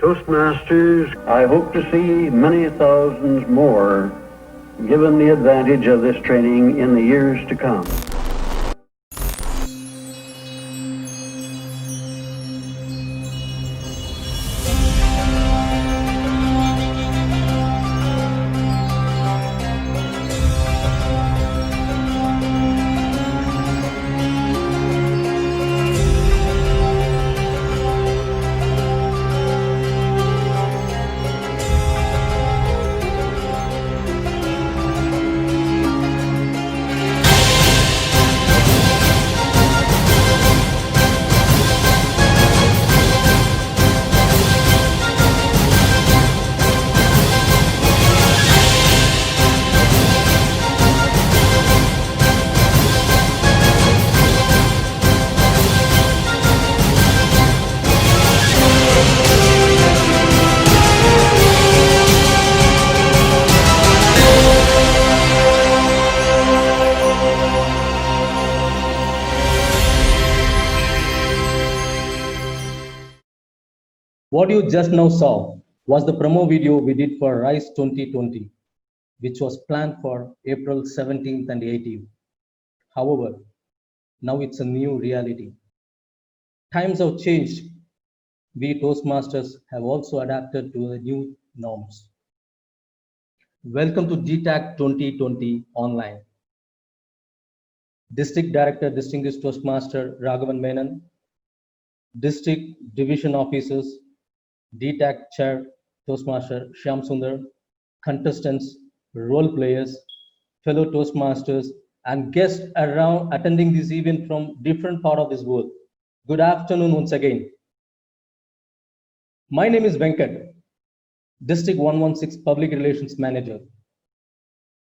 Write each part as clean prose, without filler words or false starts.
Toastmasters, I hope to see many thousands more given the advantage of this training in the years to come. What you just now saw was the promo video we did for RISE 2020, which was planned for April 17th and 18th. However, now it's a new reality. Times have changed. We Toastmasters have also adapted to the new norms. Welcome to DTAC 2020 online. District Director, Distinguished Toastmaster Raghavan Menon, District Division Officers, DTAC Chair, Toastmaster Shyam Sundar, contestants, role players, fellow Toastmasters, and guests around attending this event from different parts of this world. Good afternoon once again. My name is Venkat, District 116 Public Relations Manager.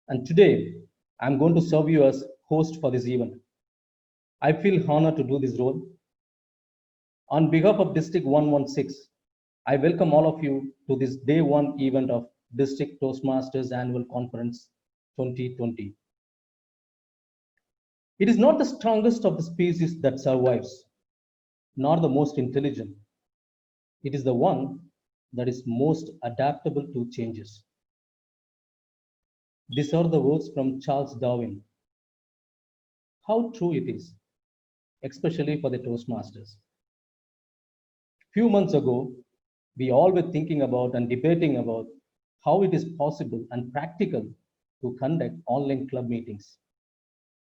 And today, I'm going to serve you as host for this event. I feel honored to do this role. On behalf of District 116, I welcome all of you to this day one event of District Toastmasters Annual Conference 2020. It is not the strongest of the species that survives, nor the most intelligent. It is the one that is most adaptable to changes. These are the words from Charles Darwin. How true it is, especially for the Toastmasters. Few months ago, we all were thinking about and debating about how it is possible and practical to conduct online club meetings.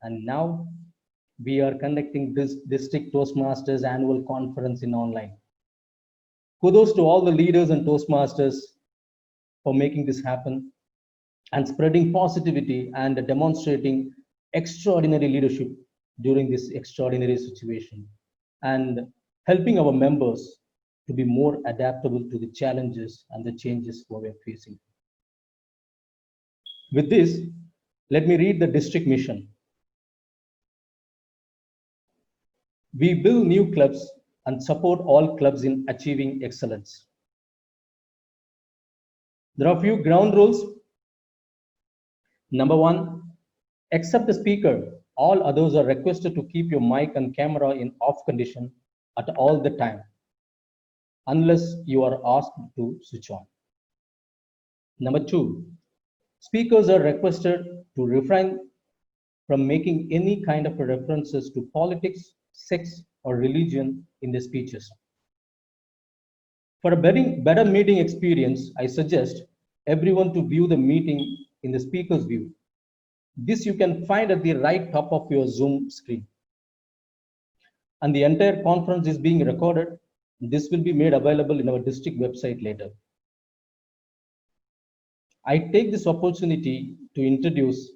And now we are conducting this District Toastmasters Annual Conference in online. Kudos to all the leaders and Toastmasters for making this happen and spreading positivity and demonstrating extraordinary leadership during this extraordinary situation and helping our members to be more adaptable to the challenges and the changes we are facing. With this, let me read the district mission. We build new clubs and support all clubs in achieving excellence. There are a few ground rules. Number one, except the speaker, all others are requested to keep your mic and camera in off condition at all the time, unless you are asked to switch on. Number two, speakers are requested to refrain from making any kind of references to politics, sex, or religion in their speeches. For a better meeting experience, I suggest everyone to view the meeting in the speaker's view. This you can find at the right top of your Zoom screen. And the entire conference is being recorded. This will be made available in our district website later. I take this opportunity to introduce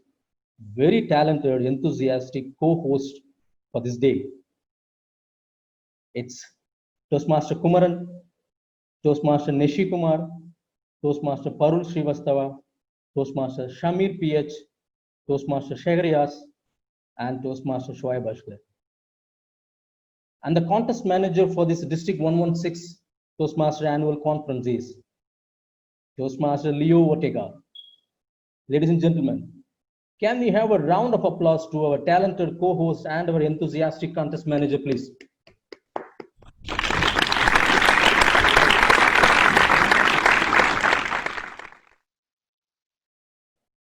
very talented, enthusiastic co-host for this day. It's Toastmaster Kumaran, Toastmaster Neshi Kumar, Toastmaster Parul Srivastava, Toastmaster Shamir PH, Toastmaster Shaghriyas, and Toastmaster Shoaib Ashgar. And the contest manager for this District 116 Toastmaster Annual Conference is Toastmaster Leo Ortega. Ladies and gentlemen, can we have a round of applause to our talented co-host and our enthusiastic contest manager, please?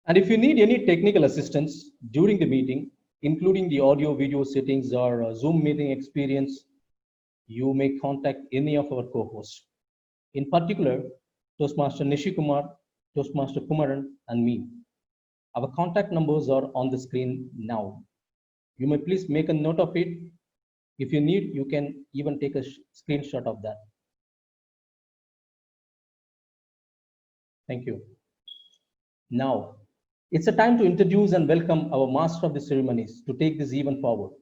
And if you need any technical assistance during the meeting, including the audio video settings or Zoom meeting experience, you may contact any of our co-hosts. In particular, Toastmaster Nishikumar, Toastmaster Kumaran, and me. Our contact numbers are on the screen now. You may please make a note of it. If you need, you can even take a screenshot of that. Thank you. Now, it's a time to introduce and welcome our Master of the Ceremonies to take this event forward.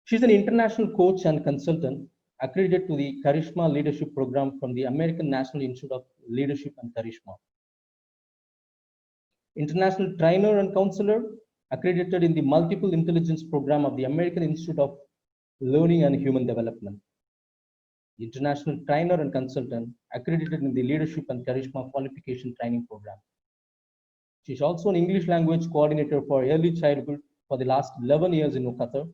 She's an international coach and consultant accredited to the Charisma Leadership Program from the American National Institute of Leadership and Charisma. International trainer and counselor accredited in the Multiple Intelligence Program of the American Institute of Learning and Human Development. International trainer and consultant accredited in the Leadership and Charisma Qualification Training Program. She's also an English language coordinator for early childhood for the last 11 years in Qatar.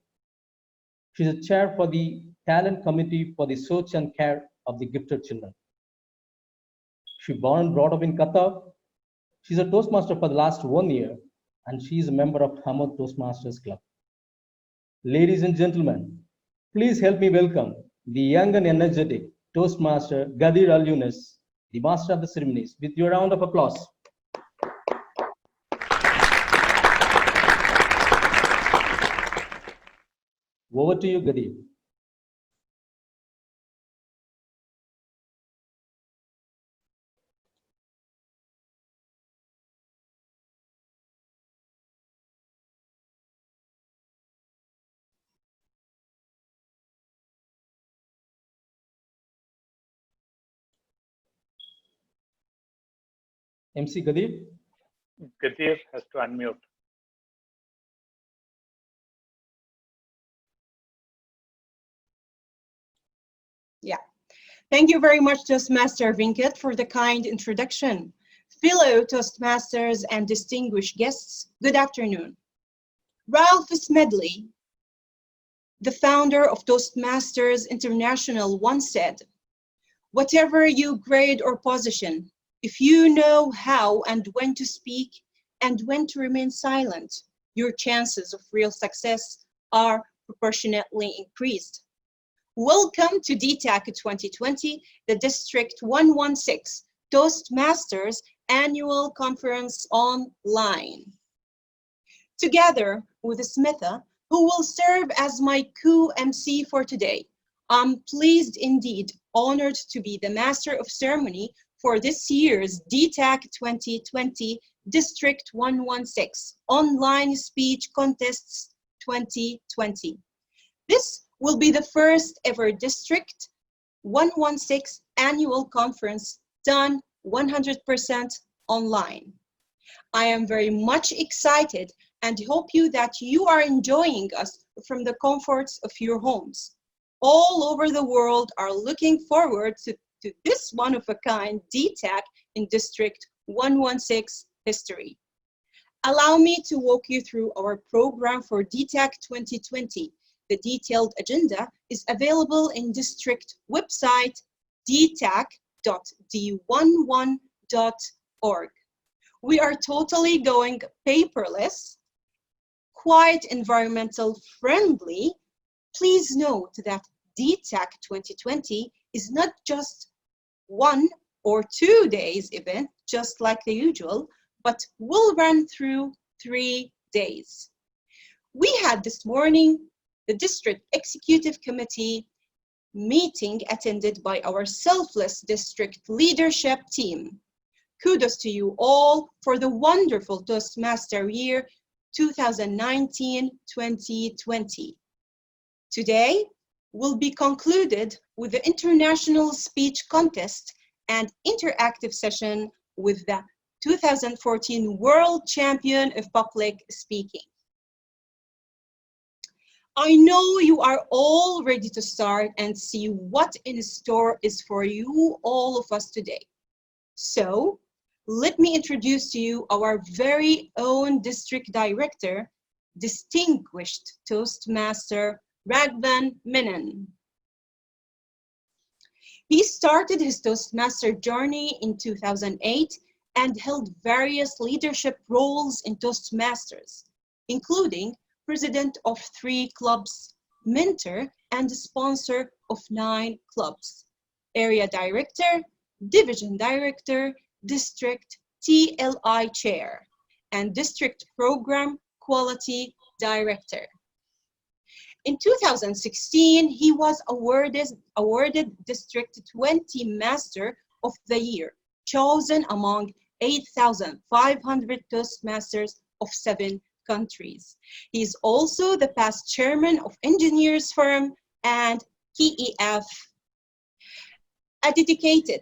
She's a chair for the Talent Committee for the Search and Care of the Gifted Children. She born and brought up in Qatar. She's a Toastmaster for the last 1 year, and she is a member of Hamad Toastmasters Club. Ladies and gentlemen, please help me welcome the young and energetic Toastmaster Gadir Al Yunus, the Master of the Ceremonies, with your round of applause. Over to you, Gadir. MC Gadir. Gadir has to unmute. Yeah. Thank you very much, Toastmaster Venkat, for the kind introduction. Fellow Toastmasters and distinguished guests, good afternoon. Ralph Smedley, the founder of Toastmasters International, once said, "Whatever your grade or position, if you know how and when to speak and when to remain silent, your chances of real success are proportionately increased." Welcome to DTAC 2020, the District 116 Toastmasters Annual Conference online. Together with Swetha, who will serve as my co-MC for today, I'm pleased indeed, honored to be the Master of Ceremony for this year's DTAC 2020 District 116 Online Speech Contests 2020. This will be the first ever District 116 annual conference done 100% online. I am very much excited and hope that you are enjoying us from the comforts of your homes. All over the world are looking forward to this one-of-a-kind DTAC in District 116 history. Allow me to walk you through our program for DTAC 2020. The detailed agenda is available in District website dtac.d11.org. We are totally going paperless, quite environmental friendly. Please note that DTAC 2020 is not just 1 or 2 days event, just like the usual, but will run through 3 days. We had this morning the District Executive Committee meeting attended by our selfless district leadership team. Kudos to you all for the wonderful Toastmaster year 2019-2020. Today will be concluded with the International Speech Contest and interactive session with the 2014 World Champion of Public Speaking. I know you are all ready to start and see what in store is for you, all of us today. So, let me introduce to you our very own District Director, distinguished Toastmaster Raghavan Menon. He started his Toastmaster journey in 2008 and held various leadership roles in Toastmasters, including president of 3 clubs, mentor and sponsor of 9 clubs, area director, division director, district TLI chair, and district program quality director. In 2016, he was awarded District 20 Master of the Year, chosen among 8,500 Toastmasters of 7 countries. He is also the past chairman of Engineers Firm and KEF. A dedicated,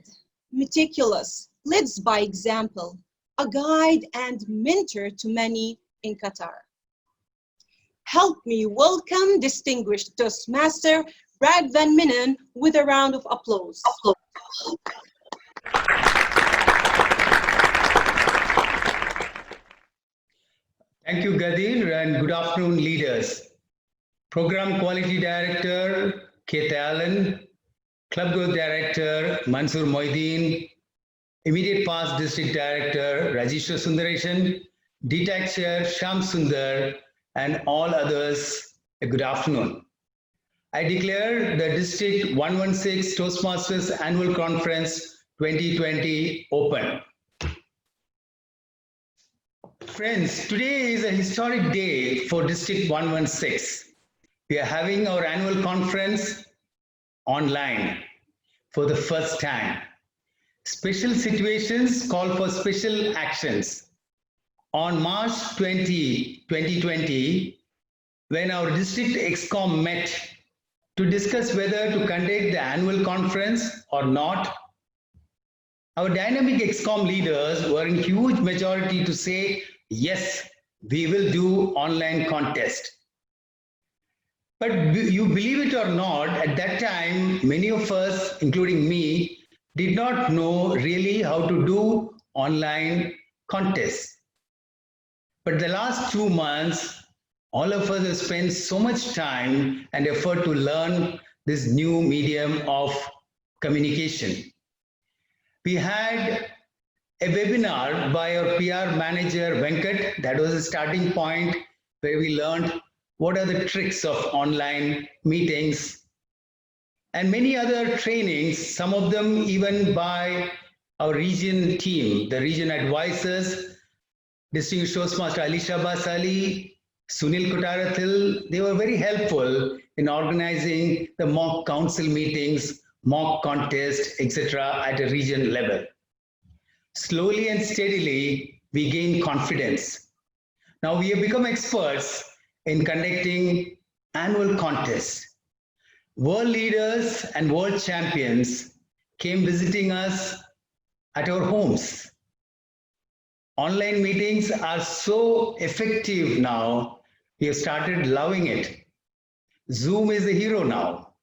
meticulous, leads by example, a guide and mentor to many in Qatar. Help me welcome distinguished Toastmaster Raghavan Menon with a round of applause. Thank you, Gadir, and good afternoon, leaders. Program Quality Director, Thayalan, Club Growth Director, Mansoor Moideen, Immediate Past District Director, Rajishwa Sundaresan, DTAC Chair, Shyam Sundar, and all others, a good afternoon. I declare the District 116 Toastmasters Annual Conference 2020 open. Friends, today is a historic day for District 116. We are having our annual conference online for the first time. Special situations call for special actions. On March 20, 2020, when our district ExCom met to discuss whether to conduct the annual conference or not, our dynamic ExCom leaders were in huge majority to say, yes, we will do online contest. But you believe it or not, at that time, many of us, including me, did not know really how to do online contests. But the last 2 months, all of us have spent so much time and effort to learn this new medium of communication. We had a webinar by our PR manager, Venkat. That was a starting point where we learned what are the tricks of online meetings and many other trainings, some of them even by our region team, the region advisors, Distinguished Toastmaster Ali Shabas Ali, Sunil Kotarathil. They were very helpful in organizing the mock council meetings, mock contests, etc. at a region level. Slowly and steadily, we gain confidence. Now we have become experts in conducting annual contests. World leaders and world champions came visiting us at our homes. Online meetings are so effective now, we have started loving it. Zoom is the hero now.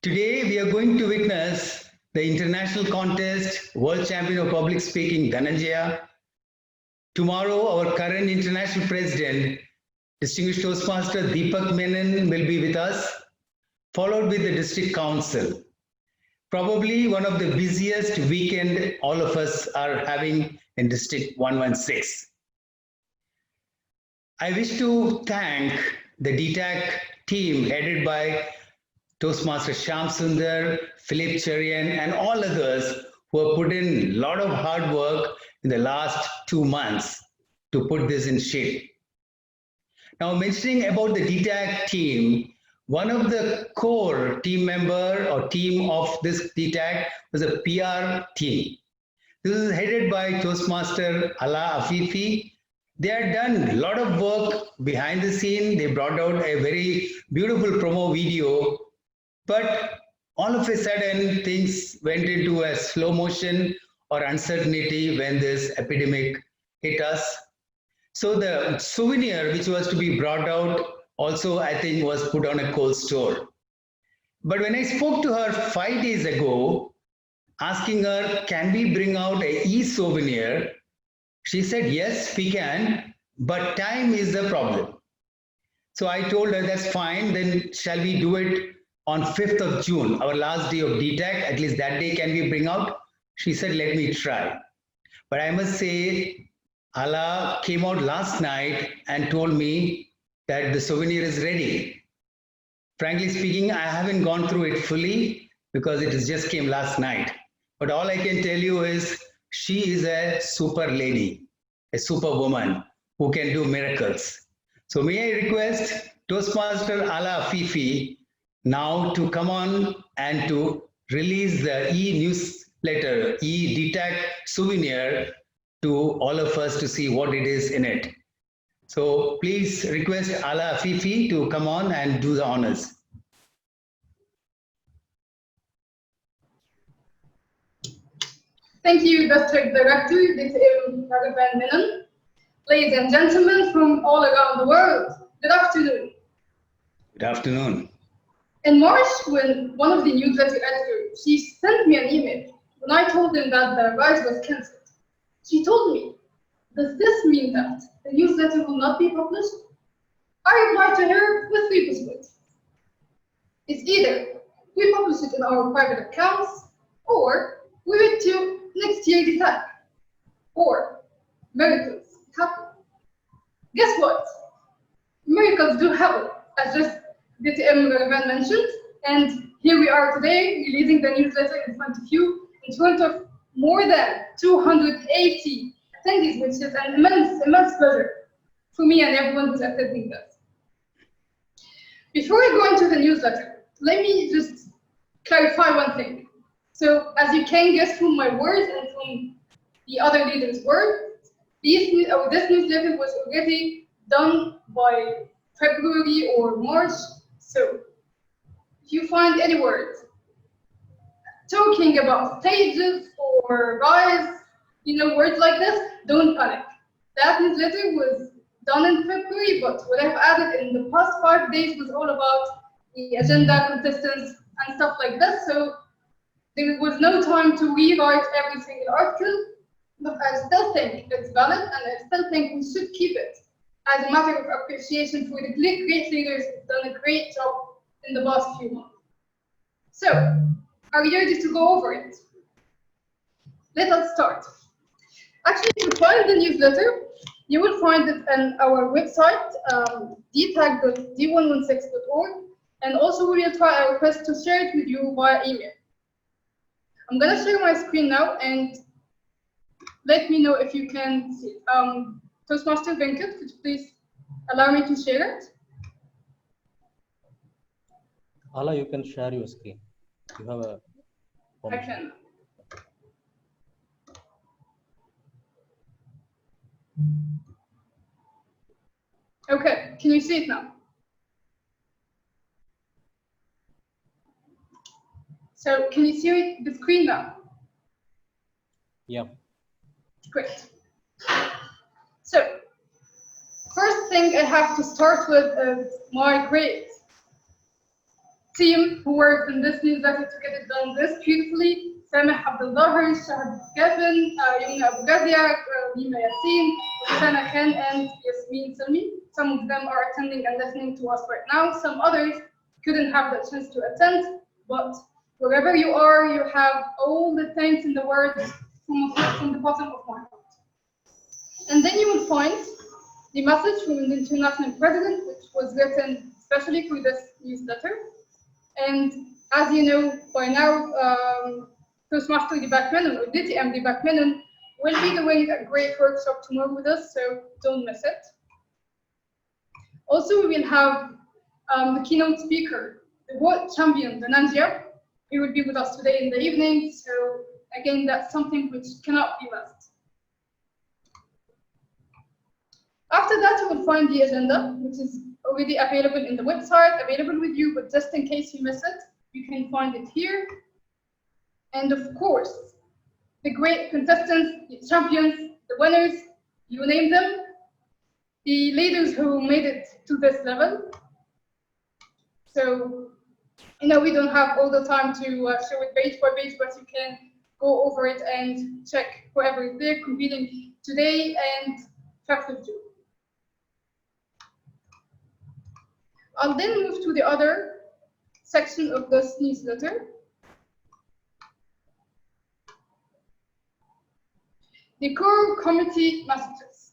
Today, we are going to witness the international contest, world champion of public speaking, Dhananjaya. Tomorrow, our current international president, Distinguished Toastmaster Deepak Menon will be with us, followed with the district council. Probably one of the busiest weekend all of us are having in District 116. I wish to thank the DTAC team headed by Toastmaster Shyam Sundar, Philip Cherian, and all others who have put in a lot of hard work in the last 2 months to put this in shape. Now, mentioning about the DTAC team, one of the core team member or team of this DTAC was a PR team. This is headed by Toastmaster Ala Afifi. They had done a lot of work behind the scene. They brought out a very beautiful promo video, but all of a sudden things went into a slow motion or uncertainty when this epidemic hit us. So the souvenir which was to be brought out also, I think, was put on a cold store. But when I spoke to her 5 days ago, asking her, can we bring out a e-souvenir? She said, yes, we can, but time is the problem. So I told her, that's fine, then shall we do it on 5th of June, our last day of DTAC, at least that day can we bring out? She said, let me try. But I must say, Allah came out last night and told me that the souvenir is ready. Frankly speaking, I haven't gone through it fully because it just came last night. But all I can tell you is she is a super lady, a super woman who can do miracles. So may I request Toastmaster Ala Fifi now to come on and to release the e-newsletter, e-DTAC souvenir to all of us to see what it is in it. So please request Ala Fifi to come on and do the honors. Thank you, District Director, DTAC Raghavan Menon. Ladies and gentlemen from all around the world, good afternoon. Good afternoon. In March, when one of the newsletter editors, she sent me an email when I told them that the rise was cancelled. She told me, does this mean that the newsletter will not be published? I replied to her with three possibilities. It's either we publish it in our private accounts, or we wait till next year DTAC, or miracles happen. Guess what? Miracles do happen, as just DTM Raghavan mentioned, and here we are today releasing the newsletter in front of you, in front of more than 280 attendees, which is an immense pleasure for me and everyone who's attending this. Before I go into the newsletter, let me just clarify one thing. So, as you can guess from my words and from the other leaders' words, this newsletter was already done by February or March. So, if you find any words talking about stages or rise, words like this, don't panic. That newsletter was done in February, but what I've added in the past 5 days was all about the agenda, contestants, and stuff like this. So there was no time to rewrite every single article, but I still think it's valid, and I still think we should keep it as a matter of appreciation for the great leaders who've done a great job in the past few months. So, are you ready to go over it? Let us start. Actually, to find the newsletter, you will find it on our website, DTAC.D116.org, and also we will try our best to share it with you via email. I'm going to share my screen now, and let me know if you can see it. Toastmaster Venkat, could you please allow me to share it? Ala, you can share your screen. You have a permission. I can. Okay, can you see it now? So, can you see the screen now? Yeah. Great. So, first thing I have to start with is my great team who worked in this newsletter to get it done this beautifully. Sameh Abdullah, Shahad Gavin, Yumna Abu Ghadia, Nima Yassin, Sana Khan, and Yasmin Salmi. Some of them are attending and listening to us right now. Some others couldn't have the chance to attend, but wherever you are, you have all the thanks in the world from the bottom of my heart. And then you will find the message from the international president, which was written especially for this newsletter. And as you know by now, Toastmaster Menon or DTM Menon will be doing a great workshop tomorrow with us, so don't miss it. Also, we will have the keynote speaker, the world champion, the Nanjia. He will be with us today in the evening, so again, that's something which cannot be missed. After that, you will find the agenda, which is already available in the website, available with you, but just in case you miss it, you can find it here. And of course, the great contestants, the champions, the winners, you name them, the leaders who made it to this level. So, we don't have all the time to show it page by page, but you can go over it and check whoever is there competing today and 5th of June. I'll then move to the other section of this newsletter. the core committee messages.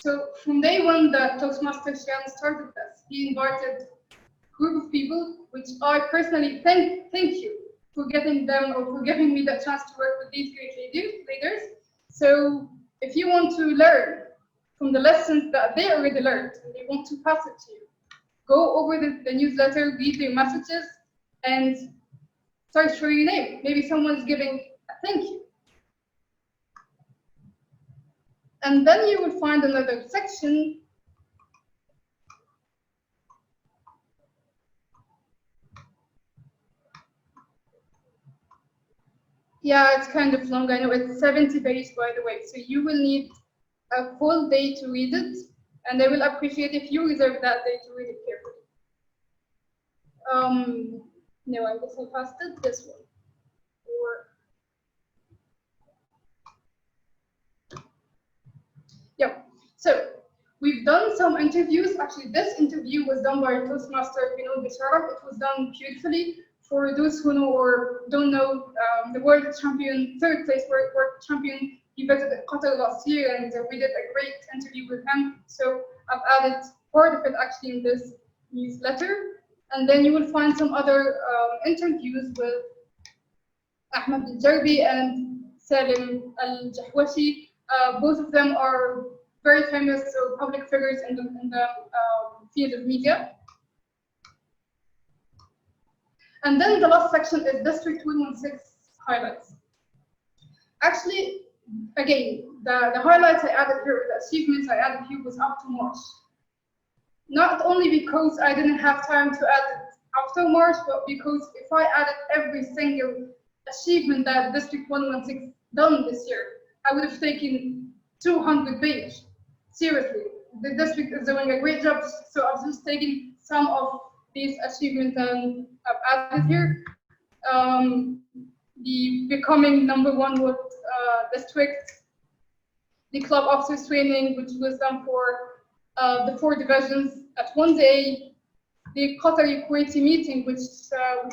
So from day one that Toastmaster Shyam started this, he invited a group of people, which I personally thank you for getting them or for giving me the chance to work with these great leaders. So if you want to learn from the lessons that they already learned and they want to pass it to you, go over the newsletter, read their messages, and search for your name. Maybe someone's giving a thank you. And then you will find another section. Yeah, it's kind of long. I know it's 70 pages, by the way. So you will need a full day to read it. And I will appreciate if you reserve that day to read it carefully. No, I guess I passed it, this one. Yeah, so we've done some interviews. Actually, this interview was done by Toastmaster Menon. It was done beautifully. For those who know or don't know, the world champion, third place world champion, he visited Qatar last year, and we did a great interview with him. So I've added part of it actually in this newsletter. And then you will find some other interviews with Ahmed Al-Jarbi and Salim Al-Jahwashi. Both of them are very famous public figures in the field of media. And then the last section is District 116 highlights. Actually, again, the highlights I added here, the achievements I added here was up to March. Not only because I didn't have time to add it after March, but because if I added every single achievement that District 116 done this year, I would have taken 200 pages. Seriously, the district is doing a great job, so I've just taken some of these achievements and I've added here. The becoming #1 with district, the club officers training, which was done for the 4 divisions at one day, the Qatar-Kuwaiti meeting, which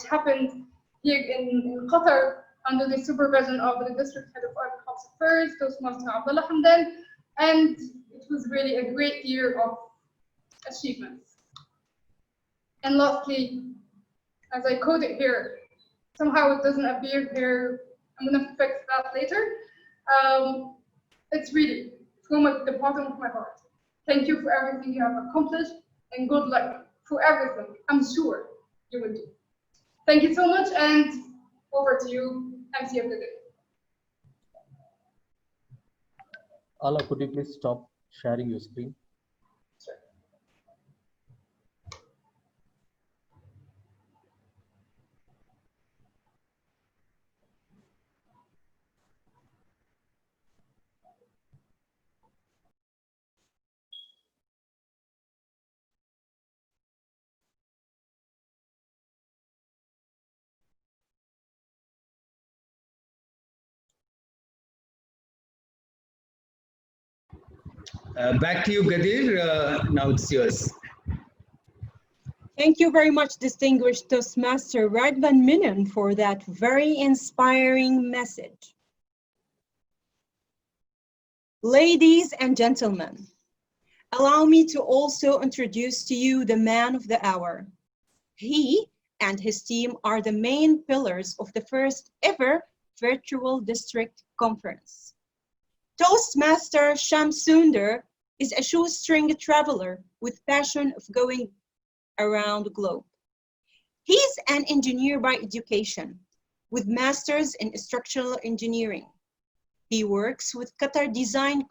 happened here in Qatar under the supervision of the district head of Armed House Affairs, Toastmaster Abdullah Hamdan, and it was really a great year of achievements. And lastly, as I code it here, somehow it doesn't appear here. I'm going to fix that later. It's really from the bottom of my heart. Thank you for everything you have accomplished, and good luck for everything I'm sure you will do. Thank you so much, and over to you, MC of the day. Allah, could you please stop sharing your screen? Sure. Back to you, Gadir. Now it's yours. Thank you very much, distinguished Toastmaster Raghavan Menon, for that very inspiring message. Ladies and gentlemen, allow me to also introduce to you the man of the hour. He and his team are the main pillars of the first ever virtual district conference. Toastmaster Sundar is a shoestring traveler with passion of going around the globe. He's an engineer by education with masters in structural engineering. He works with Qatar Design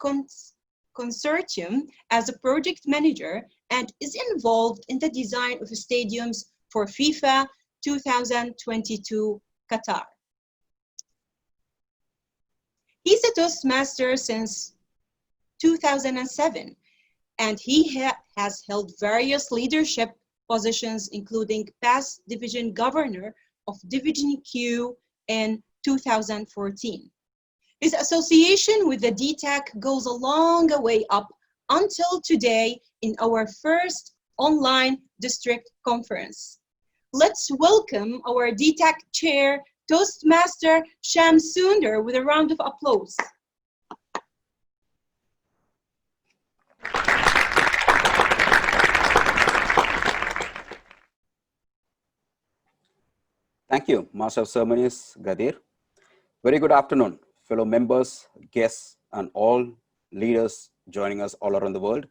Consortium as a project manager and is involved in the design of stadiums for FIFA 2022 Qatar. He's a Toastmaster since 2007, and he has held various leadership positions, including past division governor of Division Q in 2014. His association with the DTAC goes a long way up until today in our first online district conference. Let's welcome our DTAC chair, Toastmaster Sundar, with a round of applause. Thank you, Master of Ceremonies, Gadir. Very good afternoon, fellow members, guests, and all leaders joining us all around the world.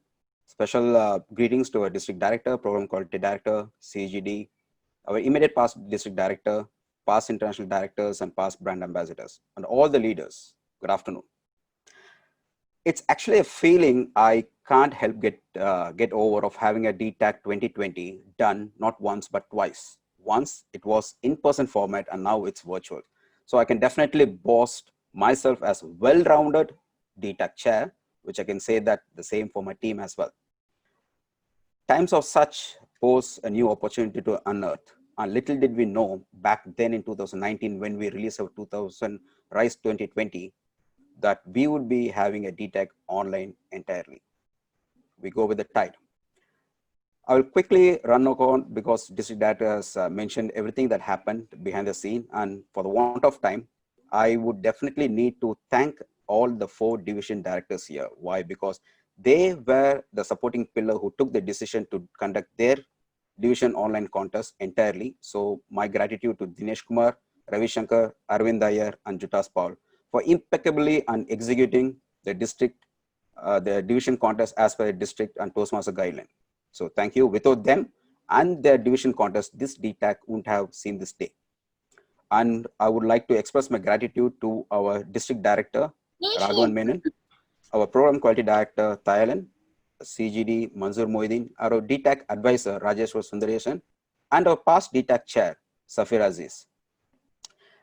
Special greetings to our District Director, Program Quality Director, CGD, our immediate past District Director, past International Directors, and past Brand Ambassadors, and all the leaders. Good afternoon. It's actually a feeling I can't help get over of having a DTAC 2020 done not once but twice. Once it was in-person format and now it's virtual. So I can definitely boast myself as well-rounded DTAC chair, which I can say that the same for my team as well. Times of such pose a new opportunity to unearth. And little did we know back then in 2019 when we released our 2000 Rise 2020 that we would be having a DTAC online entirely. We go with the tide. I will quickly run on because District Director has mentioned everything that happened behind the scene, and for the want of time, I would definitely need to thank all the 4 division directors here. Why? Because they were the supporting pillar who took the decision to conduct their division online contest entirely. So my gratitude to Dinesh Kumar, Ravi Shankar, Arvind Iyer, and Jutas Paul for impeccably and executing the the division contest as per the district and Toastmaster guideline. So thank you. Without them and their division contest, this DTAC wouldn't have seen this day. And I would like to express my gratitude to our district director, Raghavan Menon, our program quality director, Thayalan, CGD, Manzoor Moideen, our DTAC advisor, Rajeshwar Sundaresan, and our past DTAC chair, Safir Aziz.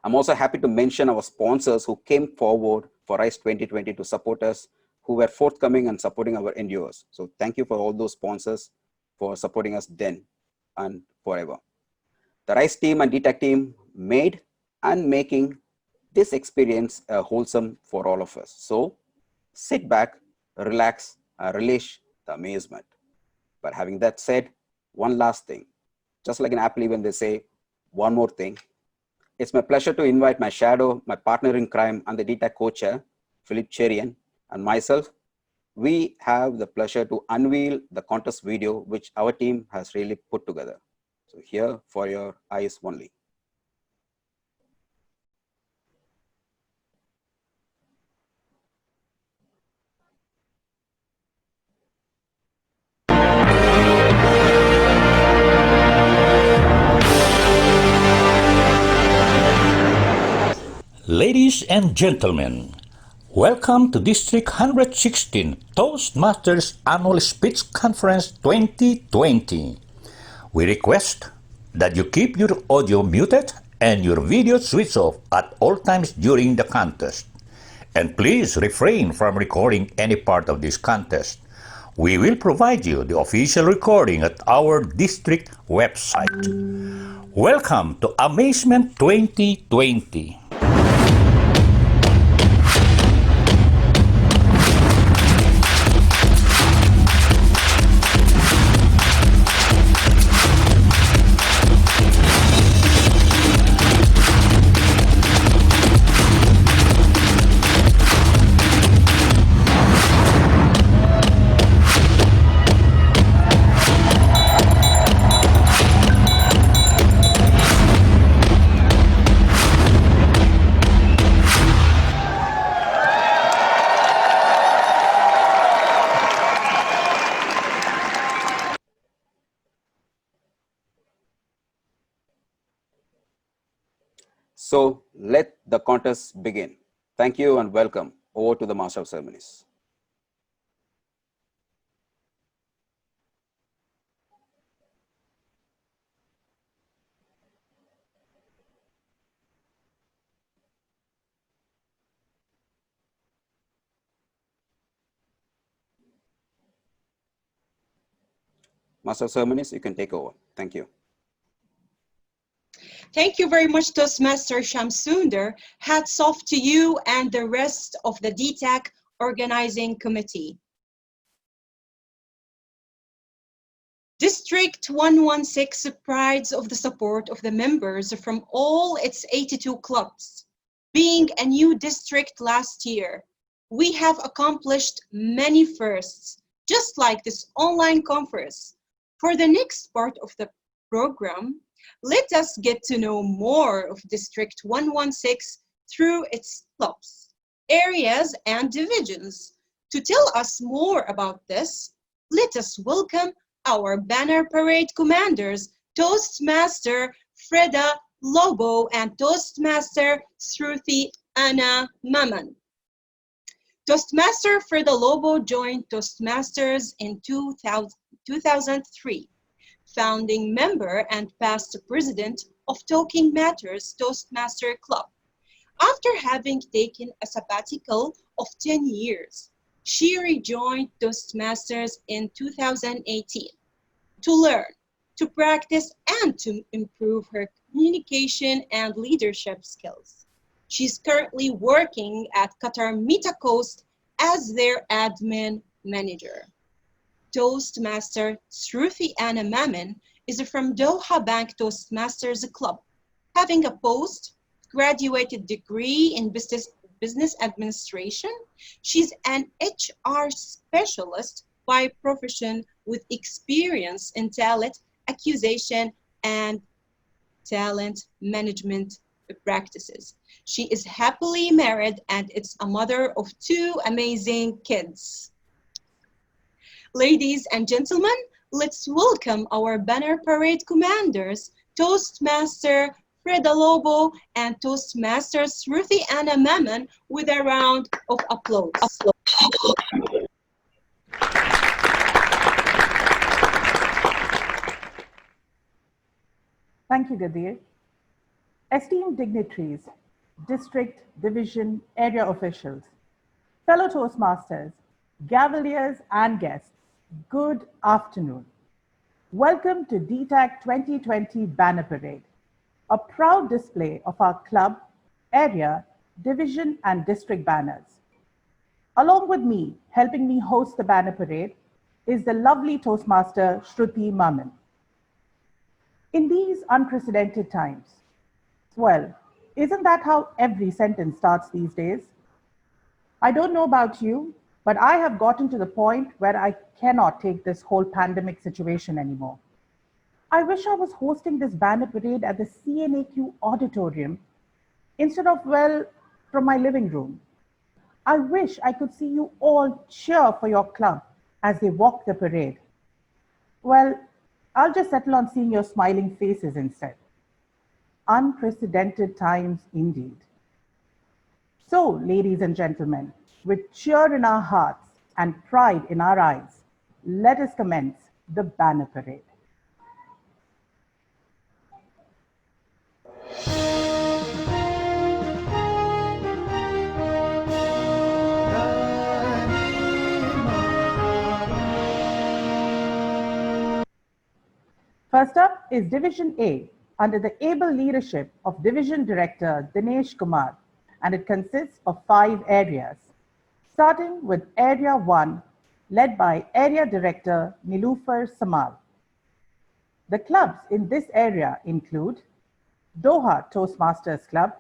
I'm also happy to mention our sponsors who came forward for Rise 2020 to support us, who were forthcoming and supporting our endeavors. So thank you for all those sponsors for supporting us then and forever. The Rise team and DTAC team made and making this experience wholesome for all of us. So sit back, relax, and relish the amazement. But having that said, one last thing. Just like in Apple when they say, one more thing. It's my pleasure to invite my shadow, my partner in crime, and the DTAC co-chair, Philip Cherian, and myself. We have the pleasure to unveil the contest video, which our team has really put together. So here for your eyes only. Ladies and gentlemen, welcome to District 116 Toastmasters Annual Speech Conference 2020. We request that you keep your audio muted and your video switched off at all times during the contest. And please refrain from recording any part of this contest. We will provide you the official recording at our district website. Welcome to Amazement 2020. So let the contest begin. Thank you and welcome. Over to the Master of Ceremonies. Master of Ceremonies, you can take over. Thank you. Thank you very much, Toastmaster Sundar. Hats off to you and the rest of the DTAC organizing committee. District 116 prides of the support of the members from all its 82 clubs. Being a new district last year, we have accomplished many firsts, just like this online conference. For the next part of the program, Let us get to know more of District 116 through its clubs, areas, and divisions. To tell us more about this, let us welcome our banner parade commanders, Toastmaster Freeda, Lobo, and Toastmaster Shruthy Mammen. Toastmaster Freeda Lobo joined Toastmasters in 2003, founding member and past president of Talking Matters Toastmaster Club. After having taken a sabbatical of 10 years, she rejoined Toastmasters in 2018 to learn, to practice, and to improve her communication and leadership skills. She's currently working at Qatar Meta Coast as their admin manager. Toastmaster Shruthy Mammen is from Doha Bank Toastmasters Club, having a postgraduate degree in business administration. She's an HR specialist by profession with experience in talent acquisition and talent management practices. She is happily married and is a mother of 2 amazing kids. Ladies and gentlemen, let's welcome our banner parade commanders, Toastmaster Freeda Lobo and Toastmaster Shruthy Mammen, with a round of applause. Thank you, Gadir. Esteemed dignitaries, district, division, area officials, fellow Toastmasters, Cavaliers and guests, good afternoon. Welcome to DTAC 2020 Banner Parade, a proud display of our club, area, division and district banners. Along with me, helping me host the banner parade, is the lovely Toastmaster Shruthy Mammen. In these unprecedented times, well, isn't that how every sentence starts these days? I don't know about you, but I have gotten to the point where I cannot take this whole pandemic situation anymore. I wish I was hosting this banner parade at the CNAQ auditorium instead of, well, from my living room. I wish I could see you all cheer for your club as they walk the parade. Well, I'll just settle on seeing your smiling faces instead. Unprecedented times indeed. So, ladies and gentlemen, with cheer in our hearts and pride in our eyes, let us commence the banner parade. First up is Division A, under the able leadership of Division Director Dinesh Kumar, and it consists of 5 areas, starting with Area 1, led by Area Director Nilufar Samal. The clubs in this area include Doha Toastmasters Club,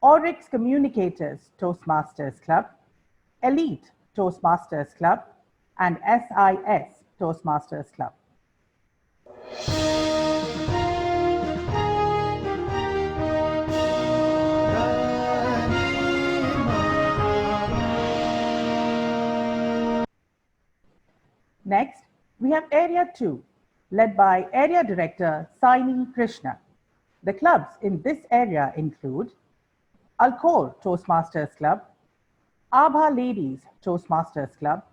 Oryx Communicators Toastmasters Club, Elite Toastmasters Club, and SIS Toastmasters Club. Next, we have Area 2, led by Area Director Saini Krishna. The clubs in this area include Alcor Toastmasters Club, Abha Ladies Toastmasters Club,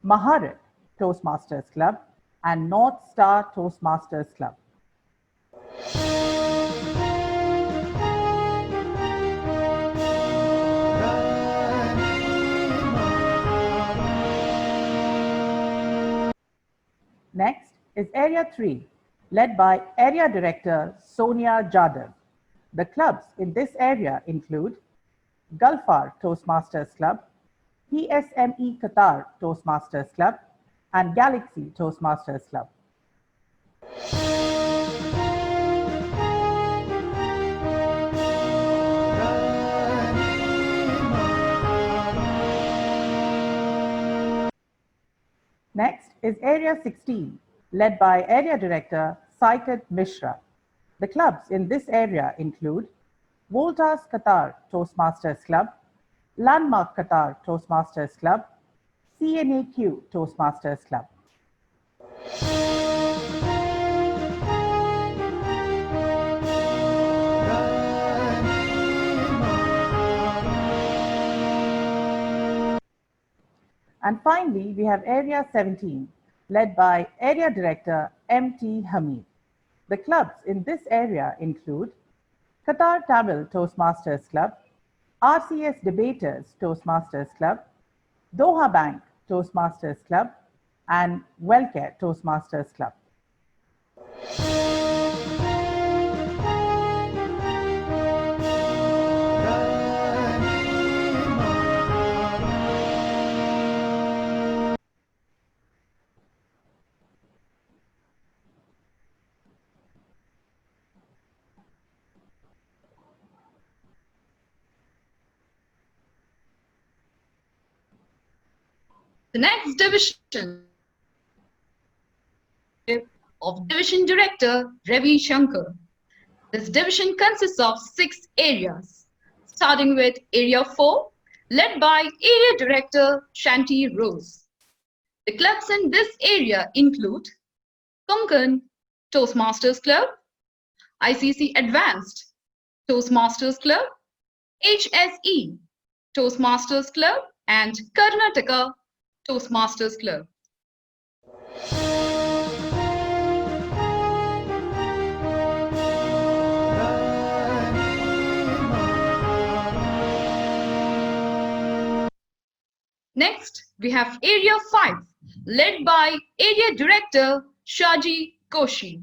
Maharat Toastmasters Club, and North Star Toastmasters Club. Next is Area 3, led by Area Director Sonia Jadhav. The clubs in this area include Gulfar Toastmasters Club, PSME Qatar Toastmasters Club, and Galaxy Toastmasters Club. Next is Area 16, led by Area Director Saikat Mishra. The clubs in this area include Volta's Qatar Toastmasters Club, Landmark Qatar Toastmasters Club, CNAQ Toastmasters Club. And finally, we have Area 17, led by Area Director M.T. Hamid. The clubs in this area include Qatar Tamil Toastmasters Club, RCS Debaters Toastmasters Club, Doha Bank Toastmasters Club, and Wellcare Toastmasters Club. The next division of Division Director Ravi Shankar. This division consists of 6 areas, starting with Area 4, led by Area Director Shanti Rose. The clubs in this area include Konkan Toastmasters Club, ICC Advanced Toastmasters Club, HSE Toastmasters Club, and Karnataka Toastmasters Club. Next, we have Area 5, led by Area Director Shaji Koshi.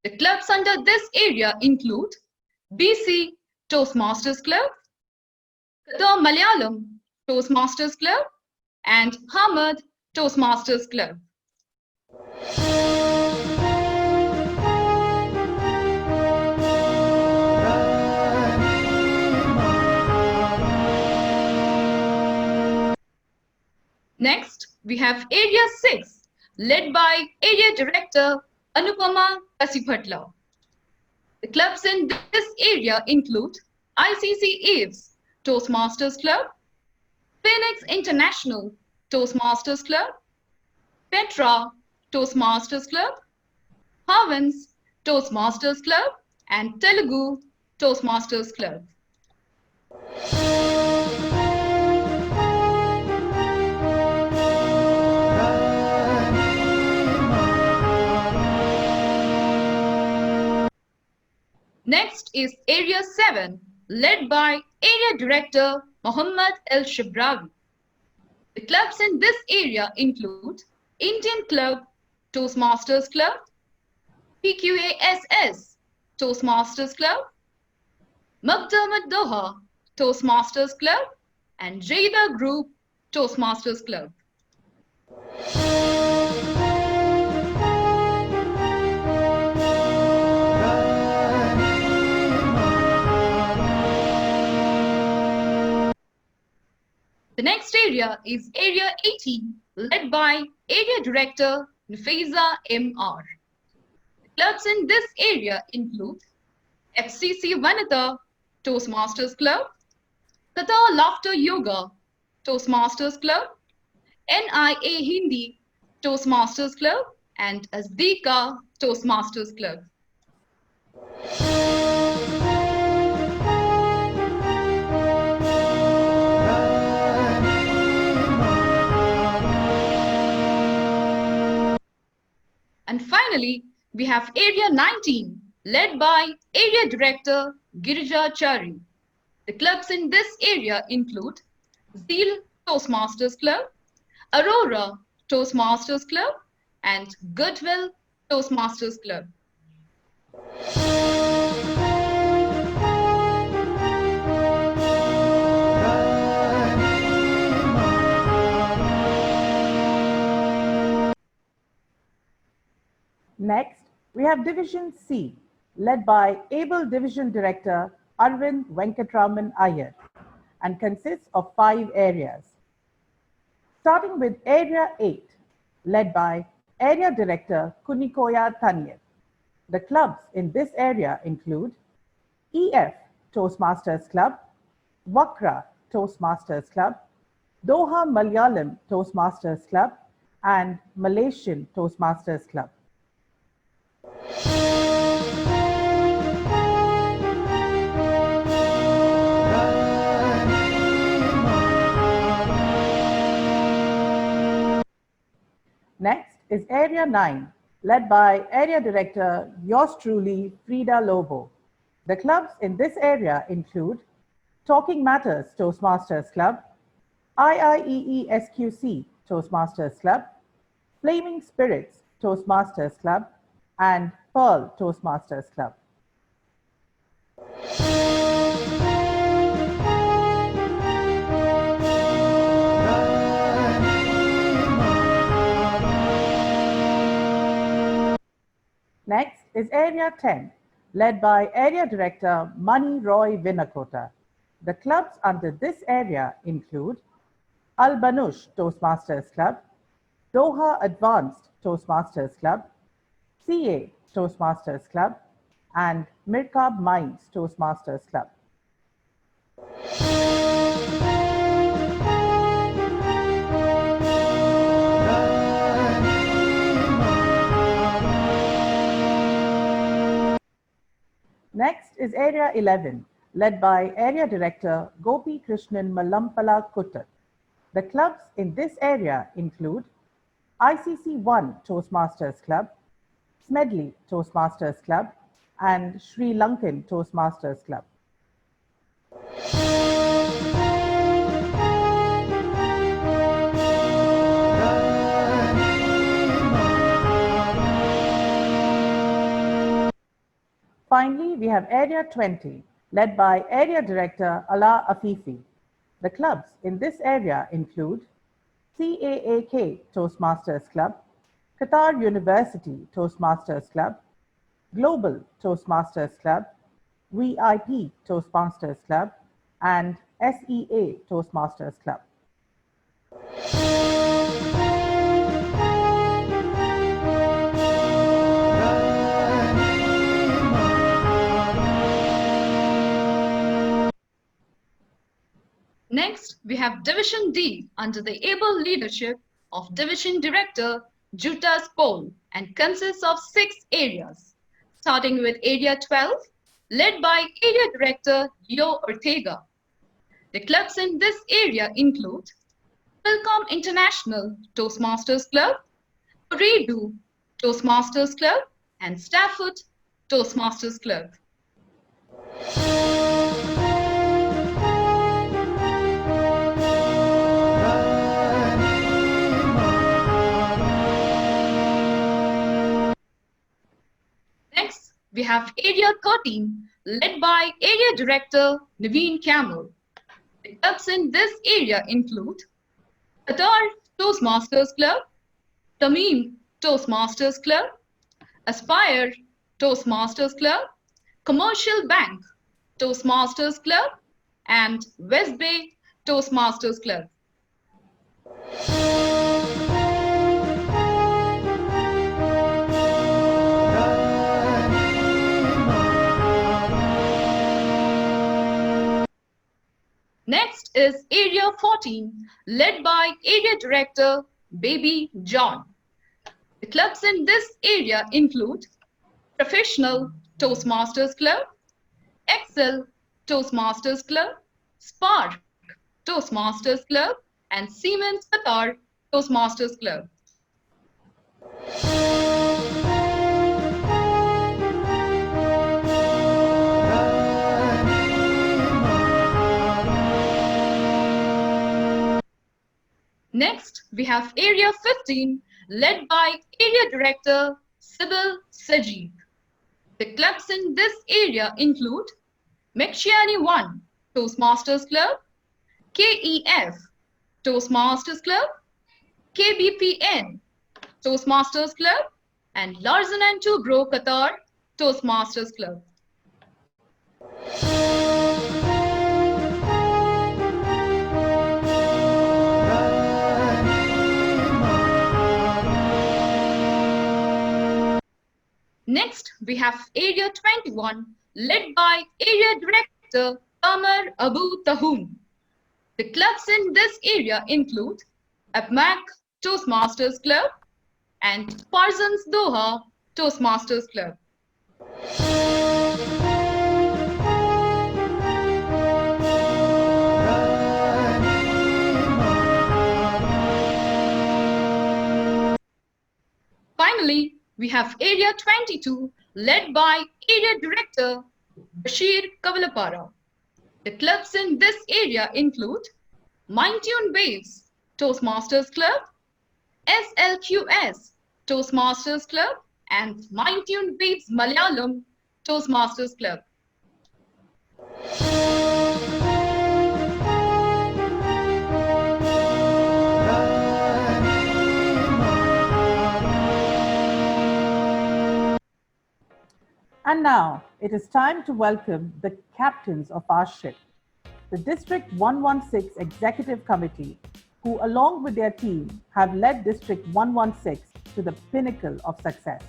The clubs under this area include BC Toastmasters Club, Qatar Malayalam Toastmasters Club, and Hamad Toastmasters Club. Next, we have Area 6, led by Area Director Anupama Kasipatla. The clubs in this area include ICC Eves Toastmasters Club, Phoenix International Toastmasters Club, Petra Toastmasters Club, Havens Toastmasters Club, and Telugu Toastmasters Club. Next is Area 7, led by Area Director Mohammad El Shibrawi. The clubs in this area include Indian Club Toastmasters Club, PQASS Toastmasters Club, Makdamat Doha Toastmasters Club, and Jada Group Toastmasters Club. The next area is Area 18, led by Area Director Nafisa M.R. The clubs in this area include FCC Vanita Toastmasters Club, Qatar Laughter Yoga Toastmasters Club, NIA Hindi Toastmasters Club, and Asdika Toastmasters Club. And finally, we have Area 19, led by Area Director Girija Chari. The clubs in this area include Zeal Toastmasters Club, Aurora Toastmasters Club, and Goodwill Toastmasters Club. Next, we have Division C, led by able Division Director Arvind Venkatraman Iyer, and consists of 5 areas. Starting with Area 8, led by Area Director Kunikoya Tanyar. The clubs in this area include EF Toastmasters Club, Wakra Toastmasters Club, Doha Malayalam Toastmasters Club, and Malaysian Toastmasters Club. Next is Area 9, led by Area Director, yours truly, Freeda Lobo. The clubs in this area include Talking Matters Toastmasters Club, IIEESQC Toastmasters Club, Flaming Spirits Toastmasters Club, and Pearl Toastmasters Club. Next is Area 10, led by Area Director Mani Roy Vinakota. The clubs under this area include Al Banush Toastmasters Club, Doha Advanced Toastmasters Club, CA Toastmasters Club, and Mirkab Mines Toastmasters Club. Next is Area 11, led by Area Director Gopi Krishnan Malampala Kuttat. The clubs in this area include ICC 1 Toastmasters Club, Smedley Toastmasters Club, and Sri Lankan Toastmasters Club. Finally, we have Area 20, led by Area Director Ala Afifi. The clubs in this area include CAAK Toastmasters Club, Qatar University Toastmasters Club, Global Toastmasters Club, VIP Toastmasters Club, and SEA Toastmasters Club. Next, we have Division D under the able leadership of Division Director Jutas Pol and consists of 6 areas, starting with Area 12, led by Area Director Leo Ortega. The clubs in this area include Welcome International Toastmasters Club, Redu Toastmasters Club, and Stafford Toastmasters Club. Next, we have Area 13, led by Area Director Naveen Camel. The clubs in this area include Qatar Toastmasters Club, Tamim Toastmasters Club, Aspire Toastmasters Club, Commercial Bank Toastmasters Club, and West Bay Toastmasters Club. Next is Area 14, led by Area Director Baby John. The clubs in this area include Professional Toastmasters Club, Excel Toastmasters Club, Spark Toastmasters Club, and Siemens Qatar Toastmasters Club. Next, we have Area 15, led by Area Director Sybil Sajid. The clubs in this area include Mekshiani 1 Toastmasters Club, KEF Toastmasters Club, KBPN Toastmasters Club, and Larsen & Toubro Qatar Toastmasters Club. Next, we have Area 21, led by Area Director Kumar Abu Tahoon. The clubs in this area include Apmac Toastmasters Club and Parsons Doha Toastmasters Club. Finally, we have Area 22, led by Area Director Bashir Kavalapara. The clubs in this area include Mindtune Waves Toastmasters Club, SLQS Toastmasters Club, and Mindtune Waves Malayalam Toastmasters Club. And now it is time to welcome the captains of our ship, the District 116 Executive Committee, who along with their team have led District 116 to the pinnacle of success.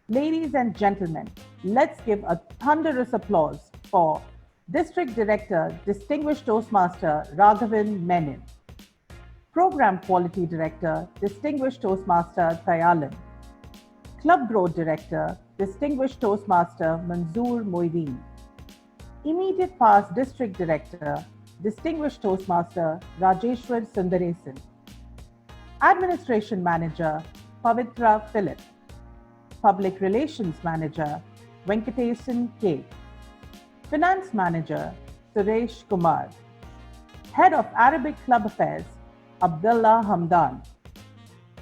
Ladies and gentlemen, let's give a thunderous applause for District Director, Distinguished Toastmaster Raghavan Menon, Program Quality Director, Distinguished Toastmaster Thayalan, Club Growth Director, Distinguished Toastmaster Manzoor Moideen, Immediate Past District Director, Distinguished Toastmaster Rajeshwar Sundaresan, Administration Manager Pavitra Philip, Public Relations Manager Venkatesan K, Finance Manager Suresh Kumar, Head of Arabic Club Affairs Abdullah Hamdan,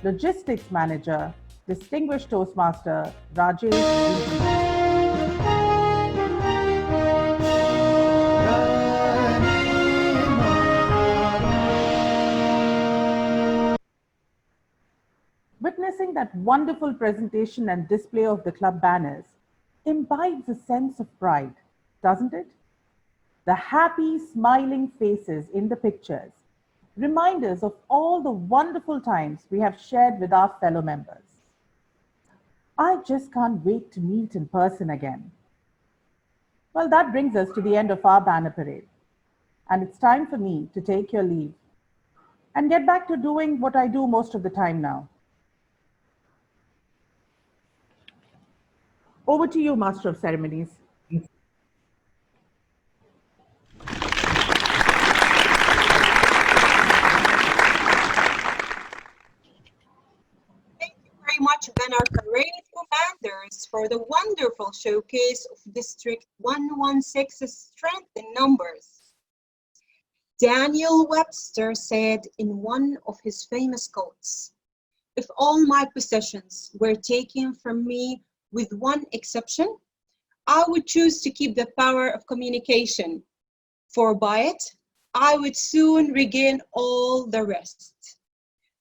Logistics Manager Distinguished Toastmaster Rajesh. Witnessing that wonderful presentation and display of the club banners imbibes a sense of pride, doesn't it? The happy, smiling faces in the pictures remind us of all the wonderful times we have shared with our fellow members. I just can't wait to meet in person again. Well, that brings us to the end of our banner parade, and it's time for me to take your leave and get back to doing what I do most of the time now. Over to you, Master of Ceremonies. Thank you very much, Banner Parade Commanders, for the wonderful showcase of District 116's strength in numbers. Daniel Webster said in one of his famous quotes, "If all my possessions were taken from me with one exception, I would choose to keep the power of communication, for by it, I would soon regain all the rest."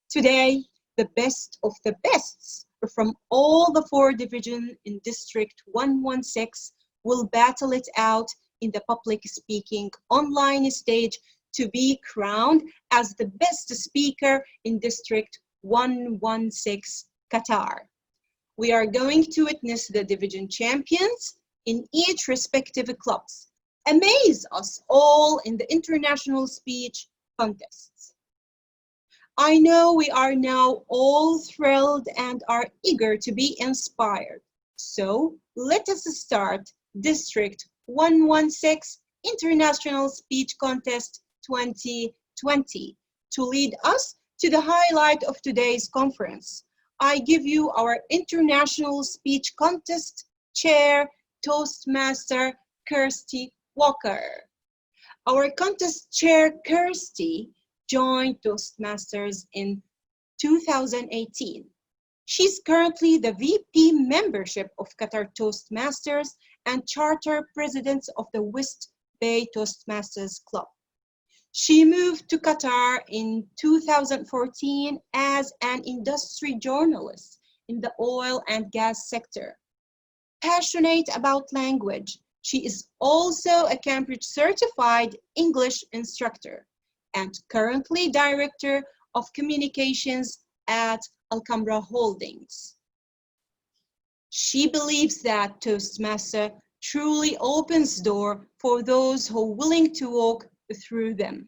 Today, the best of the bests from all the 4 divisions in District 116 will battle it out in the public speaking online stage to be crowned as the best speaker in District 116 Qatar. We are going to witness the division champions in each respective clubs amaze us all in the international speech contests. I know we are now all thrilled and are eager to be inspired. So let us start District 116 International Speech Contest 2020. To lead us to the highlight of today's conference, I give you our International Speech Contest Chair, Toastmaster Kirsty Walker. Our contest chair, Kirsty, joined Toastmasters in 2018. She's currently the VP membership of Qatar Toastmasters and Charter President of the West Bay Toastmasters Club. She moved to Qatar in 2014 as an industry journalist in the oil and gas sector. Passionate about language, she is also a Cambridge certified English instructor and currently Director of Communications at Alcambra Holdings. She believes that Toastmaster truly opens door for those who are willing to walk through them.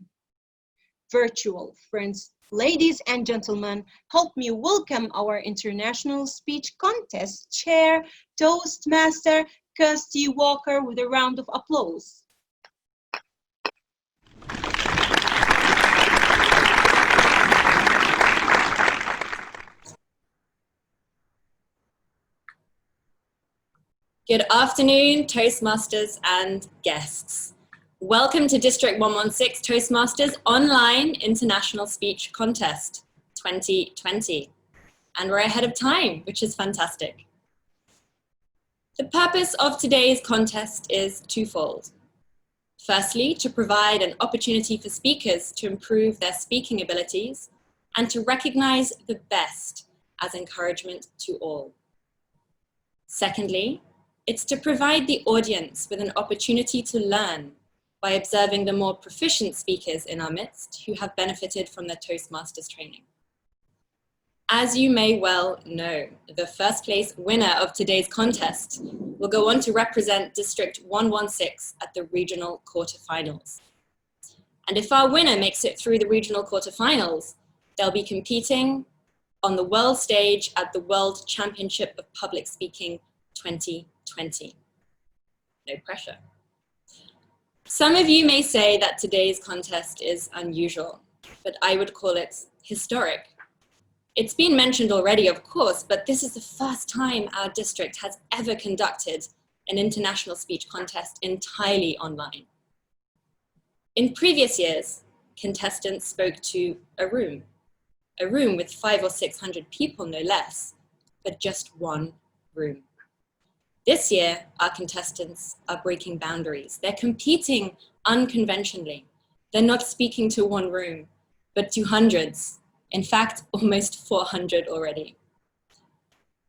Virtual friends, ladies and gentlemen, help me welcome our International Speech Contest Chair, Toastmaster Kirsty Walker, with a round of applause. Good afternoon, Toastmasters and guests. Welcome to District 116 Toastmasters Online International Speech Contest 2020. And we're ahead of time, which is fantastic. The purpose of today's contest is twofold. Firstly, to provide an opportunity for speakers to improve their speaking abilities and to recognize the best as encouragement to all. Secondly, it's to provide the audience with an opportunity to learn by observing the more proficient speakers in our midst who have benefited from their Toastmasters training. As you may well know, the first place winner of today's contest will go on to represent District 116 at the Regional Qatar Finals. And if our winner makes it through the Regional Qatar Finals, they'll be competing on the world stage at the World Championship of Public Speaking 2020. No pressure. Some of you may say that today's contest is unusual, but I would call it historic. It's been mentioned already, of course, but this is the first time our district has ever conducted an international speech contest entirely online. In previous years, contestants spoke to a room with 500 or 600 people, no less, but just one room. This year, our contestants are breaking boundaries. They're competing unconventionally. They're not speaking to one room, but to hundreds. In fact, almost 400 already.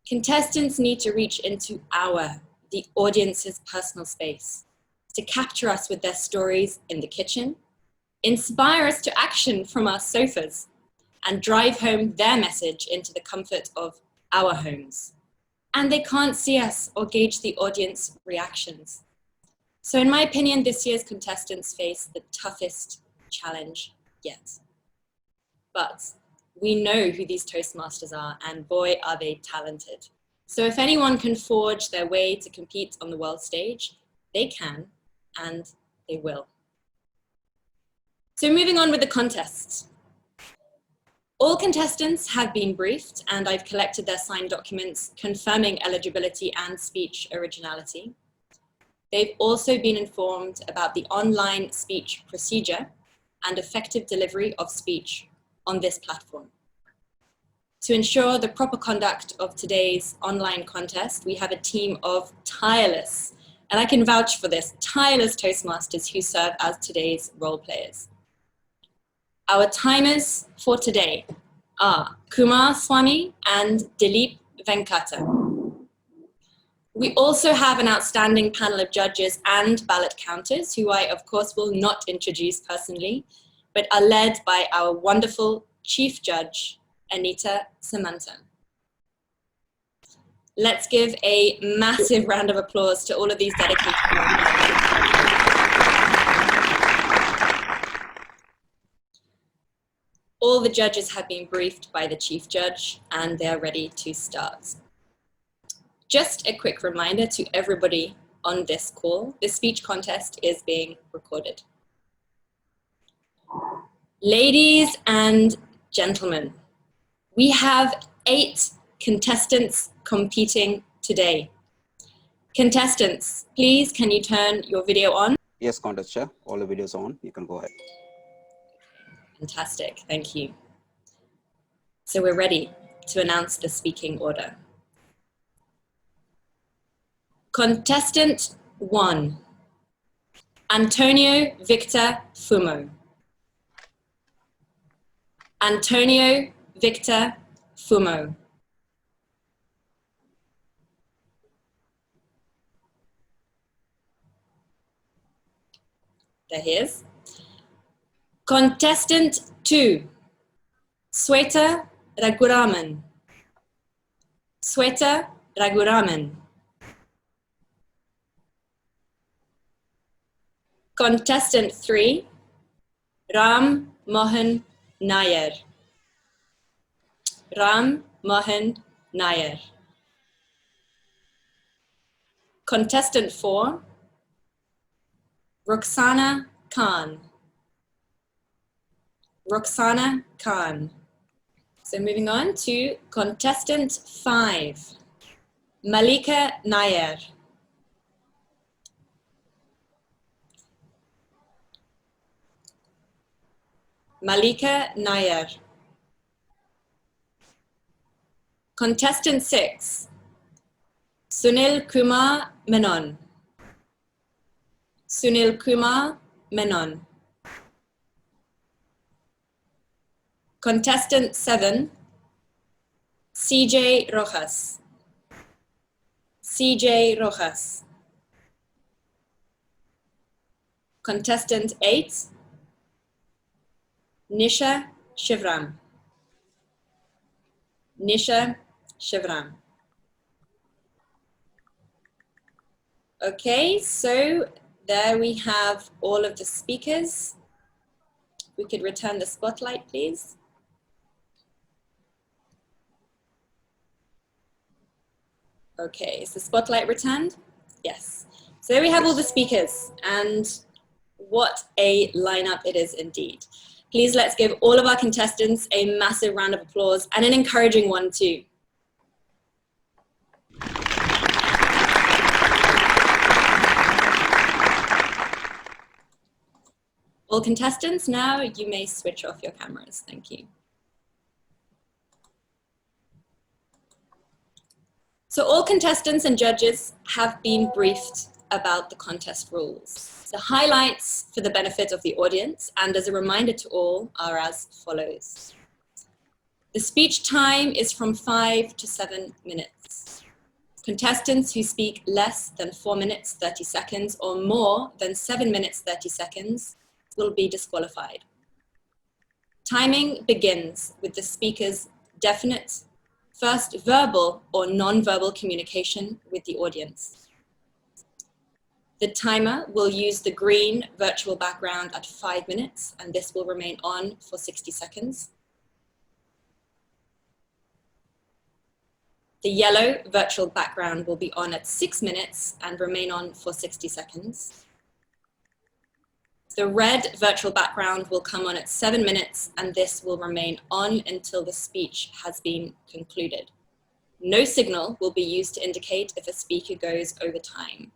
Contestants need to reach into the audience's personal space, to capture us with their stories in the kitchen, inspire us to action from our sofas, and drive home their message into the comfort of our homes. And they can't see us or gauge the audience reactions. So in my opinion, this year's contestants face the toughest challenge yet. But we know who these Toastmasters are, and boy, are they talented. So if anyone can forge their way to compete on the world stage, they can, and they will. So moving on with the contest. All contestants have been briefed, and I've collected their signed documents confirming eligibility and speech originality. They've also been informed about the online speech procedure and effective delivery of speech on this platform. To ensure the proper conduct of today's online contest, we have a team of tireless, and I can vouch for this, tireless Toastmasters who serve as today's role players. Our timers for today are Kumar Swami and Dilip Venkata. We also have an outstanding panel of judges and ballot counters who I, of course, will not introduce personally, but are led by our wonderful Chief Judge, Anita Samantha. Let's give a massive round of applause to all of these dedicated people. All the judges have been briefed by the Chief Judge and they're ready to start. Just a quick reminder to everybody on this call, the speech contest is being recorded. Ladies and gentlemen, we have 8 contestants competing today. Contestants, please can you turn your video on? Yes, Contest Chair, all the videos on, you can go ahead. Fantastic, thank you. So we're ready to announce the speaking order. Contestant 1, Antonio Victor Fumo. Antonio Victor Fumo. There he is. Contestant 2, Swetha Raghuraman. Swetha Raghuraman. Contestant 3, Ram Mohan Nair. Ram Mohan Nair. Contestant 4, Roxana Khan. Roxana Khan. So moving on to contestant 5, Mallika Nair. Mallika Nair. Contestant 6, Sunil Kumar Menon. Sunil Kumar Menon. Contestant 7, CJ Rojas. CJ Rojas. Contestant 8, Nisha Shivram. Nisha Shivram. Okay, so there we have all of the speakers. We could return the spotlight, please. Okay, is the spotlight returned? Yes. So there we have all the speakers, and what a lineup it is indeed. Please let's give all of our contestants a massive round of applause, and an encouraging one too. All contestants, now you may switch off your cameras. Thank you. So all contestants and judges have been briefed about the contest rules. The highlights for the benefit of the audience and as a reminder to all are as follows. The speech time is from 5 to 7 minutes. Contestants who speak less than 4 minutes 30 seconds or more than 7 minutes 30 seconds will be disqualified. Timing begins with the speaker's definite first verbal or non-verbal communication with the audience. The timer will use the green virtual background at 5 minutes, and this will remain on for 60 seconds. The yellow virtual background will be on at 6 minutes and remain on for 60 seconds. The red virtual background will come on at 7 minutes, and this will remain on until the speech has been concluded. No signal will be used to indicate if a speaker goes over time.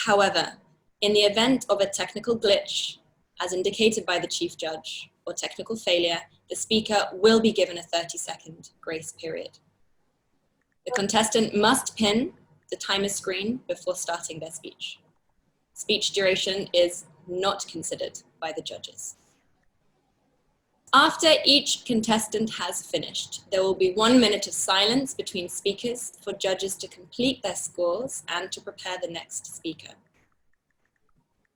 However, in the event of a technical glitch, as indicated by the chief judge, or technical failure, the speaker will be given a 30-second grace period. The contestant must pin the timer screen before starting their speech. Speech duration is not considered by the judges. After each contestant has finished, there will be 1 minute of silence between speakers for judges to complete their scores and to prepare the next speaker.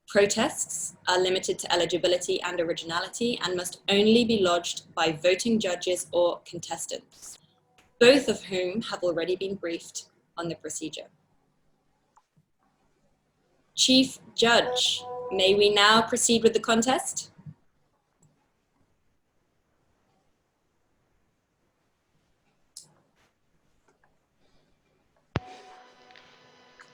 Protests are limited to eligibility and originality and must only be lodged by voting judges or contestants, both of whom have already been briefed on the procedure. Chief Judge, may we now proceed with the contest?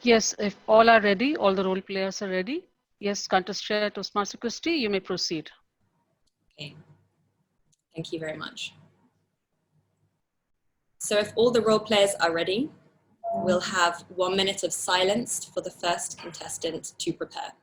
Yes, if all are ready, all the role players are ready. Yes, Contest Chair Toastmaster Kirsty, you may proceed. Okay, thank you very much. So if all the role players are ready, we'll have 1 minute of silence for the first contestant to prepare.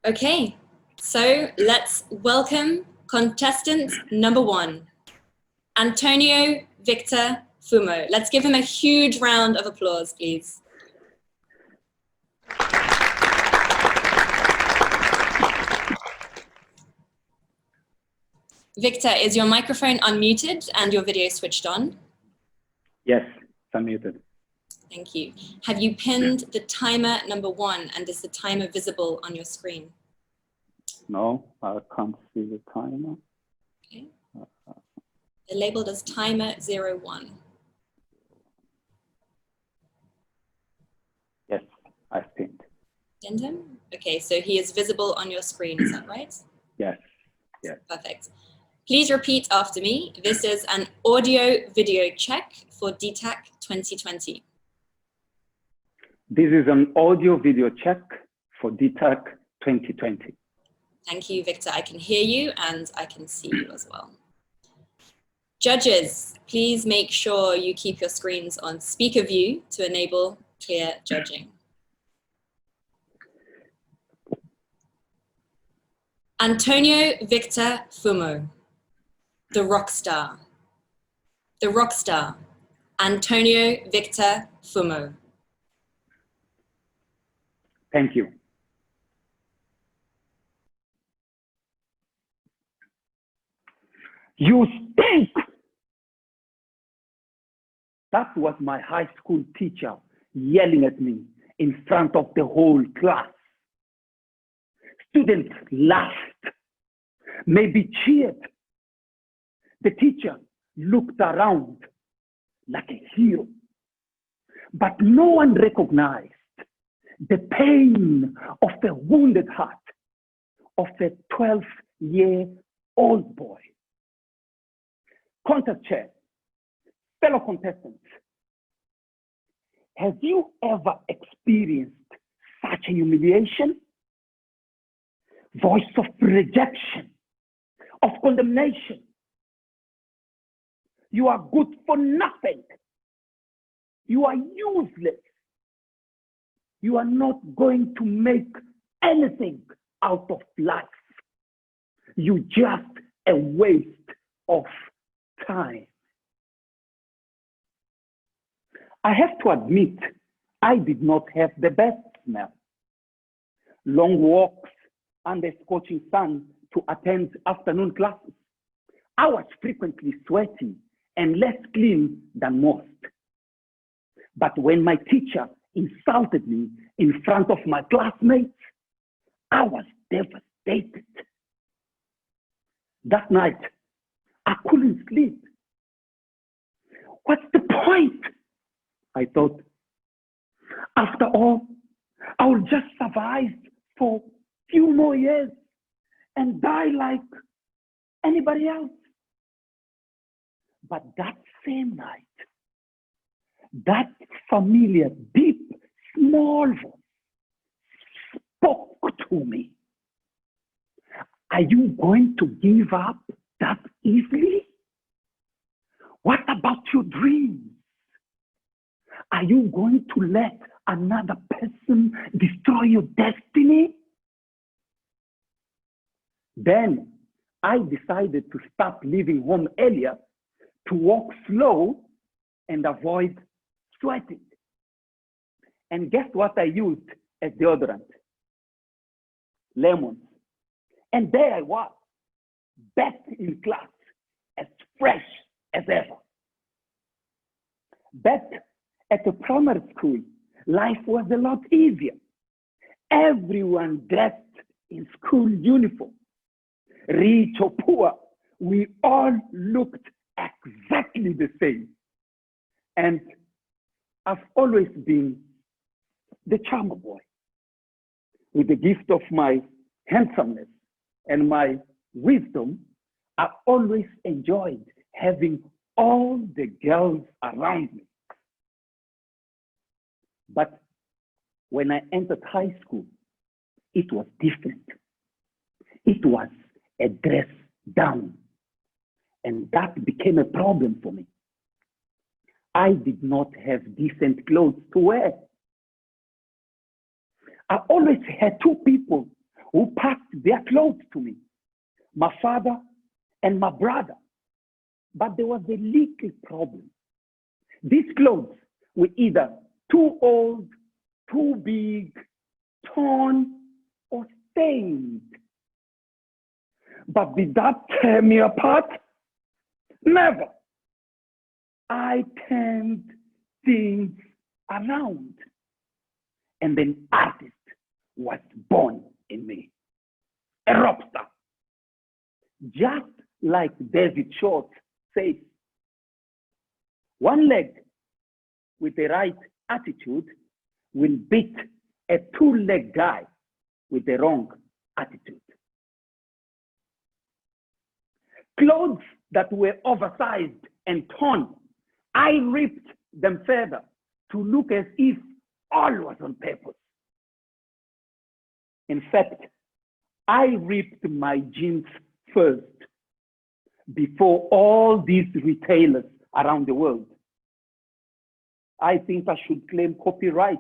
Okay, so let's welcome contestant number 1, Antonio Victor Fumo. Let's give him a huge round of applause, please. Victor, is your microphone unmuted and your video switched on? Yes, it's unmuted. Thank you. Have you pinned the timer number 1 and is the timer visible on your screen? No, I can't see the timer. Okay. They're labeled as timer 01. Yes, I've pinned. Pinned him? Okay, so he is visible on your screen, is that right? Yes, yes. Perfect. Please repeat after me. This is an audio video check for DTAC 2020. This is an audio video check for DTAC 2020. Thank you, Victor. I can hear you and I can see you as well. Judges, please make sure you keep your screens on speaker view to enable clear judging. Antonio Victor Fumo, the Rockstar. The Rockstar, Antonio Victor Fumo. Thank you. You stink! That was my high school teacher yelling at me in front of the whole class. Students laughed, maybe cheered. The teacher looked around like a hero, but no one recognized the pain of the wounded heart of a 12-year-old boy. Contest chair, fellow contestants, have you ever experienced such a humiliation? Voice of rejection, of condemnation. You are good for nothing. You are useless. You are not going to make anything out of life. You're just a waste of time. I have to admit, I did not have the best smell. Long walks under scorching sun to attend afternoon classes. I was frequently sweaty and less clean than most. But when my teacher insulted me in front of my classmates, I was devastated. That night, I couldn't sleep. What's the point? I thought. After all, I will just survive for a few more years and die like anybody else. But that same night, that familiar, deep, small voice spoke to me. Are you going to give up that easily? What about your dreams? Are you going to let another person destroy your destiny? Then I decided to stop leaving home earlier, to walk slow and avoid sweating. And guess what I used as deodorant? Lemons. And there I was, back in class, as fresh as ever. Back at the primary school, life was a lot easier. Everyone dressed in school uniform. Rich or poor, we all looked exactly the same. And I've always been the charmer boy. With the gift of my handsomeness and my wisdom, I always enjoyed having all the girls around me. But when I entered high school, it was different. It was a dress down. And that became a problem for me. I did not have decent clothes to wear. I always had two people who passed their clothes to me, my father and my brother. But there was a little problem. These clothes were either too old, too big, torn, or stained. But did that tear me apart? Never. I turned things around. And an artist was born in me, a rockstar. Just like David Short says, one leg with the right attitude will beat a two-leg guy with the wrong attitude. Clothes that were oversized and torn, I ripped them further to look as if all was on purpose. In fact, I ripped my jeans first before all these retailers around the world. I think I should claim copyright.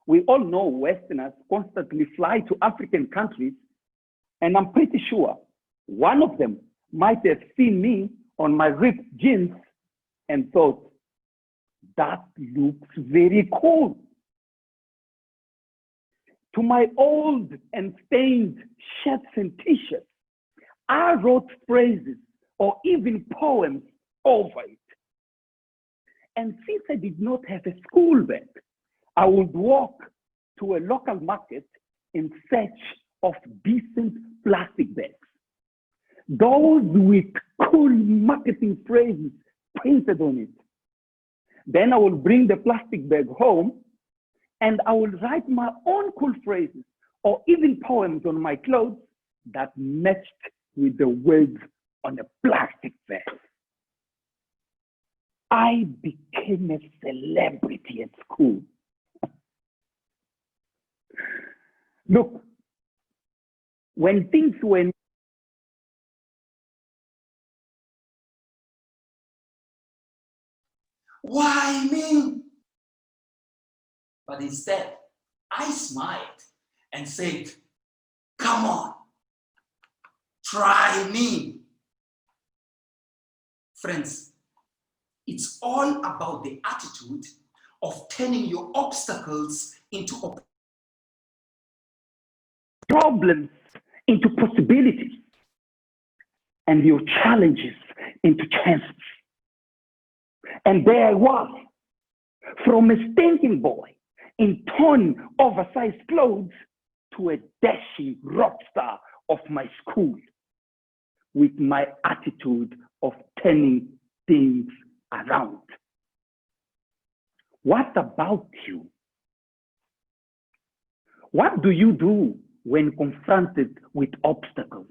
We all know Westerners constantly fly to African countries, and I'm pretty sure one of them might have seen me on my ripped jeans and thought, that looks very cool. To my old and stained shirts and t-shirts, I wrote phrases or even poems over it. And since I did not have a school bag, I would walk to a local market in search of decent plastic bags. Those with cool marketing phrases printed on it. Then I will bring the plastic bag home and I will write my own cool phrases or even poems on my clothes that matched with the words on a plastic bag. I became a celebrity at school. Look, when things went Why me? But instead, I smiled and said, come on, try me. Friends, it's all about the attitude of turning your obstacles into problems into possibilities and your challenges into chances. And there I was, from a stinking boy in torn, oversized clothes to a dashing rock star of my school with my attitude of turning things around. What about you? What do you do when confronted with obstacles?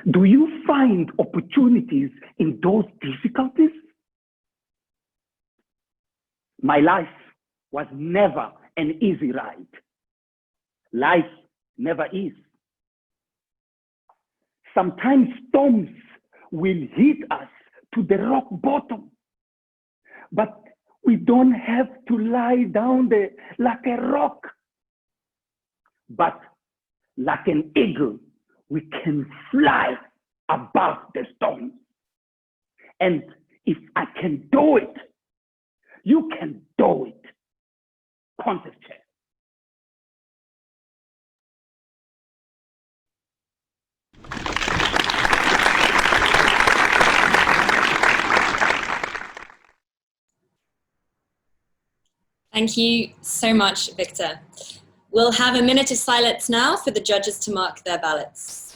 Do you find opportunities in those difficulties? My life was never an easy ride. Life never is. Sometimes storms will hit us to the rock bottom, but we don't have to lie down there like a rock. But like an eagle, we can fly above the storm. And if I can do it, you can do it. Contestant. Thank you so much, Victor. We'll have a minute of silence now for the judges to mark their ballots.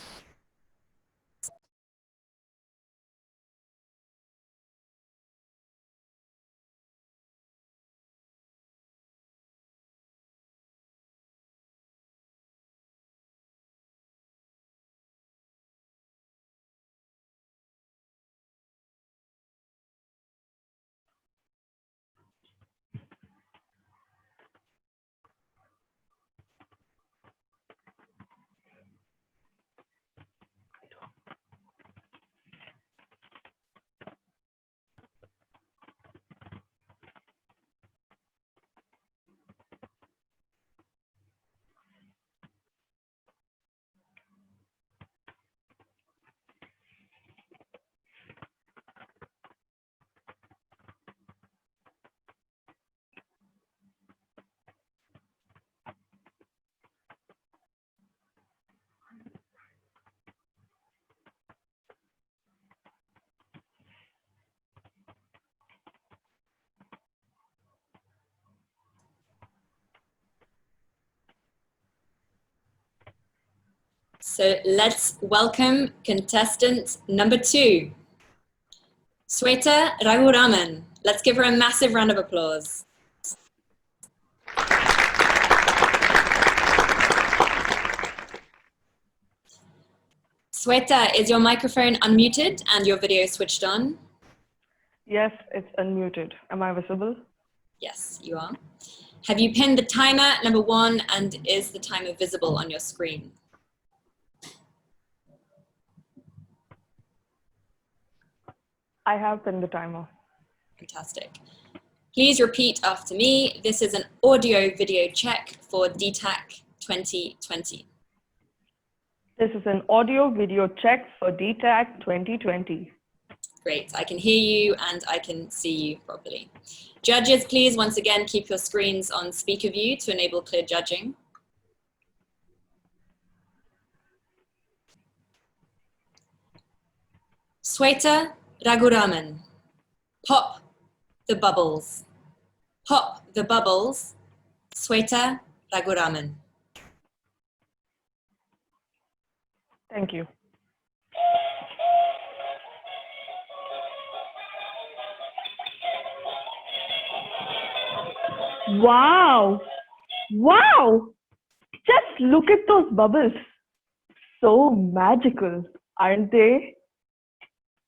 So let's welcome contestant number 2, Swetha Raghuraman. Let's give her a massive round of applause. Swetha, is your microphone unmuted and your video switched on? Yes, it's unmuted. Am I visible? Yes, you are. Have you pinned the timer, number 1, and is the timer visible on your screen? I have pinned the timer. Fantastic. Please repeat after me. This is an audio video check for DTAC 2020. This is an audio video check for DTAC 2020. Great, I can hear you and I can see you properly. Judges, please once again keep your screens on speaker view to enable clear judging. Swetha Raghuraman, pop the bubbles. Pop the bubbles. Swetha Raghuraman. Thank you. Wow! Wow! Just look at those bubbles. So magical, aren't they?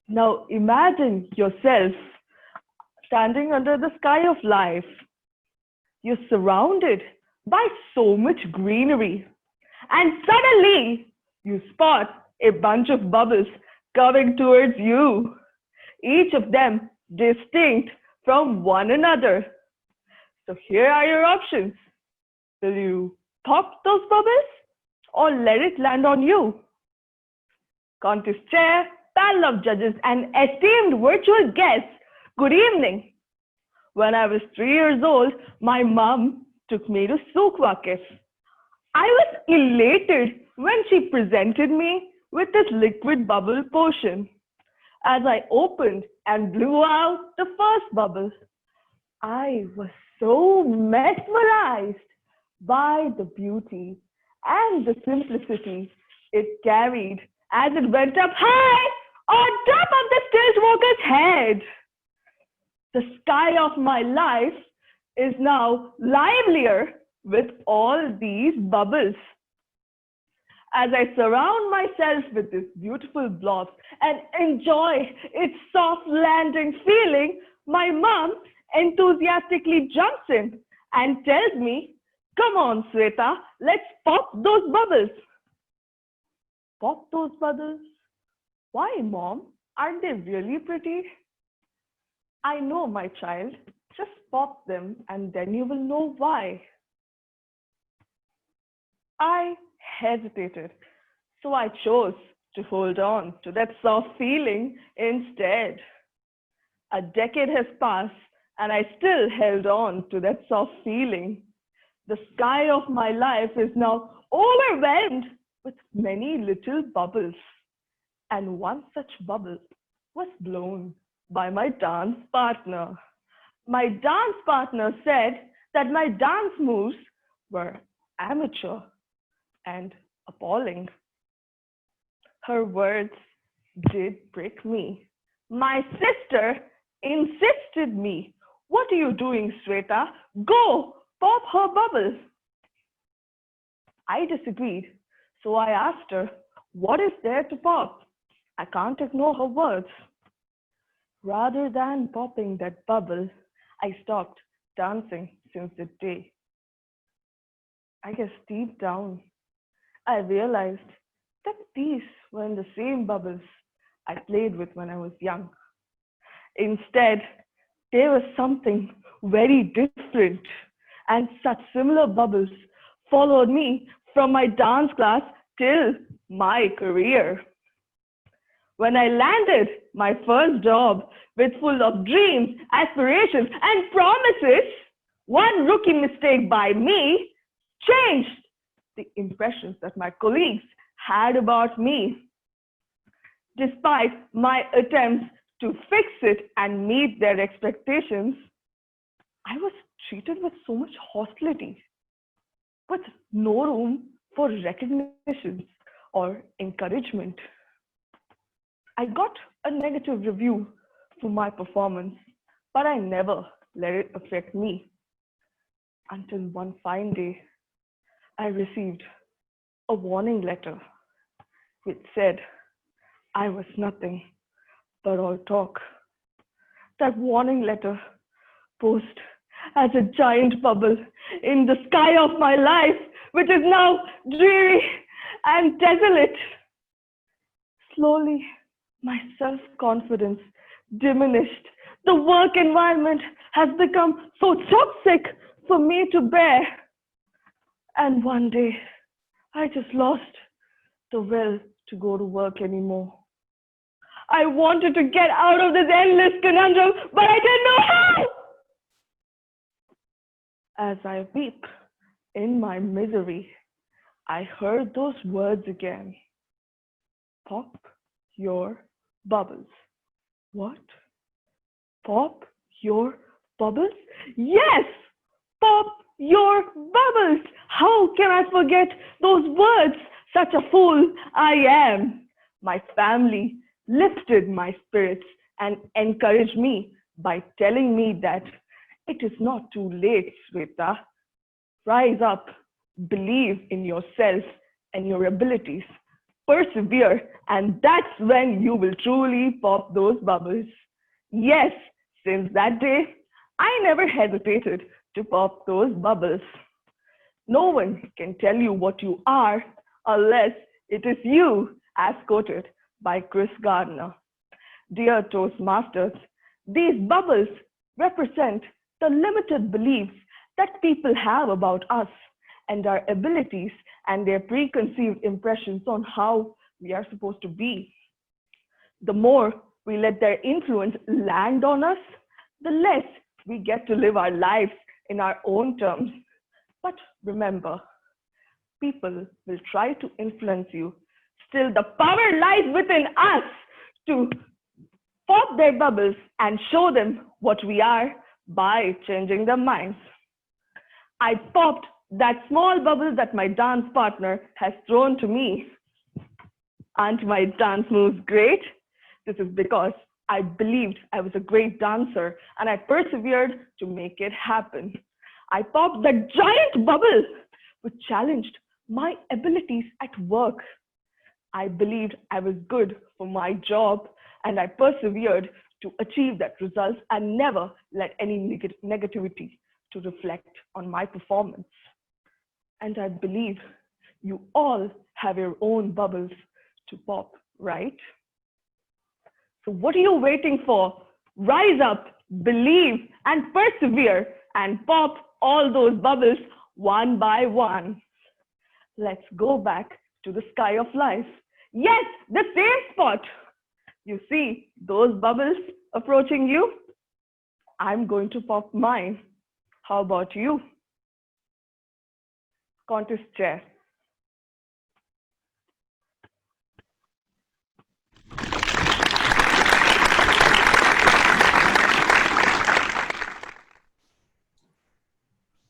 Now imagine yourself standing under the sky of life. You're surrounded by so much greenery. And suddenly you spot a bunch of bubbles coming towards you, each of them distinct from one another. So here are your options. Will you pop those bubbles or let it land on you? Contest chair, panel of judges, and esteemed virtual guests, good evening. When I was 3 years old, my mom took me to Souk Waqif. I was elated when she presented me with this liquid bubble potion. As I opened and blew out the first bubble, I was so mesmerized by the beauty and the simplicity it carried as it went up high on top of the stage walker's head. The sky of my life is now livelier with all these bubbles. As I surround myself with this beautiful blob and enjoy its soft landing feeling, my mom enthusiastically jumps in and tells me, "Come on, Swetha, let's pop those bubbles." Pop those bubbles? Why, Mom? Aren't they really pretty? I know, my child. Just pop them and then you will know why. I hesitated, so I chose to hold on to that soft feeling instead. A decade has passed and I still held on to that soft feeling. The sky of my life is now overwhelmed with many little bubbles. And one such bubble was blown by my dance partner. My dance partner said that my dance moves were amateur and appalling. Her words did break me. My sister insisted me, "What are you doing, Swetha? Go, pop her bubble." I disagreed, so I asked her, "What is there to pop?" I can't ignore her words. Rather than popping that bubble, I stopped dancing since that day. I guess deep down, I realized that these were the same bubbles I played with when I was young. Instead, there was something very different, and such similar bubbles followed me from my dance class till my career. When I landed my first job with full of dreams, aspirations, and promises, one rookie mistake by me changed the impressions that my colleagues had about me. Despite my attempts to fix it and meet their expectations, I was treated with so much hostility, with no room for recognition or encouragement. I got a negative review for my performance, but I never let it affect me. Until one fine day, I received a warning letter which said I was nothing but all talk. That warning letter posed as a giant bubble in the sky of my life, which is now dreary and desolate. Slowly, my self-confidence diminished. The work environment has become so toxic for me to bear. And one day, I just lost the will to go to work anymore. I wanted to get out of this endless conundrum, but I didn't know how. As I weep in my misery, I heard those words again. Pop your bubbles. What? Pop your bubbles? Yes! Pop your bubbles! How can I forget those words? Such a fool I am. My family lifted my spirits and encouraged me by telling me that it is not too late, Swetha. Rise up, believe in yourself and your abilities. Persevere, and that's when you will truly pop those bubbles. Yes, since that day, I never hesitated to pop those bubbles. No one can tell you what you are unless it is you, as quoted by Chris Gardner. Dear Toastmasters, these bubbles represent the limited beliefs that people have about us and our abilities and their preconceived impressions on how we are supposed to be. The more we let their influence land on us, the less we get to live our lives in our own terms. But remember, people will try to influence you. Still, the power lies within us to pop their bubbles and show them what we are by changing their minds. I popped that small bubble that my dance partner has thrown to me. Aren't my dance moves great? This is because I believed I was a great dancer and I persevered to make it happen. I popped that giant bubble which challenged my abilities at work. I believed I was good for my job and I persevered to achieve that result and never let any negativity to reflect on my performance. And I believe you all have your own bubbles to pop, right? So what are you waiting for? Rise up, believe, and persevere and pop all those bubbles one by one. Let's go back to the sky of life. Yes, the same spot. You see those bubbles approaching you? I'm going to pop mine. How about you? Contest chair.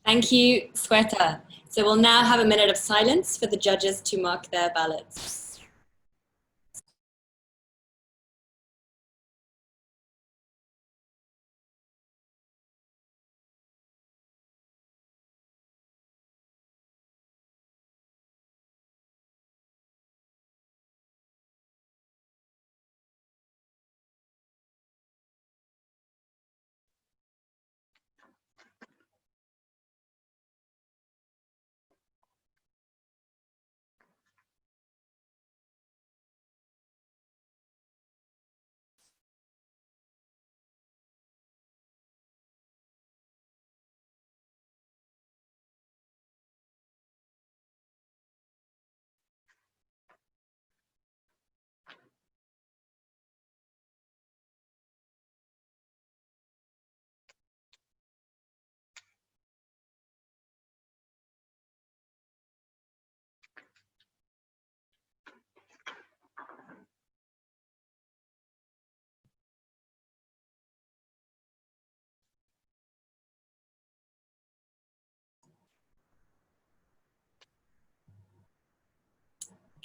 Thank you, Swetha. So we'll now have a minute of silence for the judges to mark their ballots.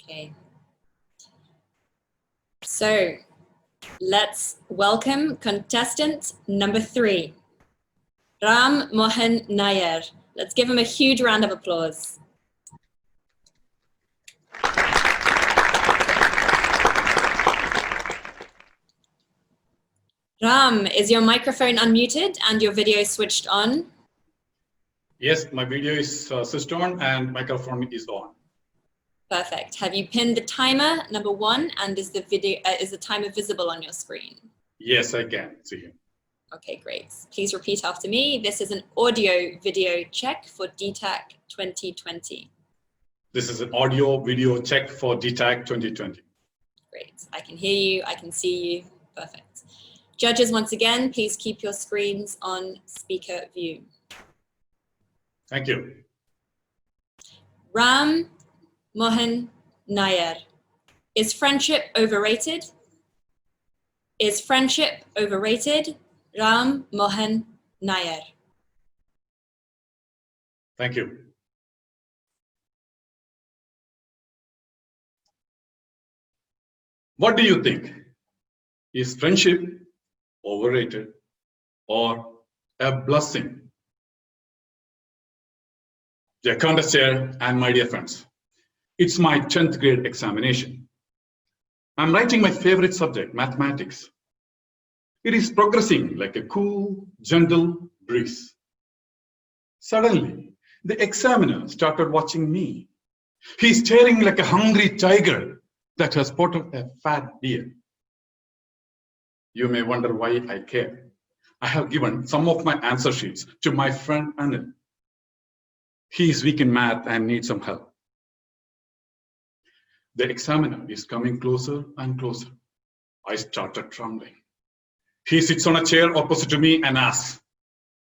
Okay, So let's welcome contestant number 3, Ram Mohan Nair. Let's give him a huge round of applause. Ram, is your microphone unmuted and your video switched on? Yes, my video is switched on and microphone is on. Perfect. Have you pinned the timer, number 1, and is the timer visible on your screen? Yes, I can see him. Okay, great. Please repeat after me. This is an audio video check for DTAC 2020. This is an audio video check for DTAC 2020. Great. I can hear you. I can see you. Perfect. Judges, once again, please keep your screens on speaker view. Thank you. Ram Mohan Nair. Is friendship overrated? Is friendship overrated? Ram Mohan Nair. Thank you. What do you think? Is friendship overrated or a blessing? Dear contestant and my dear friends, it's my 10th grade examination. I'm writing my favorite subject, mathematics. It is progressing like a cool, gentle breeze. Suddenly, the examiner started watching me. He's staring like a hungry tiger that has spotted a fat deer. You may wonder why I care. I have given some of my answer sheets to my friend Anil. He is weak in math and needs some help. The examiner is coming closer and closer. I started trembling. He sits on a chair opposite to me and asks,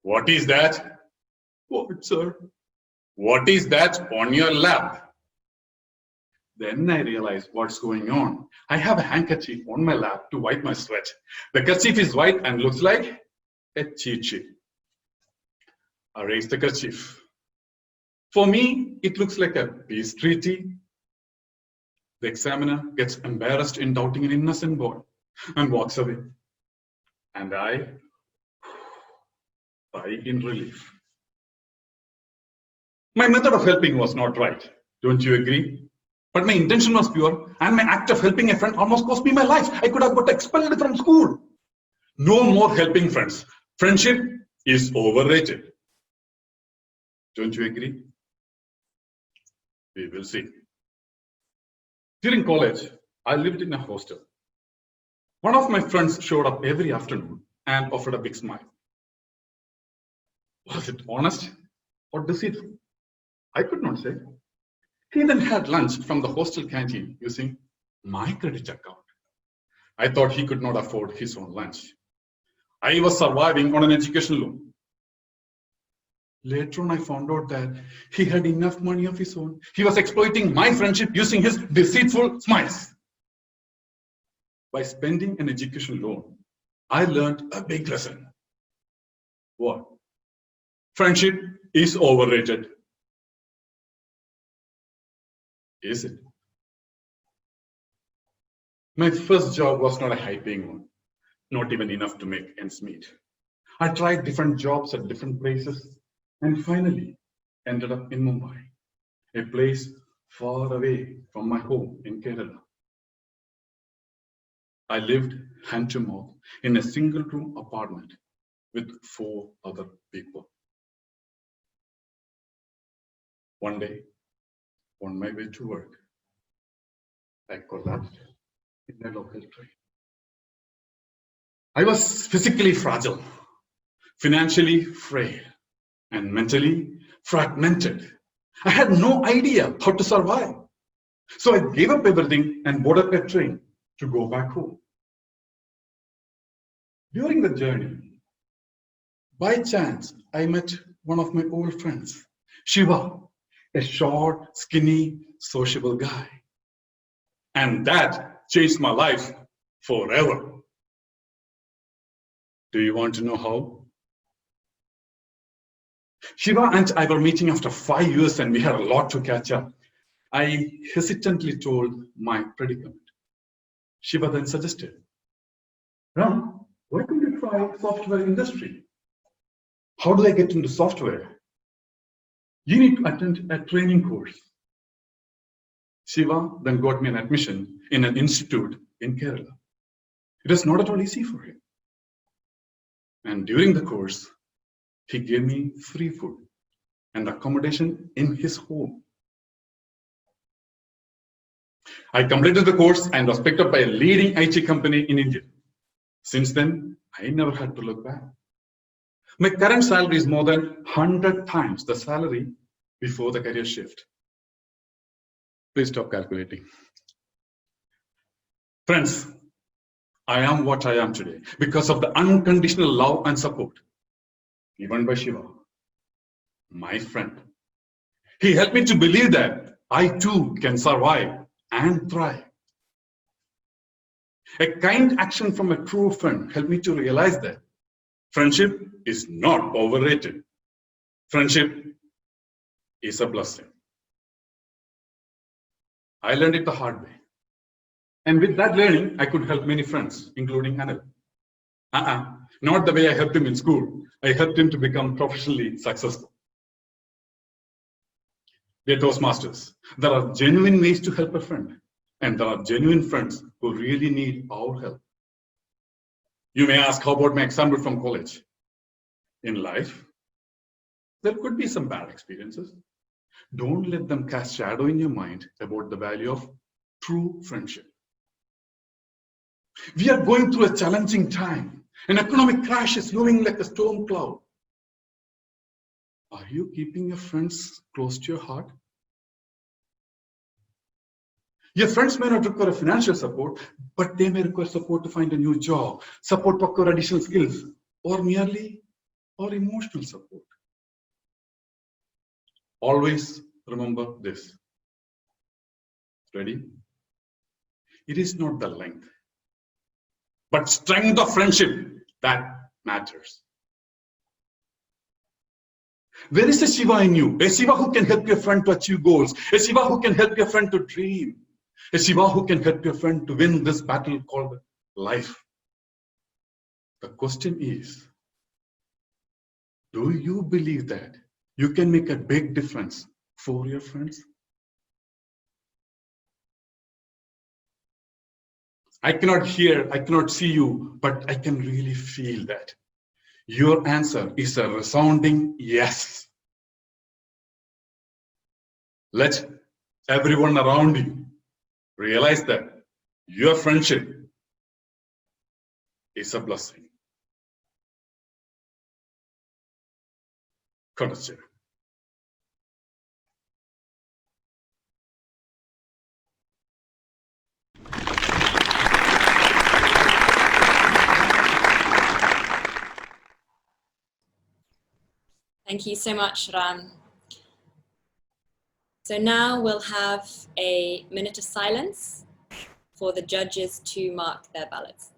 "What is that?" "What, sir?" "What is that on your lap?" Then I realize what's going on. I have a handkerchief on my lap to wipe my sweat. The kerchief is white and looks like a cheat sheet. I raise the kerchief. For me, it looks like a peace treaty. The examiner gets embarrassed in doubting an innocent boy and walks away. And I sigh in relief. My method of helping was not right. Don't you agree? But my intention was pure, and my act of helping a friend almost cost me my life. I could have got expelled from school. No more helping friends. Friendship is overrated. Don't you agree? We will see. During college, I lived in a hostel. One of my friends showed up every afternoon and offered a big smile. Was it honest or deceitful? I could not say. He then had lunch from the hostel canteen using my credit account. I thought he could not afford his own lunch. I was surviving on an education loan. Later on, I found out that he had enough money of his own. He was exploiting my friendship using his deceitful smiles. By spending an education loan, I learned a big lesson. What? Friendship is overrated. Is it? My first job was not a high-paying one, not even enough to make ends meet. I tried different jobs at different places and finally ended up in Mumbai, a place far away from my home in Kerala. I lived hand to mouth in a single-room apartment with 4 other people. One day, on my way to work, I collapsed in a local train. I was physically fragile, financially frail, and mentally fragmented. I had no idea how to survive. So I gave up everything and boarded a train to go back home. During the journey, by chance, I met one of my old friends, Shiva, a short, skinny, sociable guy. And that changed my life forever. Do you want to know how? Shiva and I were meeting after 5 years and we had a lot to catch up. I hesitantly told my predicament. Shiva then suggested, Ram, why don't you try software industry? How do I get into software? You need to attend a training course. Shiva then got me an admission in an institute in Kerala. It was not at all easy for him. And during the course, he gave me free food and accommodation in his home. I completed the course and was picked up by a leading IT company in India. Since then, I never had to look back. My current salary is more than 100 times the salary before the career shift. Please stop calculating. Friends, I am what I am today because of the unconditional love and support given by Shiva, my friend. He helped me to believe that I too can survive and thrive. A kind action from a true friend helped me to realize that friendship is not overrated. Friendship is a blessing. I learned it the hard way. And with that learning, I could help many friends, including Anil. Not the way I helped him in school. I helped him to become professionally successful. Dear Toastmasters, there are genuine ways to help a friend, and there are genuine friends who really need our help. You may ask, how about my example from college? In life, there could be some bad experiences. Don't let them cast shadow in your mind about the value of true friendship. We are going through a challenging time. An economic crash is looming like a storm cloud. Are you keeping your friends close to your heart? Your friends may not require financial support, but they may require support to find a new job, support to acquire additional skills, or emotional support. Always remember this. Ready? It is not the length, but strength of friendship that matters. There is a Shiva in you, a Shiva who can help your friend to achieve goals, a Shiva who can help your friend to dream, a Shiva who can help your friend to win this battle called life. The question is, do you believe that you can make a big difference for your friends? I cannot hear, I cannot see you, but I can really feel that. Your answer is a resounding yes. Let everyone around you realize that your friendship is a blessing. Contestant. Thank you so much, Ram. So now we'll have a minute of silence for the judges to mark their ballots.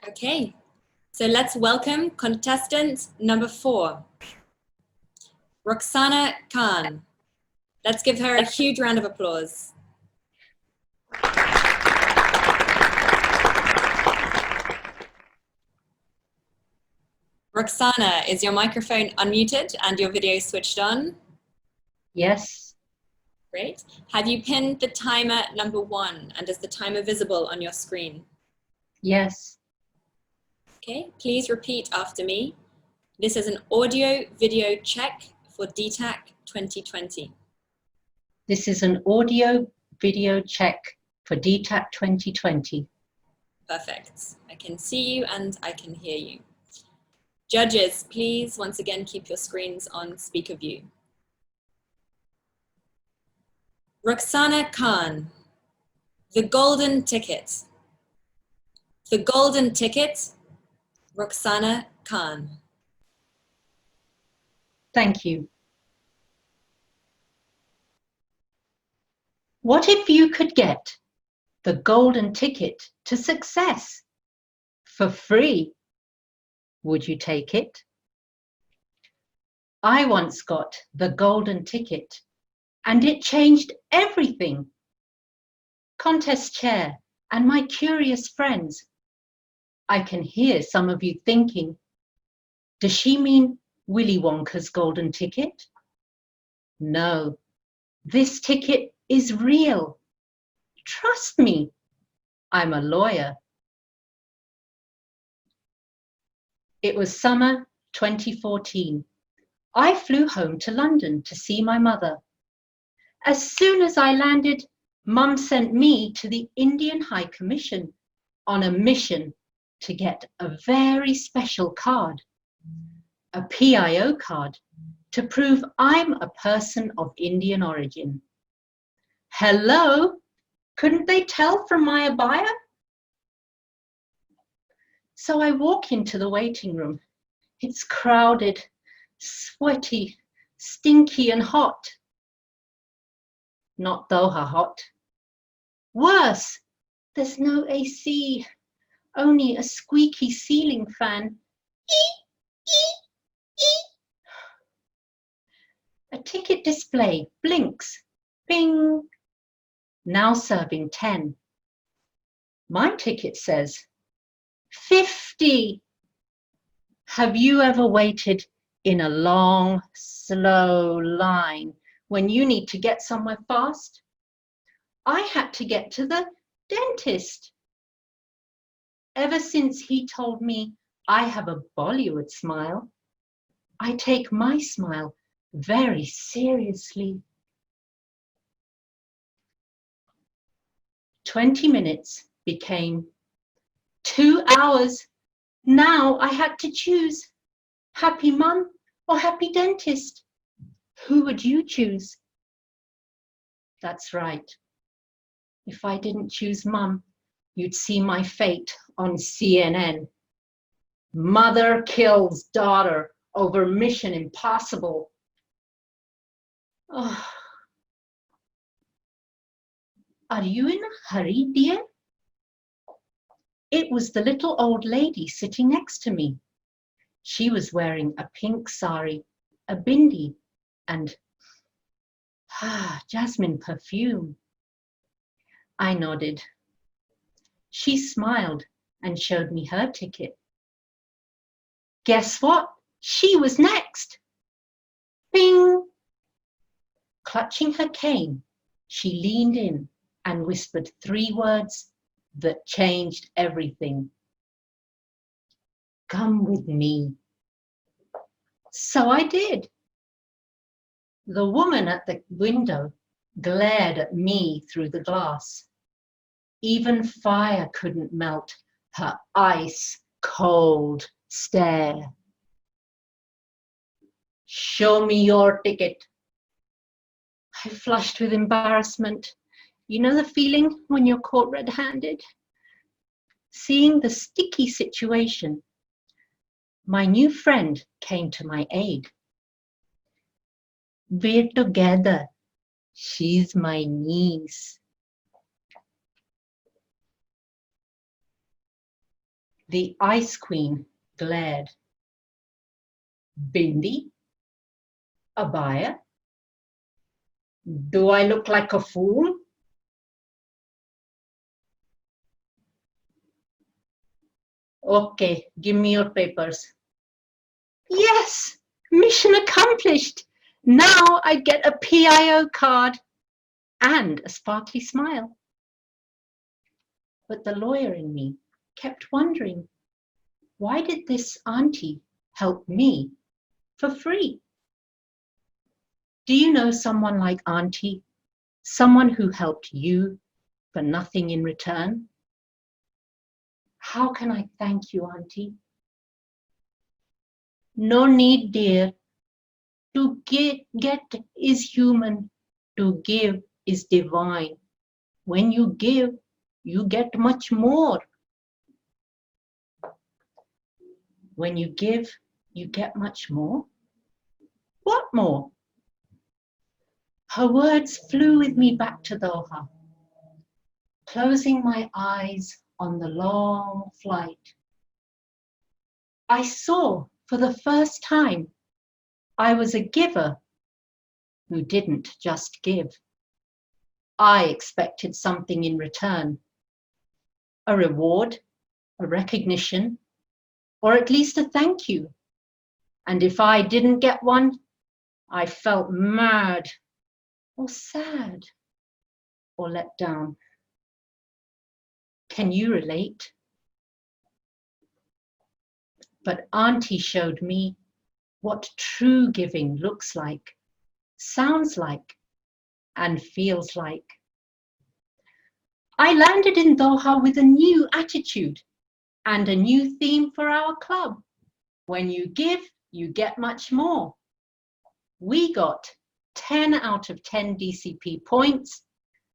Okay, so let's welcome contestant number 4, Roxana Khan. Let's give her a huge round of applause. Roxana, is your microphone unmuted and your video switched on? Yes. Great. Have you pinned the timer at number 1, and is the timer visible on your screen? Yes. Okay, please repeat after me. This is an audio-video check for DTAC 2020. This is an audio-video check for DTAC 2020. Perfect. I can see you and I can hear you. Judges, please once again keep your screens on speaker view. Roxana Khan, the golden ticket. The golden ticket, Roxana Khan. Thank you. What if you could get the golden ticket to success for free? Would you take it? I once got the golden ticket and it changed everything. Contest chair and my curious friends. I can hear some of you thinking, does she mean Willy Wonka's golden ticket? No, this ticket is real. Trust me, I'm a lawyer. It was summer 2014. I flew home to London to see my mother. As soon as I landed, Mum sent me to the Indian High Commission on a mission to get a very special card, a PIO card, to prove I'm a person of Indian origin. Hello? Couldn't they tell from my abaya? So I walk into the waiting room. It's crowded, sweaty, stinky and hot. Not Doha hot. Worse, there's no AC, only a squeaky ceiling fan. A ticket display blinks, bing, now serving 10. My ticket says 50. Have you ever waited in a long, slow line when you need to get somewhere fast? I had to get to the dentist. Ever since he told me I have a Bollywood smile, I take my smile very seriously. 20 minutes became 2 hours. Now I had to choose happy mum or happy dentist. Who would you choose? That's right. If I didn't choose mum, you'd see my fate on CNN. Mother kills daughter over mission impossible. Oh. Are you in a hurry, dear? It was the little old lady sitting next to me. She was wearing a pink sari, a bindi, and jasmine perfume. I nodded. She smiled and showed me her ticket. Guess what? She was next. Bing! Clutching her cane, she leaned in and whispered 3 words that changed everything. Come with me. So I did. The woman at the window glared at me through the glass. Even fire couldn't melt her ice-cold stare. Show me your ticket. I flushed with embarrassment. You know the feeling when you're caught red-handed? Seeing the sticky situation, my new friend came to my aid. We're together. She's my niece. The Ice Queen glared. Bindi? Abaya? Do I look like a fool? Okay, give me your papers. Yes, mission accomplished. Now I'd get a PIO card and a sparkly smile. But the lawyer in me kept wondering, why did this auntie help me for free? Do you know someone like Auntie? Someone who helped you for nothing in return? How can I thank you, Auntie? No need, dear. To get is human. To give is divine. When you give, you get much more. When you give, you get much more. What more? Her words flew with me back to Doha, closing my eyes on the long flight. I saw for the first time I was a giver who didn't just give. I expected something in return, a reward, a recognition, or at least a thank you. And if I didn't get one, I felt mad or sad or let down. Can you relate? But Auntie showed me what true giving looks like, sounds like, and feels like. I landed in Doha with a new attitude and a new theme for our club. When you give, you get much more. We got 10 out of 10 DCP points,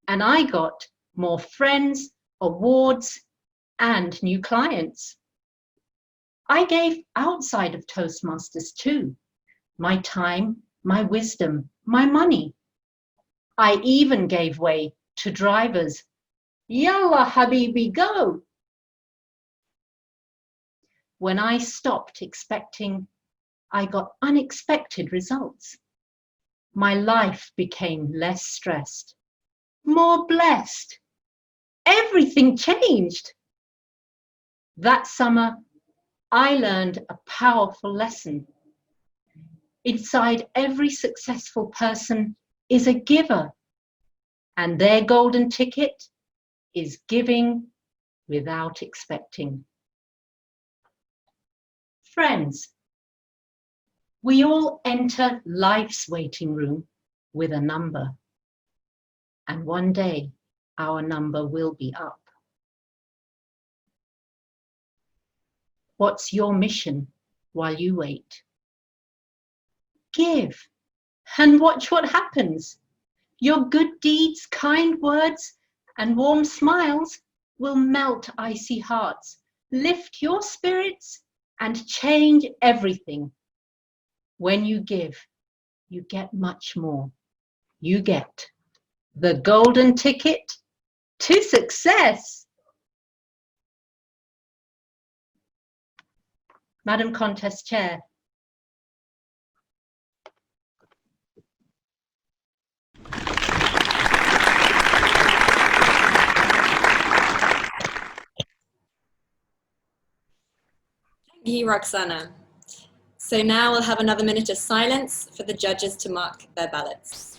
and I got more friends, awards, and new clients. I gave outside of Toastmasters too, my time, my wisdom, my money. I even gave way to drivers. Yalla Habibi, go! When I stopped expecting, I got unexpected results. My life became less stressed, more blessed. Everything changed. That summer, I learned a powerful lesson. Inside every successful person is a giver, and their golden ticket is giving without expecting. Friends, we all enter life's waiting room with a number, and one day our number will be up. What's your mission while you wait? Give and watch what happens. Your good deeds, kind words, and warm smiles will melt icy hearts, lift your spirits, and change everything. When you give, you get much more. You get the golden ticket to success. Madam Contest Chair. Thank you, Roxana. So now we'll have another minute of silence for the judges to mark their ballots.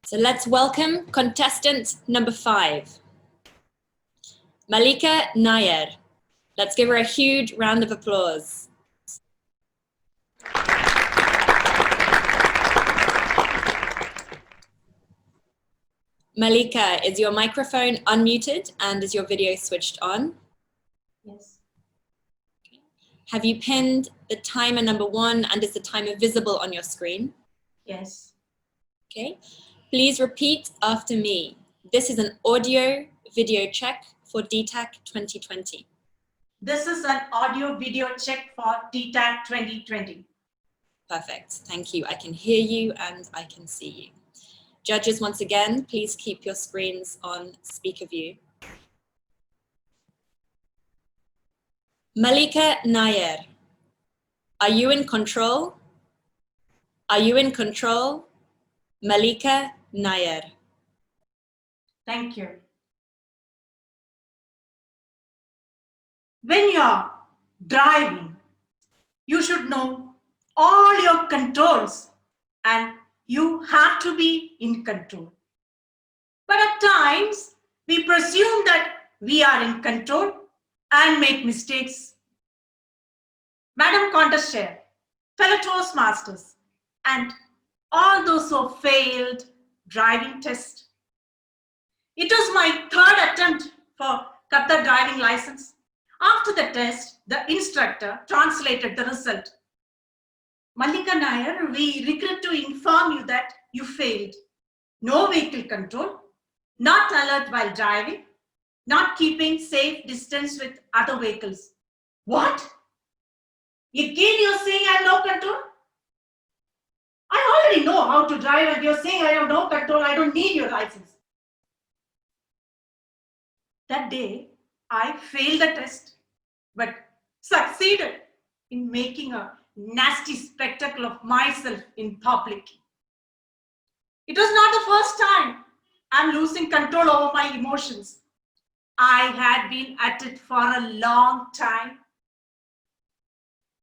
So let's welcome contestant number 5. Mallika Nair, Let's give her a huge round of applause. Mallika, is your microphone unmuted and is your video switched on? Yes. Have you pinned the timer number 1 and is the timer visible on your screen? Yes. Okay. Please repeat after me. This is an audio video check for DTAC 2020. This is an audio video check for DTAC 2020. Perfect. Thank you. I can hear you and I can see you. Judges, once again, please keep your screens on speaker view. Mallika Nair, are you in control? Are you in control? Mallika Nair. Thank you. When you're driving, you should know all your controls and you have to be in control. But at times, we presume that we are in control and make mistakes. Madam Contest Chair, fellow Toastmasters, and all those who failed driving test. It was my 3rd attempt for Qatar driving license. After the test, the instructor translated the result. Mallika Nair, we regret to inform you that you failed. No vehicle control, not alert while driving, not keeping safe distance with other vehicles. What? Again you're saying I have no control? I already know how to drive and you're saying I have no control, I don't need your license. That day, I failed the test, but succeeded in making a nasty spectacle of myself in public. It was not the first time I'm losing control over my emotions. I had been at it for a long time.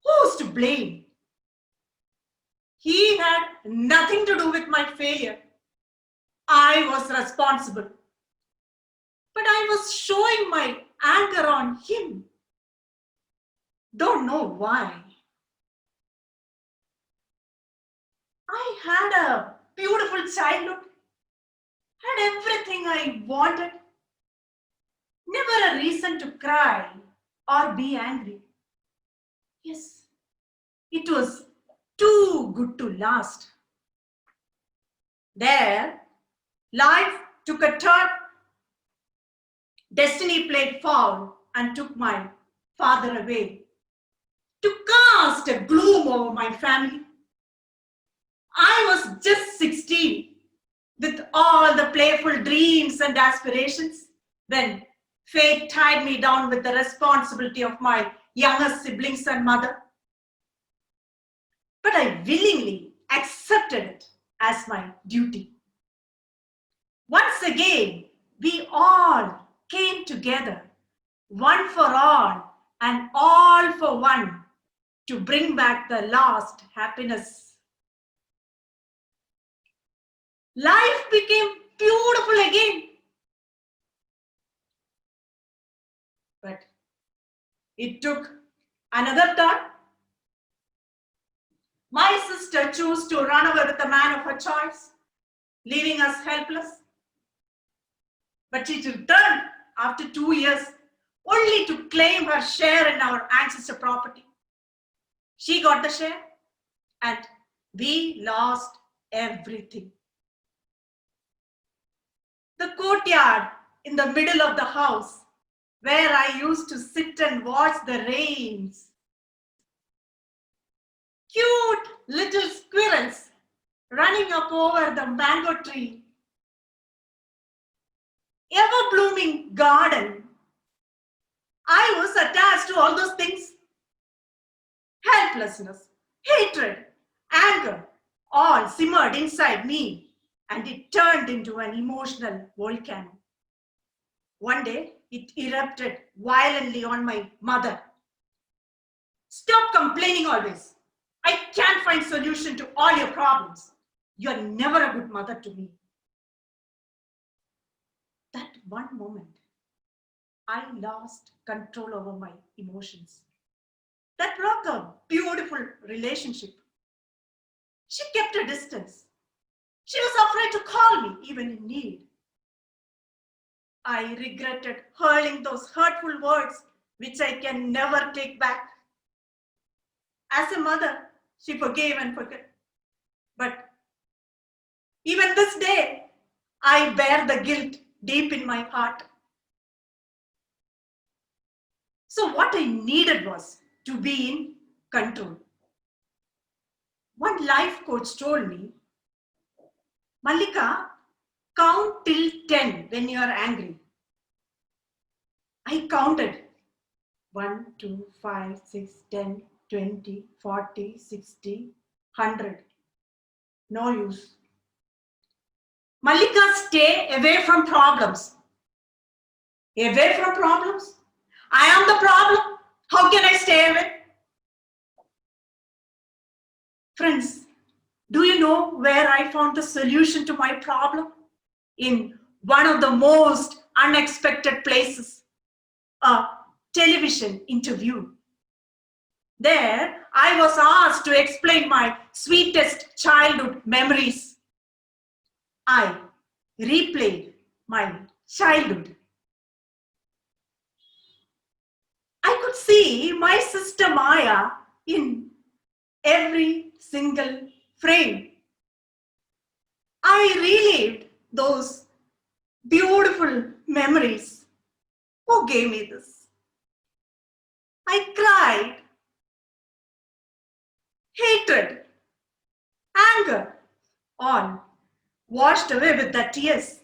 Who's to blame? He had nothing to do with my failure. I was responsible. But I was showing my anger on him. Don't know why. I had a beautiful childhood, had everything I wanted. Never a reason to cry or be angry. Yes, it was too good to last. There, life took a turn. Destiny played foul and took my father away to cast a gloom over my family. I was just 16 with all the playful dreams and aspirations when fate tied me down with the responsibility of my younger siblings and mother. But I willingly accepted it as my duty. Once again, we all came together, one for all and all for one, to bring back the lost happiness. Life became beautiful again. But it took another turn. My sister chose to run away with the man of her choice, leaving us helpless. But she returned after 2 years, only to claim her share in our ancestor property. She got the share, and we lost everything. The courtyard in the middle of the house, where I used to sit and watch the rains. Cute little squirrels running up over the mango tree. Ever-blooming garden. I was attached to all those things. Helplessness, hatred, anger, all simmered inside me, and it turned into an emotional volcano. One day, it erupted violently on my mother. Stop complaining always. I can't find solution to all your problems. You're never a good mother to me. That one moment, I lost control over my emotions. That broke a beautiful relationship. She kept a distance. She was afraid to call me even in need. I regretted hurling those hurtful words which I can never take back. As a mother, she forgave and forgot. But even this day, I bear the guilt deep in my heart. So what I needed was to be in control. One life coach told me, Mallika, count till 10 when you are angry. I counted 1, 2, 5, 6, 10, 20, 40, 60, 100. No use. Mallika, stay away from problems. Away from problems? I am the problem. How can I stay away? Friends, do you know where I found the solution to my problem? In one of the most unexpected places, a television interview. There, I was asked to explain my sweetest childhood memories. I replayed my childhood. I could see my sister Maya in every single frame. I relived those beautiful memories. Who gave me this? I cried. Hatred, anger, all washed away with the tears.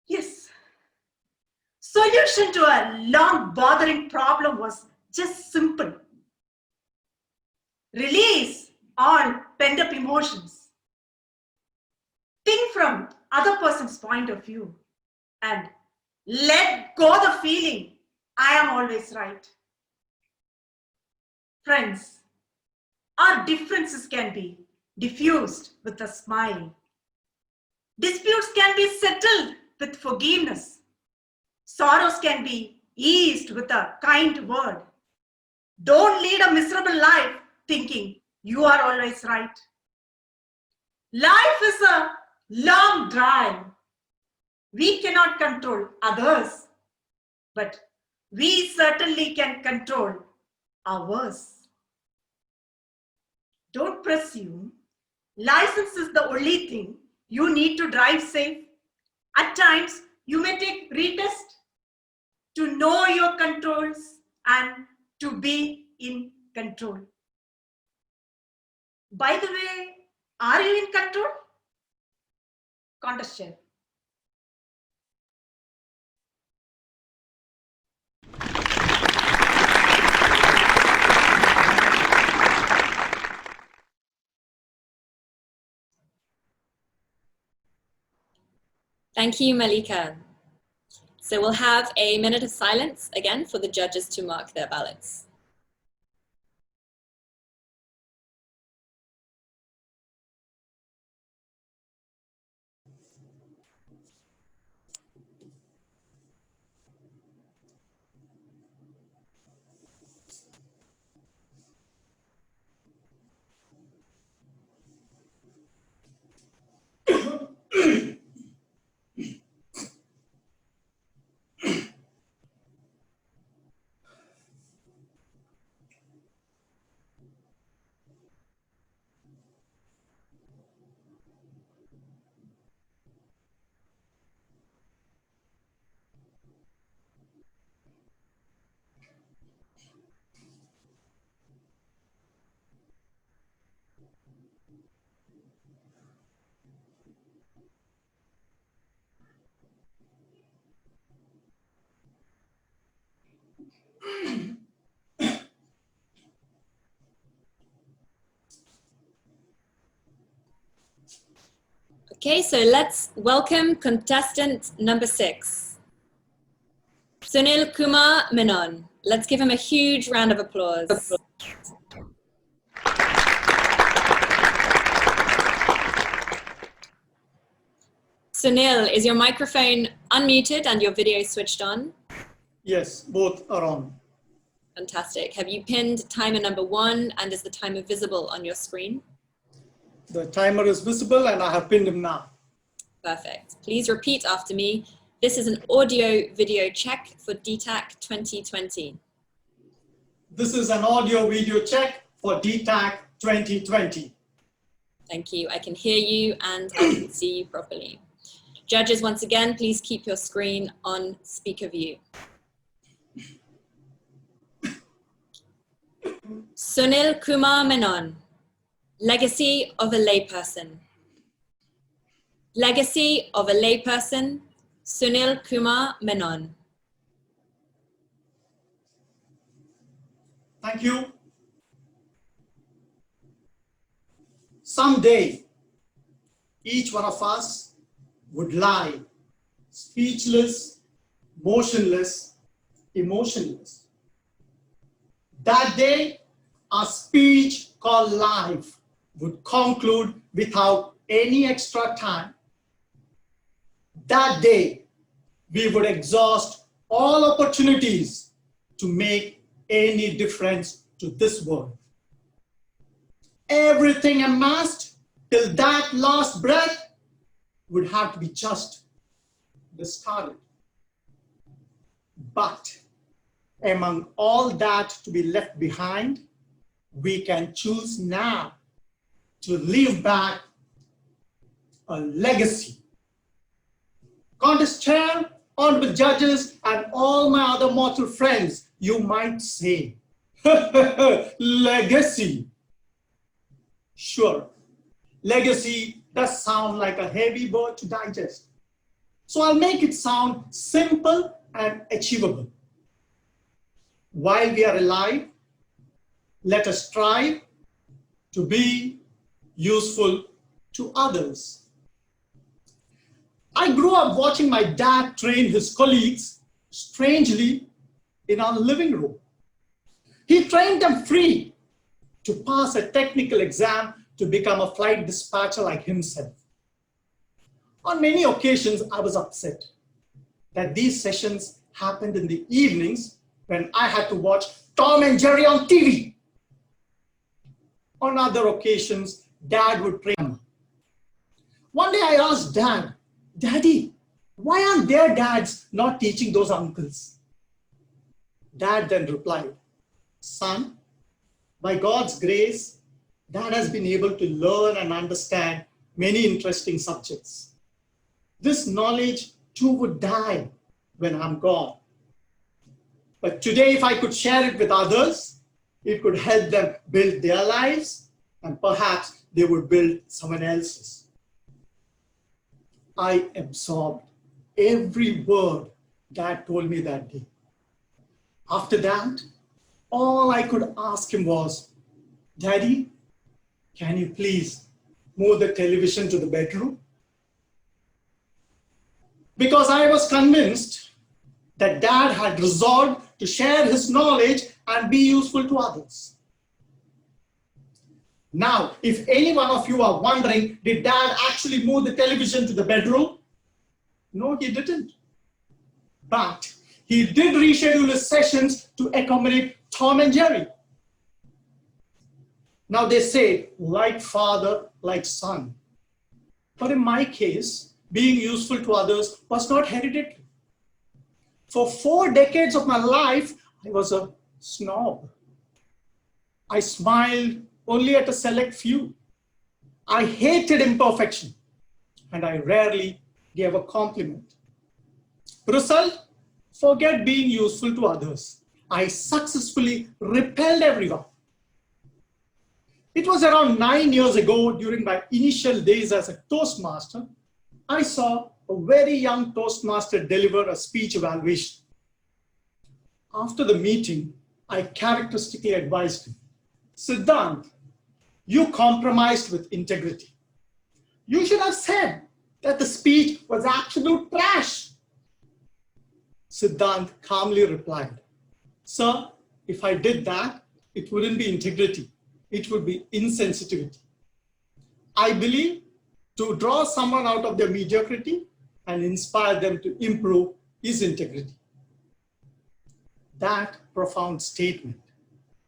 Yes, solution to a long bothering problem was just simple. Release all pent-up emotions. Think from other person's point of view and let go the feeling I am always right. Friends, our differences can be diffused with a smile. Disputes can be settled with forgiveness. Sorrows can be eased with a kind word. Don't lead a miserable life thinking you are always right. Life is a long drive. We cannot control others, but we certainly can control ours. Don't presume license is the only thing you need to drive safe. At times, you may take retest to know your controls and to be in control. By the way, are you in control? Contestant. Thank you, Mallika. So we'll have a minute of silence again for the judges to mark their ballots. Okay, so let's welcome contestant number 6, Sunil Kumar Menon. Let's give him a huge round of applause. Sunil, is your microphone unmuted and your video switched on? Yes, both are on. Fantastic. Have you pinned timer number 1 and is the timer visible on your screen? The timer is visible and I have pinned him now. Perfect. Please repeat after me. This is an audio video check for DTAC 2020. This is an audio video check for DTAC 2020. Thank you. I can hear you and I can see you properly. Judges, once again, please keep your screen on speaker view. Sunil Kumar Menon, legacy of a layperson. Legacy of a layperson, Sunil Kumar Menon. Thank you. Someday, each one of us would lie speechless, motionless, emotionless. That day, our speech called life would conclude without any extra time. That day, we would exhaust all opportunities to make any difference to this world. Everything amassed till that last breath would have to be just discarded. But among all that to be left behind, we can choose now to leave back a legacy. Contest chair, honorable judges, and all my other mortal friends, you might say, legacy. Sure, legacy does sound like a heavy word to digest. So I'll make it sound simple and achievable. While we are alive, let us strive to be useful to others. I grew up watching my dad train his colleagues, strangely, in our living room. He trained them free to pass a technical exam to become a flight dispatcher like himself. On many occasions, I was upset that these sessions happened in the evenings when I had to watch Tom and Jerry on TV. On other occasions, Dad would train. One day I asked Dad, Daddy, why aren't their dads not teaching those uncles? Dad then replied, son, by God's grace, Dad has been able to learn and understand many interesting subjects. This knowledge too would die when I'm gone. But today, if I could share it with others, it could help them build their lives and perhaps they would build someone else's. I absorbed every word Dad told me that day. After that, all I could ask him was, Daddy, can you please move the television to the bedroom? Because I was convinced that Dad had resolved to share his knowledge and be useful to others. Now, if any one of you are wondering, did Dad actually move the television to the bedroom? No, he didn't. But he did reschedule his sessions to accommodate Tom and Jerry. Now they say, like father, like son. But in my case, being useful to others was not hereditary. For 4 decades of my life, I was a snob. I smiled only at a select few. I hated imperfection, and I rarely gave a compliment. Result, forget being useful to others. I successfully repelled everyone. It was around 9 years ago, during my initial days as a Toastmaster, I saw a very young Toastmaster deliver a speech evaluation. After the meeting, I characteristically advised him, Siddhant, you compromised with integrity. You should have said that the speech was absolute trash. Siddhant calmly replied, Sir, if I did that, it wouldn't be integrity. It would be insensitivity. I believe to draw someone out of their mediocrity, and inspire them to improve is integrity. That profound statement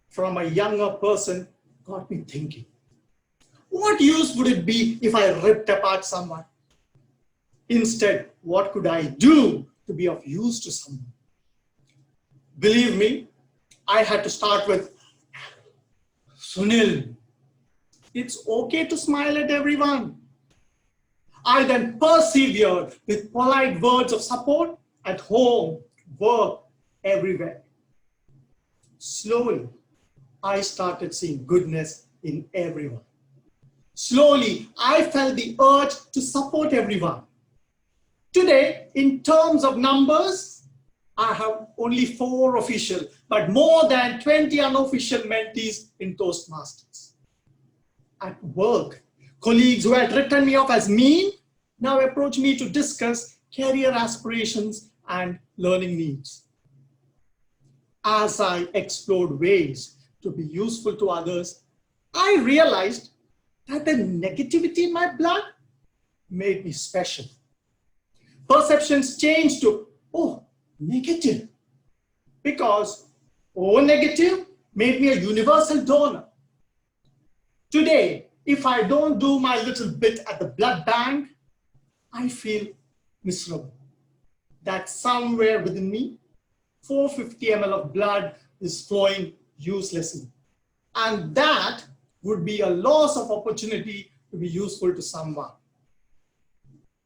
from a younger person got me thinking. What use would it be if I ripped apart someone? Instead, what could I do to be of use to someone? Believe me, I had to start with, Sunil, it's okay to smile at everyone. I then persevered with polite words of support at home, work, everywhere. Slowly, I started seeing goodness in everyone. Slowly, I felt the urge to support everyone. Today, in terms of numbers, I have only 4 official, but more than 20 unofficial mentees in Toastmasters. At work, colleagues who had written me off as mean now approach me to discuss career aspirations and learning needs. As I explored ways to be useful to others, I realized that the negativity in my blood made me special. Perceptions changed to, oh, negative, because O negative made me a universal donor. Today, if I don't do my little bit at the blood bank, I feel miserable. That somewhere within me, 450 ml of blood is flowing uselessly. And that would be a loss of opportunity to be useful to someone.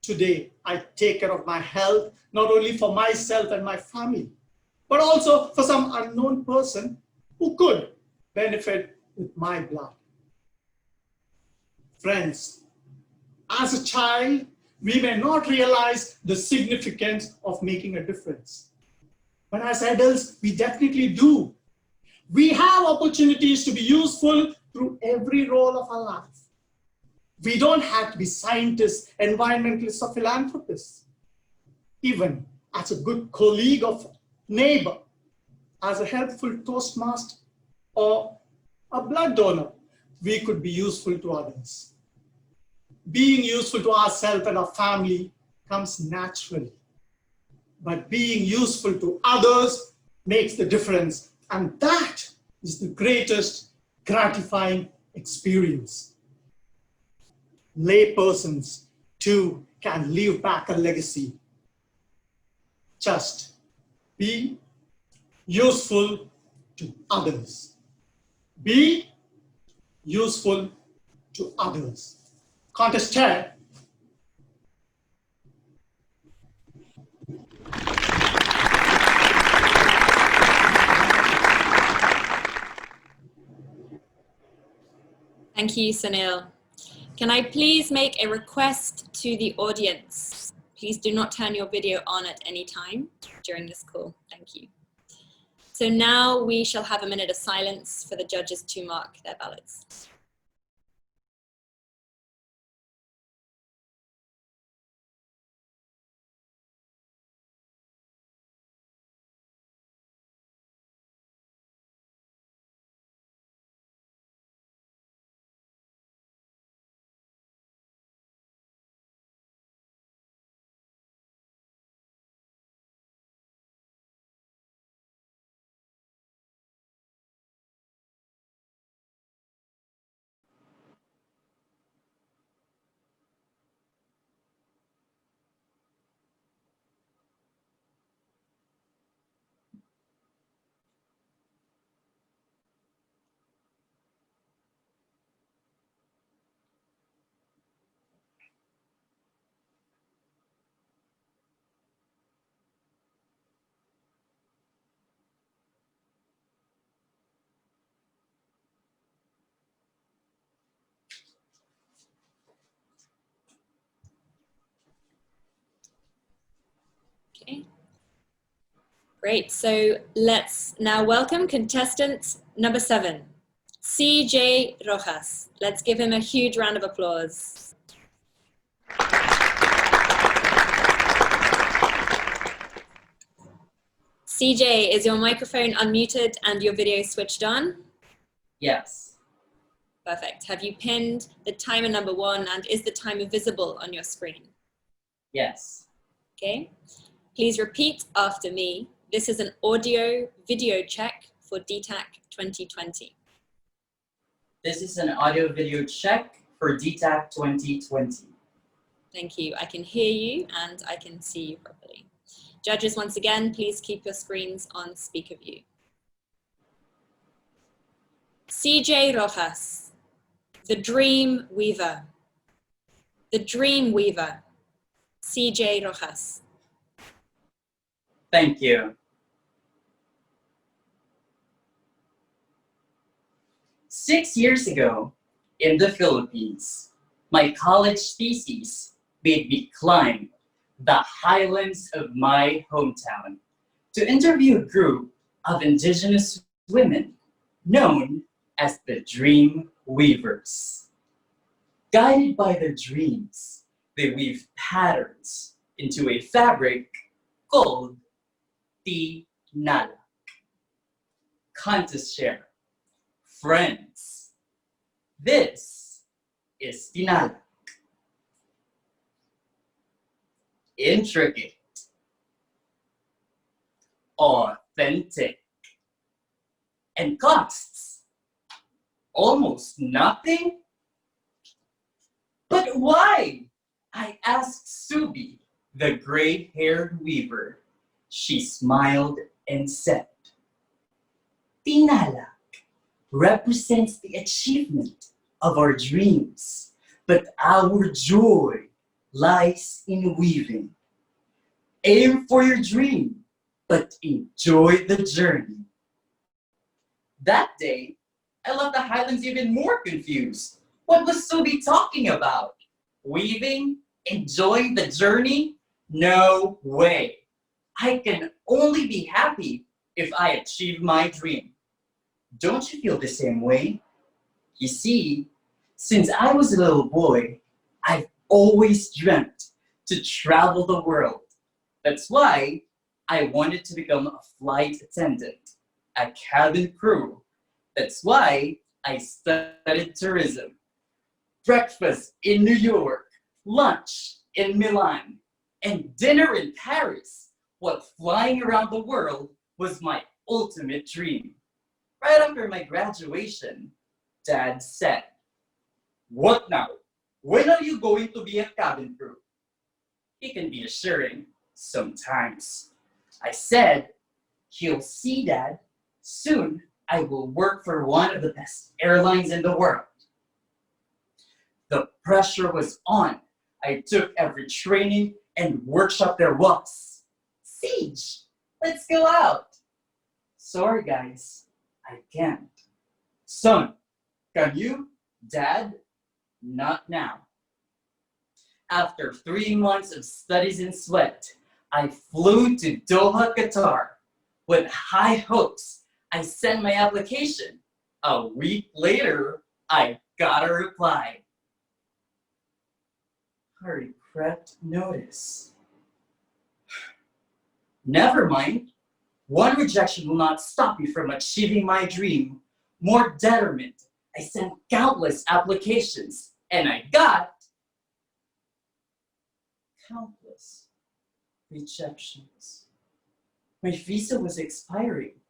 Today, I take care of my health, not only for myself and my family, but also for some unknown person who could benefit with my blood. Friends, as a child, we may not realize the significance of making a difference. But as adults, we definitely do. We have opportunities to be useful through every role of our life. We don't have to be scientists, environmentalists, or philanthropists. Even as a good colleague or neighbor, as a helpful Toastmaster, or a blood donor, we could be useful to others. Being useful to ourselves and our family comes naturally. But being useful to others makes the difference. And that is the greatest gratifying experience. Laypersons, too, can leave back a legacy. Just be useful to others. Be useful to others. Contestant. Thank you, Sunil. Can I please make a request to the audience? Please do not turn your video on at any time during this call. Thank you. So now we shall have a minute of silence for the judges to mark their ballots. Okay. Great, so let's now welcome contestant number 7, CJ Rojas. Let's give him a huge round of applause. CJ, is your microphone unmuted and your video switched on? Yes. Perfect. Have you pinned the timer number 1 and is the timer visible on your screen? Yes. Okay, please repeat after me. This is an audio video check for DTAC 2020. This is an audio video check for DTAC 2020. Thank you. I can hear you and I can see you properly. Judges, once again, please keep your screens on speaker view. CJ Rojas, the Dream Weaver. The Dream Weaver, CJ Rojas. Thank you. 6 years ago, in the Philippines, my college thesis made me climb the highlands of my hometown to interview a group of indigenous women known as the Dream Weavers. Guided by their dreams, they weave patterns into a fabric called Tinala. Contest share. Friends, this is Tinala. Intricate, authentic, and costs almost nothing. But why? I asked Subi, the gray-haired weaver. She smiled and said, Tinala represents the achievement of our dreams, but our joy lies in weaving. Aim for your dream, but enjoy the journey. That day, I left the Highlands even more confused. What was Subi talking about? Weaving? Enjoying the journey? No way. I can only be happy if I achieve my dream. Don't you feel the same way? You see, since I was a little boy, I've always dreamt to travel the world. That's why I wanted to become a flight attendant, a cabin crew. That's why I studied tourism. Breakfast in New York, lunch in Milan, and dinner in Paris. What flying around the world was my ultimate dream. Right after my graduation, Dad said, "What now? When are you going to be a cabin crew?" He can be assuring sometimes. I said, "You'll see, Dad. Soon I will work for one of the best airlines in the world." The pressure was on. I took every training and workshop there was. Siege, let's go out. Sorry, guys, I can't. Son, can you? Dad, not now. After 3 months of studies and sweat, I flew to Doha, Qatar. With high hopes, I sent my application. A week later, I got a reply. I regret notice. Never mind. One rejection will not stop me from achieving my dream. More determined, I sent countless applications, and I got countless rejections. My visa was expiring.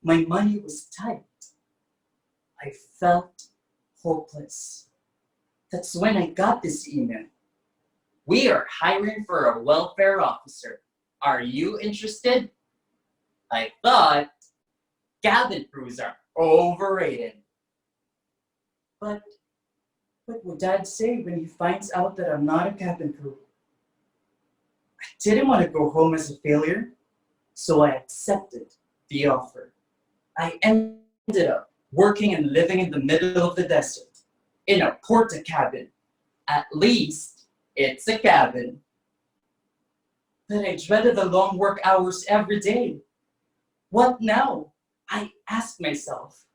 My money was tight. I felt hopeless. That's when I got this email. We are hiring for a welfare officer. Are you interested? I thought cabin crews are overrated. But what would Dad say when he finds out that I'm not a cabin crew? I didn't want to go home as a failure, so I accepted the offer. I ended up working and living in the middle of the desert, in a porta cabin. At least it's a cabin. But I dreaded the long work hours every day. What now? I asked myself.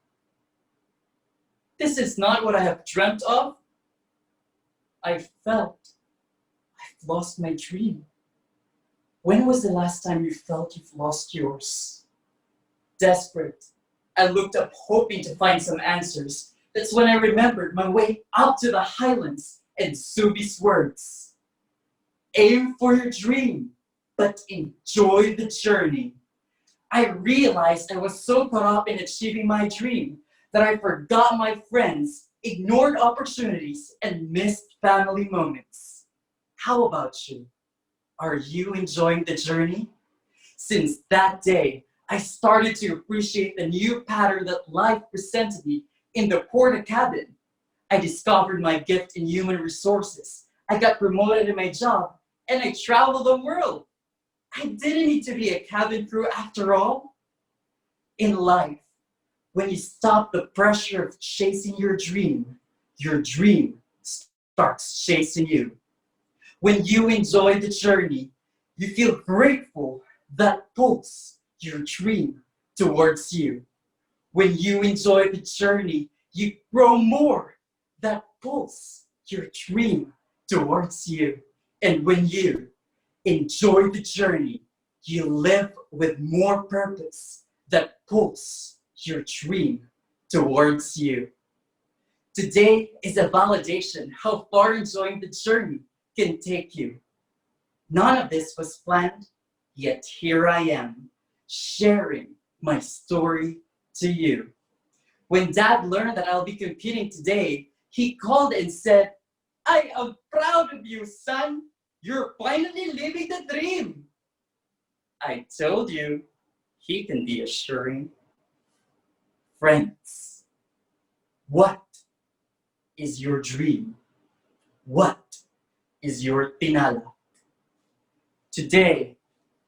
This is not what I have dreamt of. I felt I've lost my dream. When was the last time you felt you've lost yours? Desperate, I looked up hoping to find some answers. That's when I remembered my way up to the highlands and Subi's words. Aim for your dream, but enjoy the journey. That day, I left the Highlands even more confused. What was Subi talking about? Weaving? Enjoying the journey? No way. I can only be happy if I achieve my dream. Don't you feel the same way? You see, since I was a little boy, I've always dreamt to travel the world. That's why I wanted to become a flight attendant, a cabin crew. but enjoy the journey. I realized I was so caught up in achieving my dream that I forgot my friends, ignored opportunities, and missed family moments. How about you? Are you enjoying the journey? Since that day, I started to appreciate the new pattern that life presented me in the porta cabin. I discovered my gift in human resources. I got promoted in my job, and I traveled the world. I didn't need to be a cabin crew after all. In life, when you stop the pressure of chasing your dream starts chasing you. When you enjoy the journey, you feel grateful that pulls your dream towards you. When you enjoy the journey, you grow more that pulls your dream towards you. And when you enjoy the journey, you live with more purpose that pulls your dream towards you. Today is a validation how far enjoying the journey can take you. None of this was planned, yet here I am, sharing my story to you. When Dad learned that I'll be competing today, he called and said, "I am proud of you, son. You're finally living the dream." I told you, he can be assuring. Friends, what is your dream? What is your tinala? Today,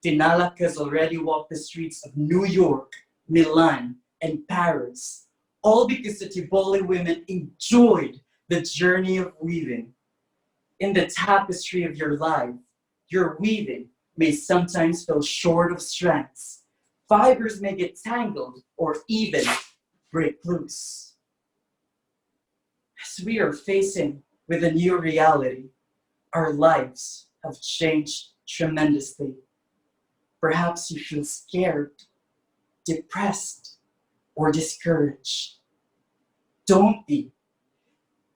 Tinalak has already walked the streets of New York, Milan, and Paris, all because the Tiboli women enjoyed the journey of weaving. In the tapestry of your life, your weaving may sometimes feel short of strands. Fibers may get tangled or even break loose. As we are facing with a new reality, our lives have changed tremendously. Perhaps you feel scared, depressed, or discouraged. Don't be.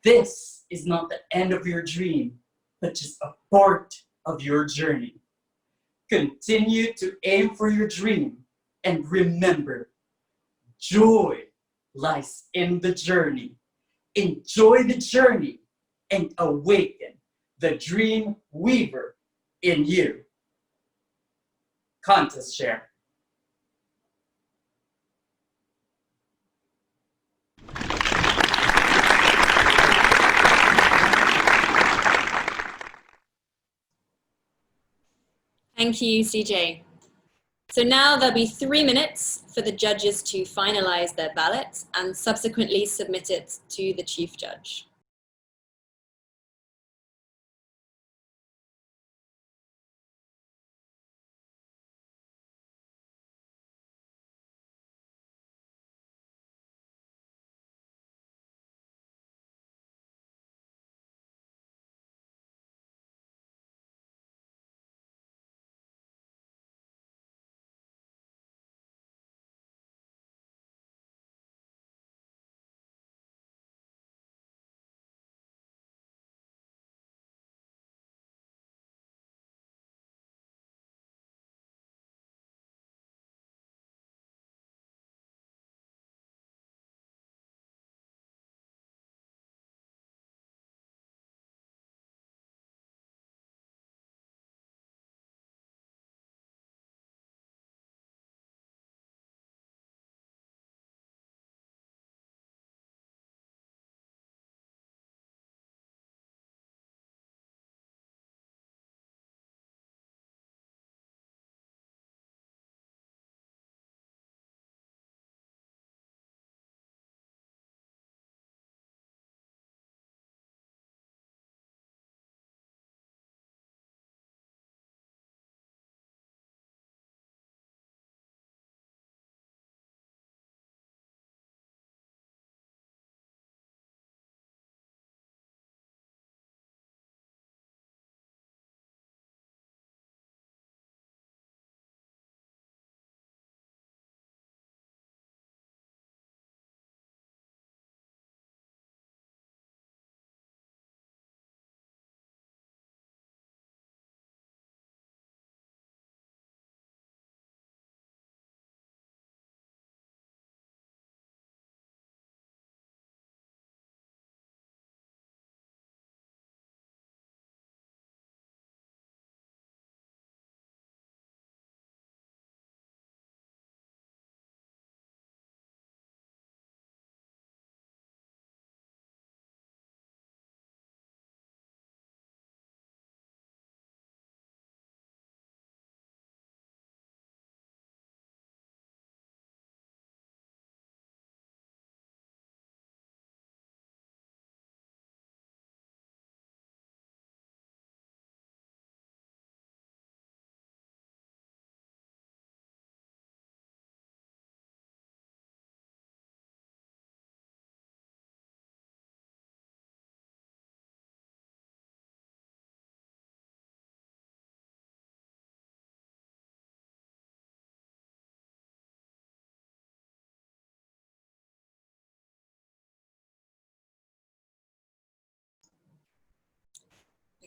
This is not the end of your dream, but just a part of your journey. Continue to aim for your dream and remember, joy lies in the journey. Enjoy the journey and awaken the dream weaver in you. Contest share. Thank you, CJ. So now there'll be 3 minutes for the judges to finalize their ballot and subsequently submit it to the chief judge.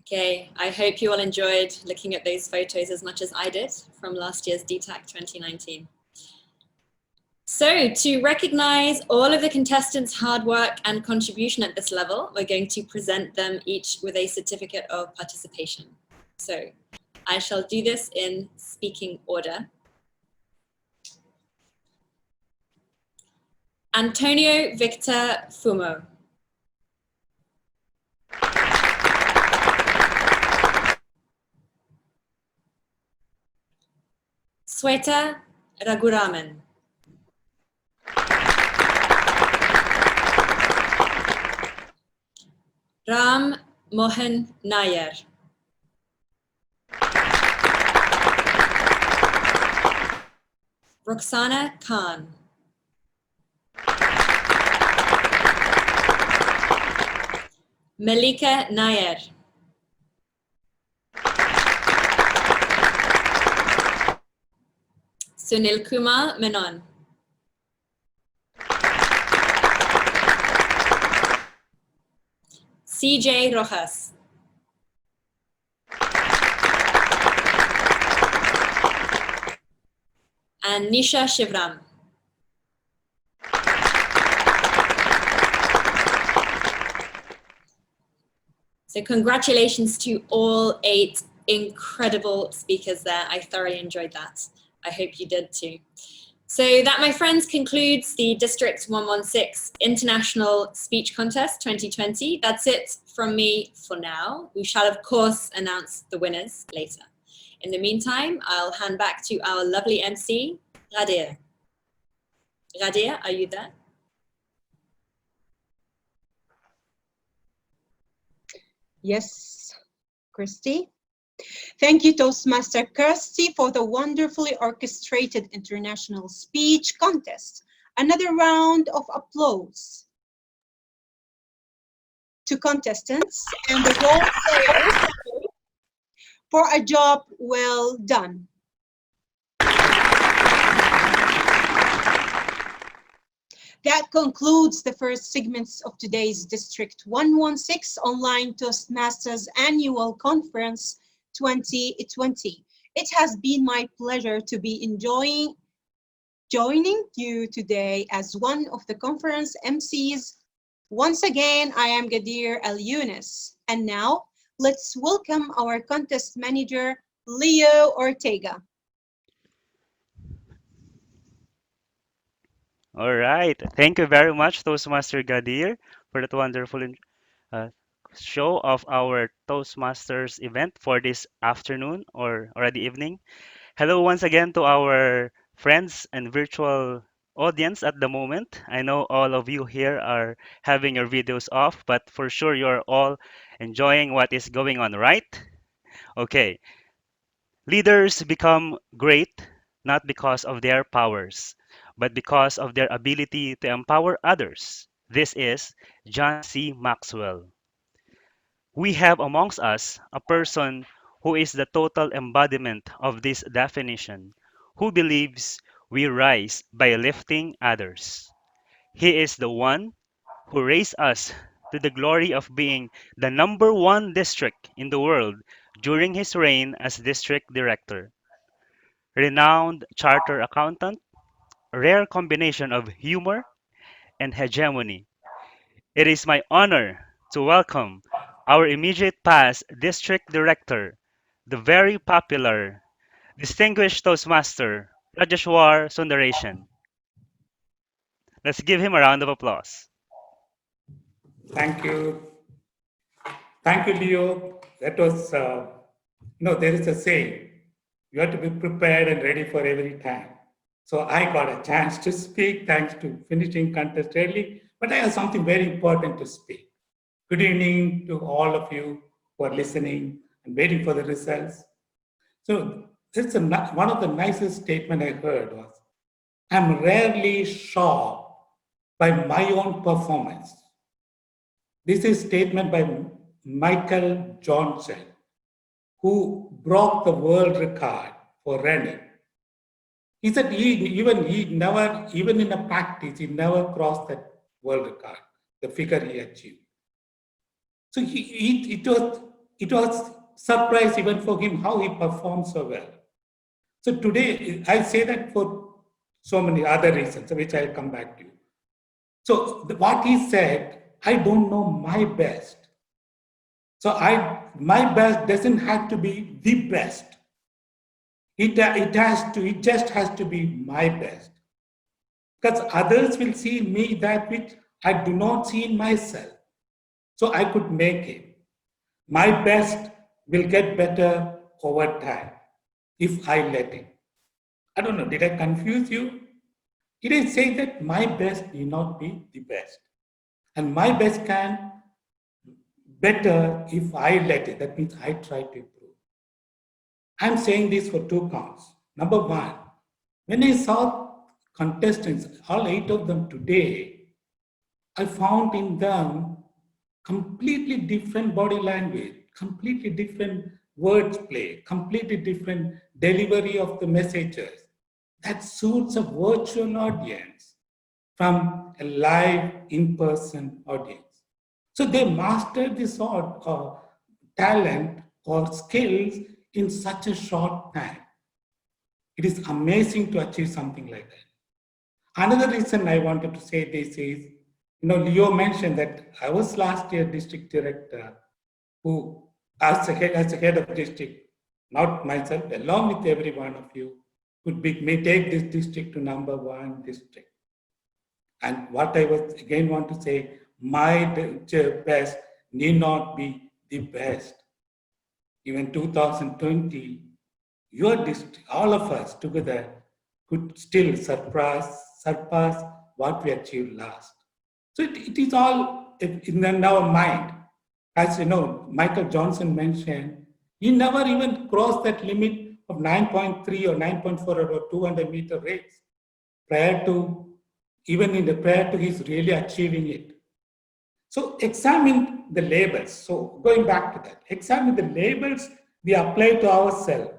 Okay, I hope you all enjoyed looking at those photos as much as I did from last year's DTAC 2019. So to recognize all of the contestants' hard work and contribution at this level, we're going to present them each with a certificate of participation. So I shall do this in speaking order. Antonio Victor Fumo. Swetha Raghuraman. Ram Mohan Nair. Roxana Khan. Mallika Nair. Sunil Kumar Menon. CJ Rojas. And Nisha Shivram. So congratulations to all 8 incredible speakers there. I thoroughly enjoyed that. I hope you did too. So that, my friends, concludes the District 116 International Speech Contest 2020. That's it from me for now. We shall, of course, announce the winners later. In the meantime, I'll hand back to our lovely MC, Radir. Radir, are you there? Yes, Kirsty. Thank you, Toastmaster Kirsty, for the wonderfully orchestrated international speech contest. Another round of applause to contestants and the role players for a job well done. That concludes the first segments of today's District 116 Online Toastmasters Annual Conference 2020. It has been my pleasure to be joining you today as one of the conference MCs. Once again, I am Gadir Al-Yunis. And now, let's welcome our contest manager, Leo Ortega. All right. Thank you very much, Toastmaster Gadir, for that wonderful show of our Toastmasters event for this afternoon or already evening. Hello once again to our friends and virtual audience at the moment. I know all of you here are having your videos off, but for sure you're all enjoying what is going on, right? Okay. Leaders become great not because of their powers, but because of their ability to empower others. This is John C. Maxwell. We have amongst us a person who is the total embodiment of this definition, who believes we rise by lifting others. He is the one who raised us to the glory of being the #1 district in the world during his reign as district director. Renowned charter accountant, rare combination of humor and hegemony. It is my honor to welcome our immediate past district director, the very popular, distinguished Toastmaster, Rajeshwar Sundaresan. Let's give him a round of applause. Thank you. Thank you, Leo. That was, there is a saying, you have to be prepared and ready for every time. So I got a chance to speak thanks to finishing contest early, but I have something very important to speak. Good evening to all of you who are listening and waiting for the results. So this is one of the nicest statements I heard was, I'm rarely shocked by my own performance. This is a statement by Michael Johnson, who broke the world record for running. He said even in a practice, he never crossed that world record, the figure he achieved. So it was surprise even for him how he performed so well. So today, I say that for so many other reasons, which I'll come back to. So what he said, I don't know my best. So my best doesn't have to be the best. It just has to be my best. Because others will see in me that which I do not see in myself. So I could make it. My best will get better over time if I let it. I don't know, did I confuse you? It is saying that my best need not be the best. And my best can better if I let it. That means I try to improve. I'm saying this for two counts. Number one, when I saw contestants, all 8 of them today, I found in them completely different body language, completely different words play, completely different delivery of the messages that suits a virtual audience from a live in-person audience. So they mastered this sort of talent or skills in such a short time. It is amazing to achieve something like that. Another reason I wanted to say this is, Leo mentioned that I was last year district director who, as a head of district, not myself, along with every one of you, may take this district to #1 district. And what I was again want to say, my best need not be the best. Even 2020, your district, all of us together could still surpass what we achieved last. So it is all in our mind. As you know, Michael Johnson mentioned, he never even crossed that limit of 9.3 or 9.4 or 200-meter race prior to his really achieving it. So examine the labels. So going back to that, examine the labels we apply to ourselves.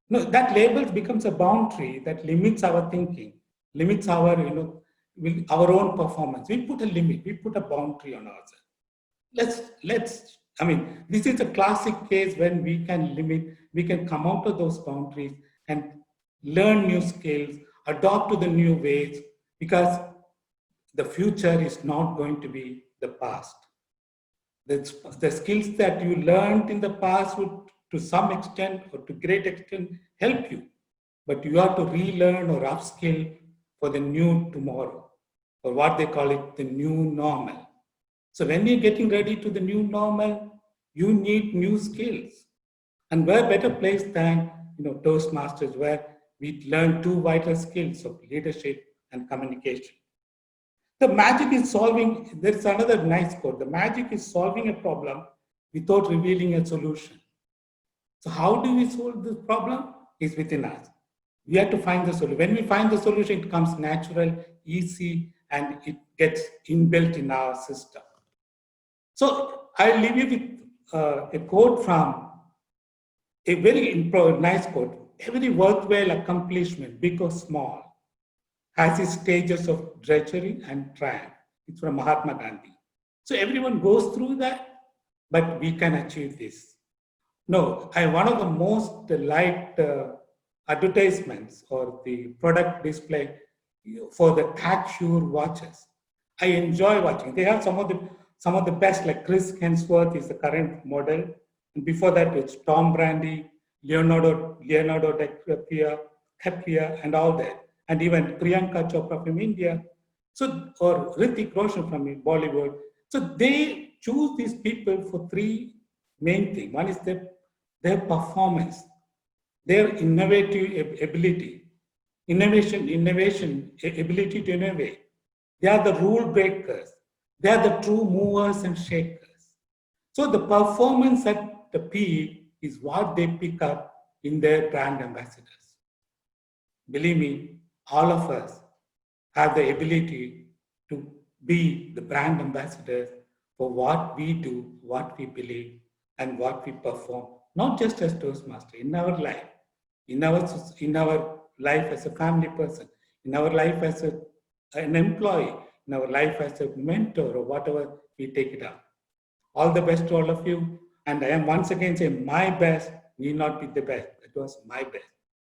No, that label becomes a boundary that limits our thinking, limits our own performance. We put a limit, we put a boundary on ourselves. This is a classic case when we can come out of those boundaries and learn new skills, adopt to the new ways, because the future is not going to be the past. The skills that you learned in the past would, to some extent or to great extent, help you. But you have to relearn or upskill for the new tomorrow, or what they call it, the new normal. So when you're getting ready to the new normal, you need new skills. And where better place than Toastmasters, where we learn 2 vital skills of leadership and communication. The magic is solving, there's another nice quote, the magic is solving a problem without revealing a solution. So how do we solve this problem? It's within us. We have to find the solution. When we find the solution, it comes natural, easy, and it gets inbuilt in our system. So I'll leave you with a quote from a very nice quote. Every worthwhile accomplishment, big or small, has its stages of drudgery and triumph. It's from Mahatma Gandhi. So everyone goes through that, but we can achieve this. No, one of the most liked advertisements or the product display for the TAC Sure watches. I enjoy watching. They have some of the best, like Chris Hemsworth is the current model. And before that, it's Tom Brady, Leonardo DiCaprio, and all that. And even Priyanka Chopra from India, or Hrithik Roshan from Bollywood. So they choose these people for 3 main things. One is their performance, their innovative ability, ability to innovate. They are the rule breakers. They are the true movers and shakers. So the performance at the peak is what they pick up in their brand ambassadors. Believe me, all of us have the ability to be the brand ambassadors for what we do, what we believe, and what we perform, not just as Toastmaster, in our life, in our life as a family person, in our life as an employee, in our life as a mentor, or whatever we take it up. All the best to all of you. And I am once again saying my best need not be the best. It was my best.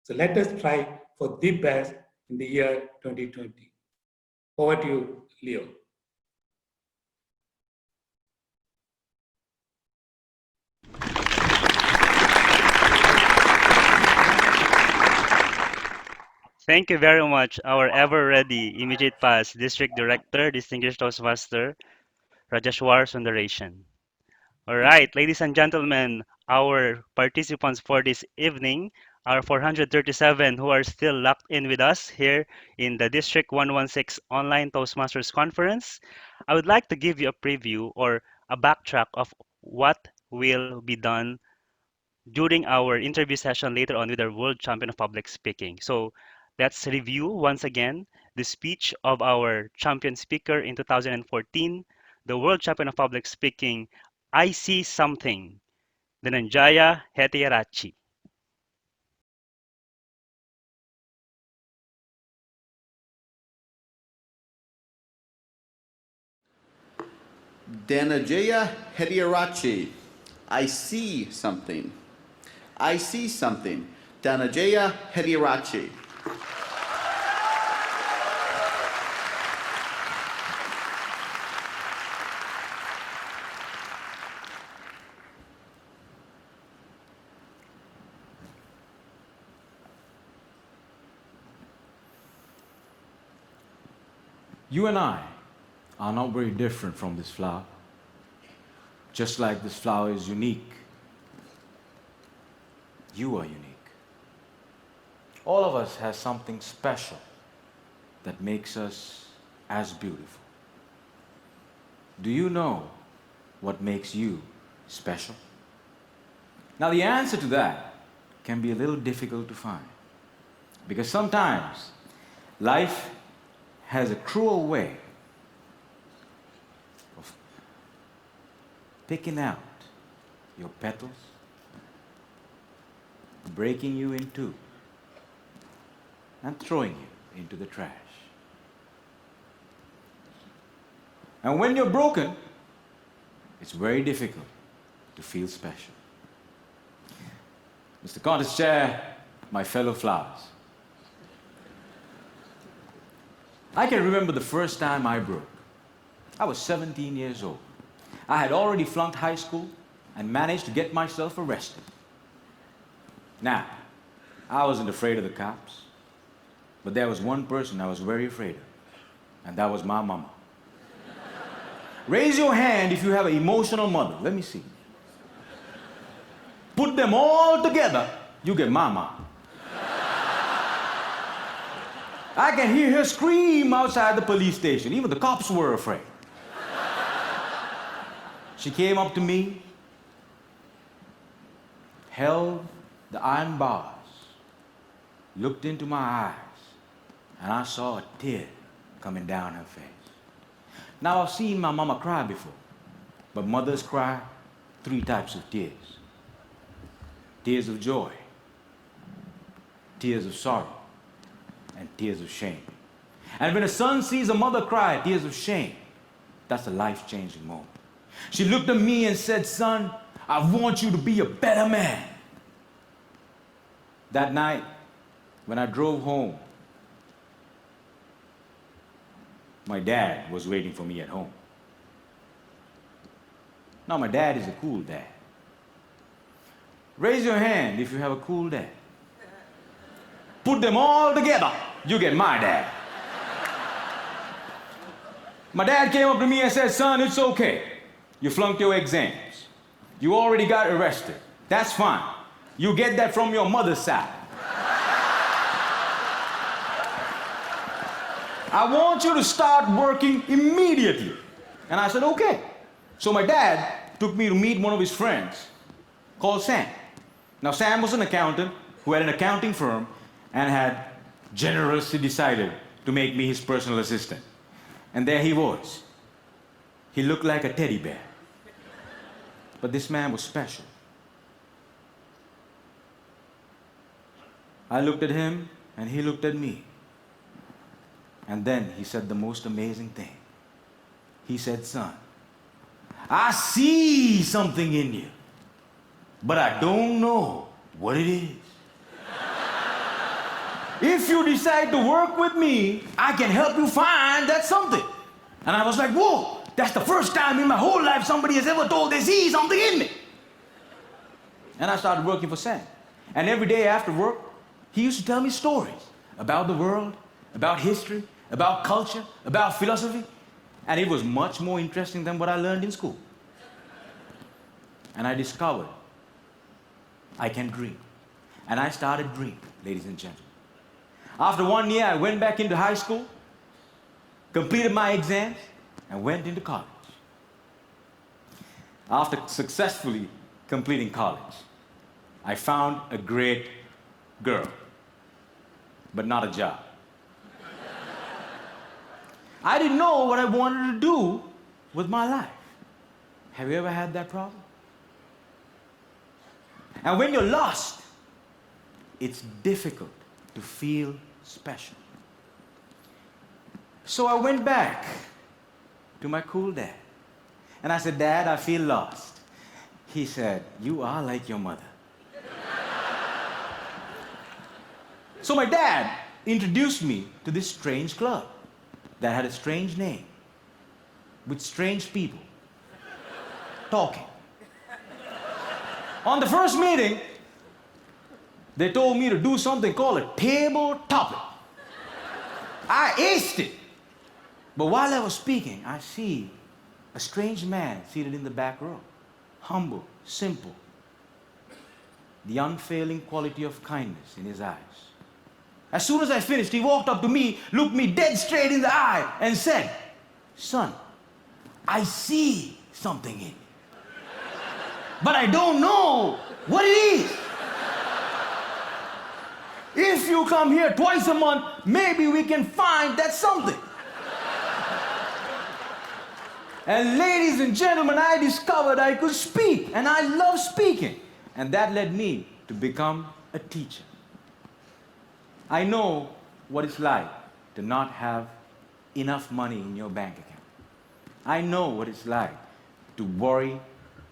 So let us try for the best in the year 2020. Over to you, Leo. Thank you very much, our ever-ready immediate past District Director, Distinguished Toastmaster, Rajeshwar Sundaration. All right, ladies and gentlemen, our participants for this evening are 437 who are still locked in with us here in the District 116 Online Toastmasters Conference. I would like to give you a preview or a backtrack of what will be done during our interview session later on with our world champion of public speaking. So let's review once again the speech of our champion speaker in 2014, the world champion of public speaking, I See Something, Dhananjaya Hettiarachchi. Dhananjaya Hettiarachchi, I see something. I see something. Dhananjaya Hettiarachchi. You and I are not very different from this flower. Just like this flower is unique, you are unique. All of us has something special that makes us as beautiful. Do you know what makes you special? Now the answer to that can be a little difficult to find, because sometimes life has a cruel way of picking out your petals, breaking you in two, and throwing you into the trash. And when you're broken, it's very difficult to feel special. Mr. Contest Chair, my fellow flowers, I can remember the first time I broke. I was 17 years old. I had already flunked high school and managed to get myself arrested. Now, I wasn't afraid of the cops, but there was one person I was very afraid of, and that was my mama. Raise your hand if you have an emotional mother. Let me see. Put them all together, you get mama. I can hear her scream outside the police station. Even the cops were afraid. She came up to me, held the iron bars, looked into my eyes, and I saw a tear coming down her face. Now, I've seen my mama cry before, but mothers cry 3 types of tears. Tears of joy, tears of sorrow, and tears of shame. And when a son sees a mother cry tears of shame, that's a life-changing moment. She looked at me and said, "Son, I want you to be a better man." That night, when I drove home, my dad was waiting for me at home. Now, my dad is a cool dad. Raise your hand if you have a cool dad. Put them all together, you get my dad. My dad came up to me and said, "Son, it's okay. You flunked your exams. You already got arrested. That's fine. You get that from your mother's side. I want you to start working immediately." And I said, "Okay." So my dad took me to meet one of his friends called Sam. Now, Sam was an accountant who had an accounting firm and had generously decided to make me his personal assistant. And there he was. He looked like a teddy bear. But this man was special. I looked at him, and he looked at me. And then he said the most amazing thing. He said, "Son, I see something in you." but I don't know what it is. If you decide to work with me, I can help you find that something. And I was like, whoa, that's the first time in my whole life somebody has ever told they see something in me. And I started working for Sam. And every day after work, he used to tell me stories about the world, about history, about culture, about philosophy. And it was much more interesting than what I learned in school. And I discovered I can dream. And I started dreaming, ladies and gentlemen. After 1 year, I went back into high school, completed my exams, and went into college. After successfully completing college, I found a great girl, but not a job. I didn't know what I wanted to do with my life. Have you ever had that problem? And when you're lost, it's difficult to feel special. So I went back to my cool dad. And I said, Dad, I feel lost. He said, you are like your mother. So my dad introduced me to this strange club that had a strange name, with strange people talking. On the first meeting, they told me to do something called a table topic. I aced it. But while I was speaking, I see a strange man seated in the back row. Humble, simple. The unfailing quality of kindness in his eyes. As soon as I finished, he walked up to me, looked me dead straight in the eye, and said, son, I see something in you. But I don't know what it is. If you come here twice a month, maybe we can find that something. And ladies and gentlemen, I discovered I could speak, and I love speaking. And that led me to become a teacher. I know what it's like to not have enough money in your bank account. I know what it's like to worry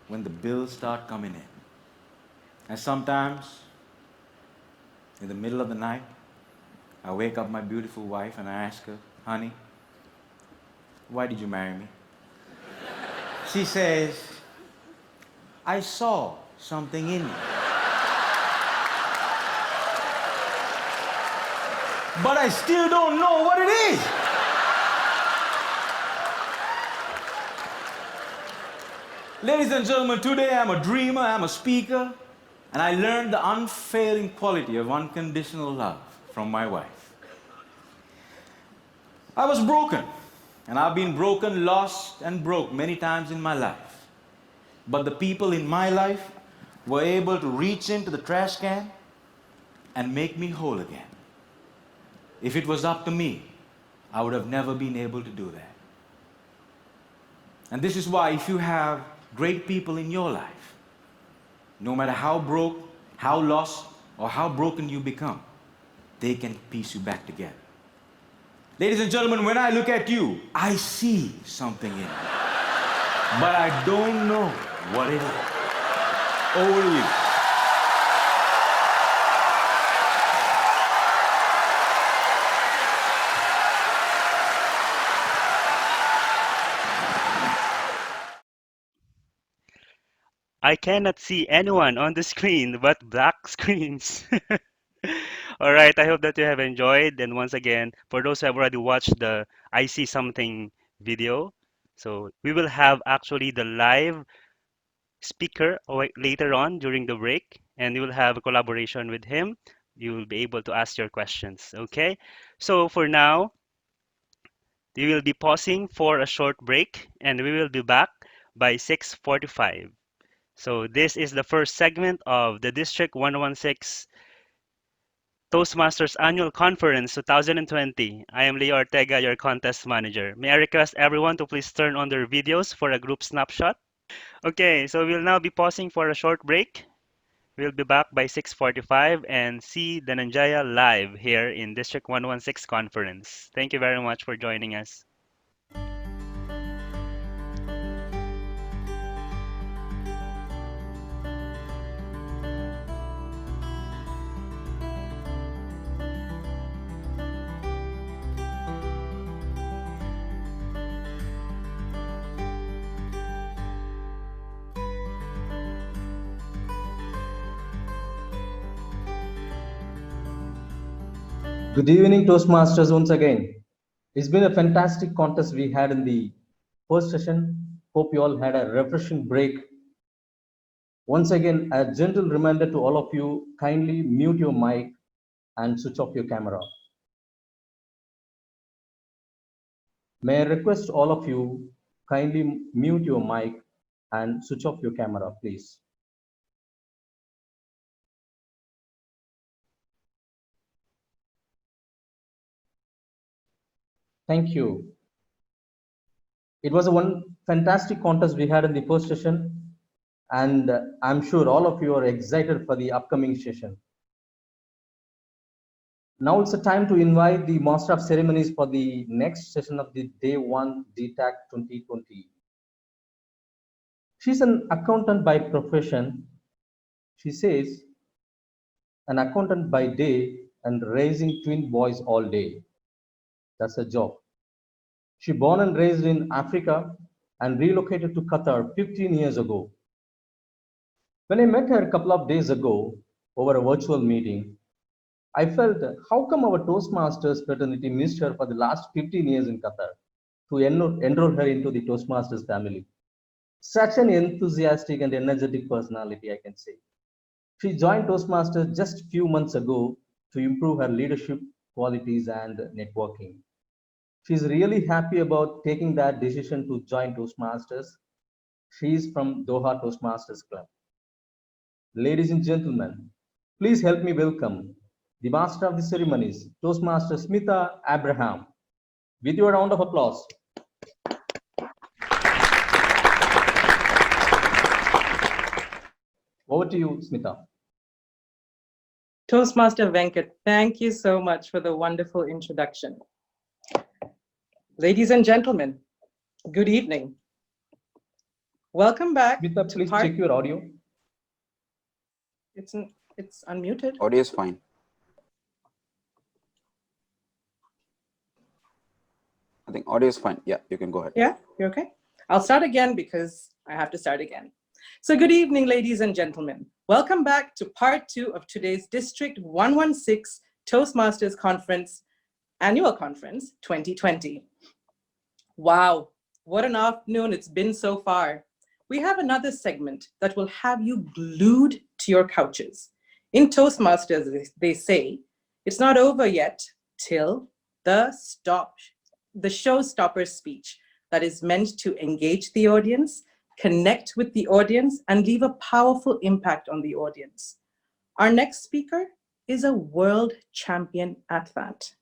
when the bills start coming in. And sometimes, in the middle of the night, I wake up my beautiful wife and I ask her, honey, why did you marry me? She says, I saw something in you. But I still don't know what it is. Ladies and gentlemen, today I'm a dreamer, I'm a speaker, and I learned the unfailing quality of unconditional love from my wife. I was broken, and I've been broken, lost, and broke many times in my life. But the people in my life were able to reach into the trash can and make me whole again. If it was up to me, I would have never been able to do that. And this is why if you have great people in your life, no matter how broke, how lost, or how broken you become, they can piece you back together. Ladies and gentlemen, when I look at you, I see something in you. But I don't know what it is. Over to you. I cannot see anyone on the screen but black screens. All right, I hope that you have enjoyed. And once again, for those who have already watched the I See Something video, so we will have actually the live speaker later on during the break, and we will have a collaboration with him. You will be able to ask your questions. Okay, so for now, we will be pausing for a short break, and we will be back by 6:45. So this is the first segment of the District 116 Toastmasters Annual Conference 2020. I am Leo Ortega, your contest manager. May I request everyone to please turn on their videos for a group snapshot? Okay, so we'll now be pausing for a short break. We'll be back by 6:45 and see Dhananjaya live here in District 116 Conference. Thank you very much for joining us. Good evening, Toastmasters, once again. It's been a fantastic contest we had in the first session. Hope you all had a refreshing break. Once again, a gentle reminder to all of you, kindly mute your mic and switch off your camera. May I request all of you, kindly mute your mic and switch off your camera, please. Thank you. It was one fantastic contest we had in the first session, and I'm sure all of you are excited for the upcoming session. Now it's a time to invite the Master of Ceremonies for the next session of the Day 1 DTAC 2020. She's an accountant by profession. She says, an accountant by day and raising twin boys all day. That's her job. She born and raised in Africa and relocated to Qatar 15 years ago. When I met her a couple of days ago over a virtual meeting, I felt, how come our Toastmasters fraternity missed her for the last 15 years in Qatar to enroll her into the Toastmasters family? Such an enthusiastic and energetic personality, I can say. She joined Toastmasters just a few months ago to improve her leadership qualities and networking. She's really happy about taking that decision to join Toastmasters. She's from Doha Toastmasters Club. Ladies and gentlemen, please help me welcome the Master of the Ceremonies, Toastmaster Smita Abraham. With your round of applause. Over to you, Smita. Toastmaster Venkat, thank you so much for the wonderful introduction. Ladies and gentlemen, good evening. Welcome back. Smita, please check your audio. It's unmuted. Audio is fine. I think audio is fine. Yeah, you can go ahead. Yeah, you okay? I'll start again because I have to start again. So good evening, ladies and gentlemen. Welcome back to part 2 of today's District 116 Toastmasters Conference, Annual Conference 2020. Wow, what an afternoon it's been so far. We have another segment that will have you glued to your couches. In Toastmasters, they say, it's not over yet till the showstopper speech that is meant to engage the audience, connect with the audience, and leave a powerful impact on the audience. Our next speaker is a world champion athlete.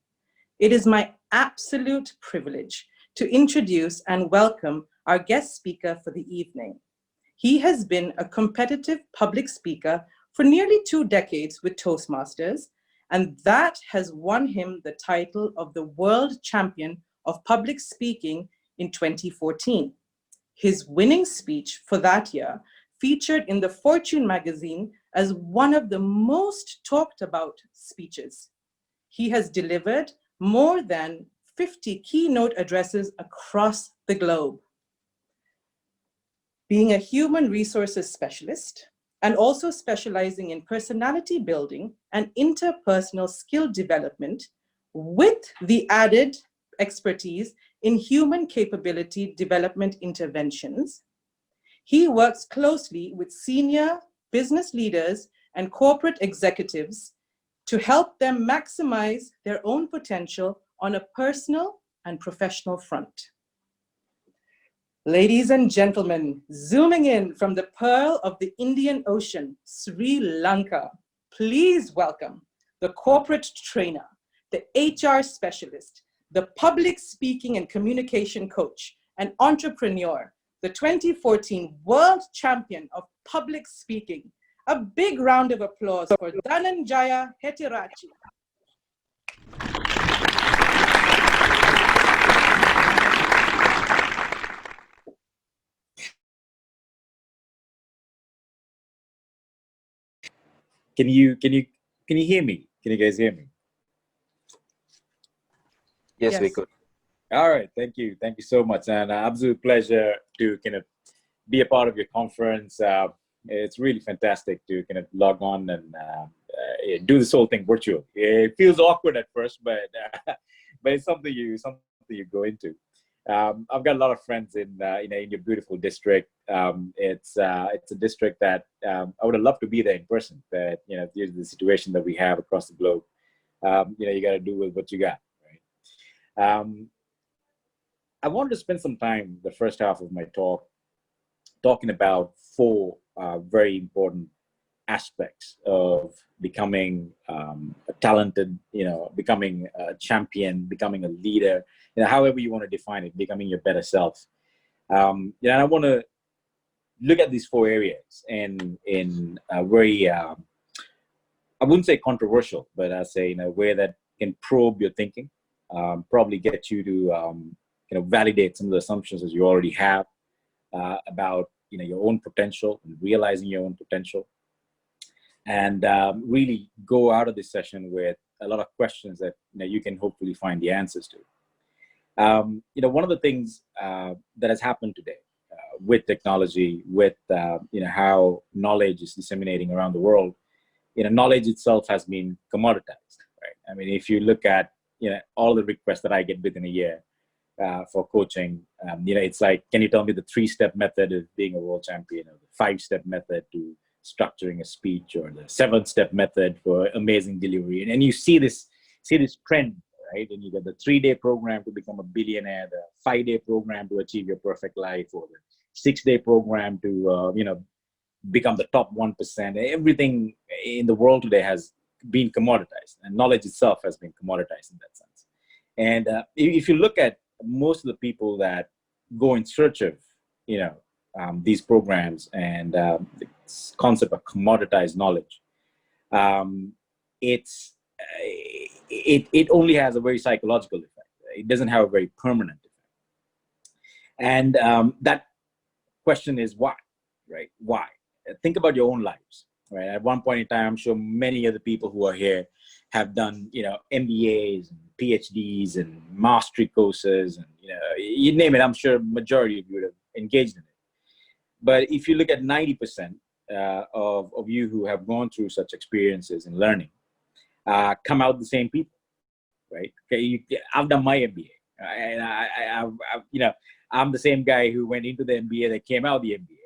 It is my absolute privilege to introduce and welcome our guest speaker for the evening. He has been a competitive public speaker for nearly 2 decades with Toastmasters, and that has won him the title of the World Champion of Public Speaking in 2014. His winning speech for that year featured in the Fortune magazine as one of the most talked about speeches. He has delivered more than 50 keynote addresses across the globe. Being a human resources specialist and also specializing in personality building and interpersonal skill development with the added expertise in human capability development interventions, he works closely with senior business leaders and corporate executives to help them maximize their own potential on a personal and professional front. Ladies and gentlemen, zooming in from the pearl of the Indian Ocean, Sri Lanka, please welcome the corporate trainer, the HR specialist, the public speaking and communication coach, and entrepreneur, the 2014 World Champion of Public Speaking. A big round of applause for Dhananjaya Hetirachi. Can you hear me? Can you guys hear me? Yes, we could. All right, thank you so much, and absolute pleasure to kind of be a part of your conference. It's really fantastic to kind of log on and do this whole thing virtual. It feels awkward at first, but but it's something you go into. I've got a lot of friends in your beautiful district. It's a district that I would have loved to be there in person, but due to the situation that we have across the globe, you got to do with what you got, right? I wanted to spend some time, the first half of my talk, talking about four very important aspects of becoming a talented, becoming a champion, becoming a leader, however you want to define it, becoming your better self. And I want to look at these four areas in a very, I wouldn't say controversial, but I say in a way that can probe your thinking, probably get you to validate some of the assumptions that you already have about your own potential and realizing your own potential, and really go out of this session with a lot of questions that you can hopefully find the answers to. One of the things that has happened today with technology, with how knowledge is disseminating around the world, knowledge itself has been commoditized, right? I mean, if you look at all the requests that I get within a year for coaching, it's like, can you tell me the 3-step method of being a world champion, or the 5-step method to structuring a speech, or the 7-step method for amazing delivery? And you see this trend, right? And you get the 3-day program to become a billionaire, the 5-day program to achieve your perfect life, or the 6-day program to become the top 1%. Everything in the world today has been commoditized, and knowledge itself has been commoditized in that sense. And if you look at most of the people that go in search of these programs and the concept of commoditized knowledge, it only has a very psychological effect. It doesn't have a very permanent effect. And that question is why, right? Why? Think about your own lives, right? At one point in time, I'm sure many of the people who are here have done, MBAs and PhDs and mastery courses, and you name it. I'm sure majority of you would have engaged in it. But if you look at 90% of you who have gone through such experiences and learning, come out the same people, right? Okay, I've done my MBA, and I'm the same guy who went into the MBA that came out the MBA.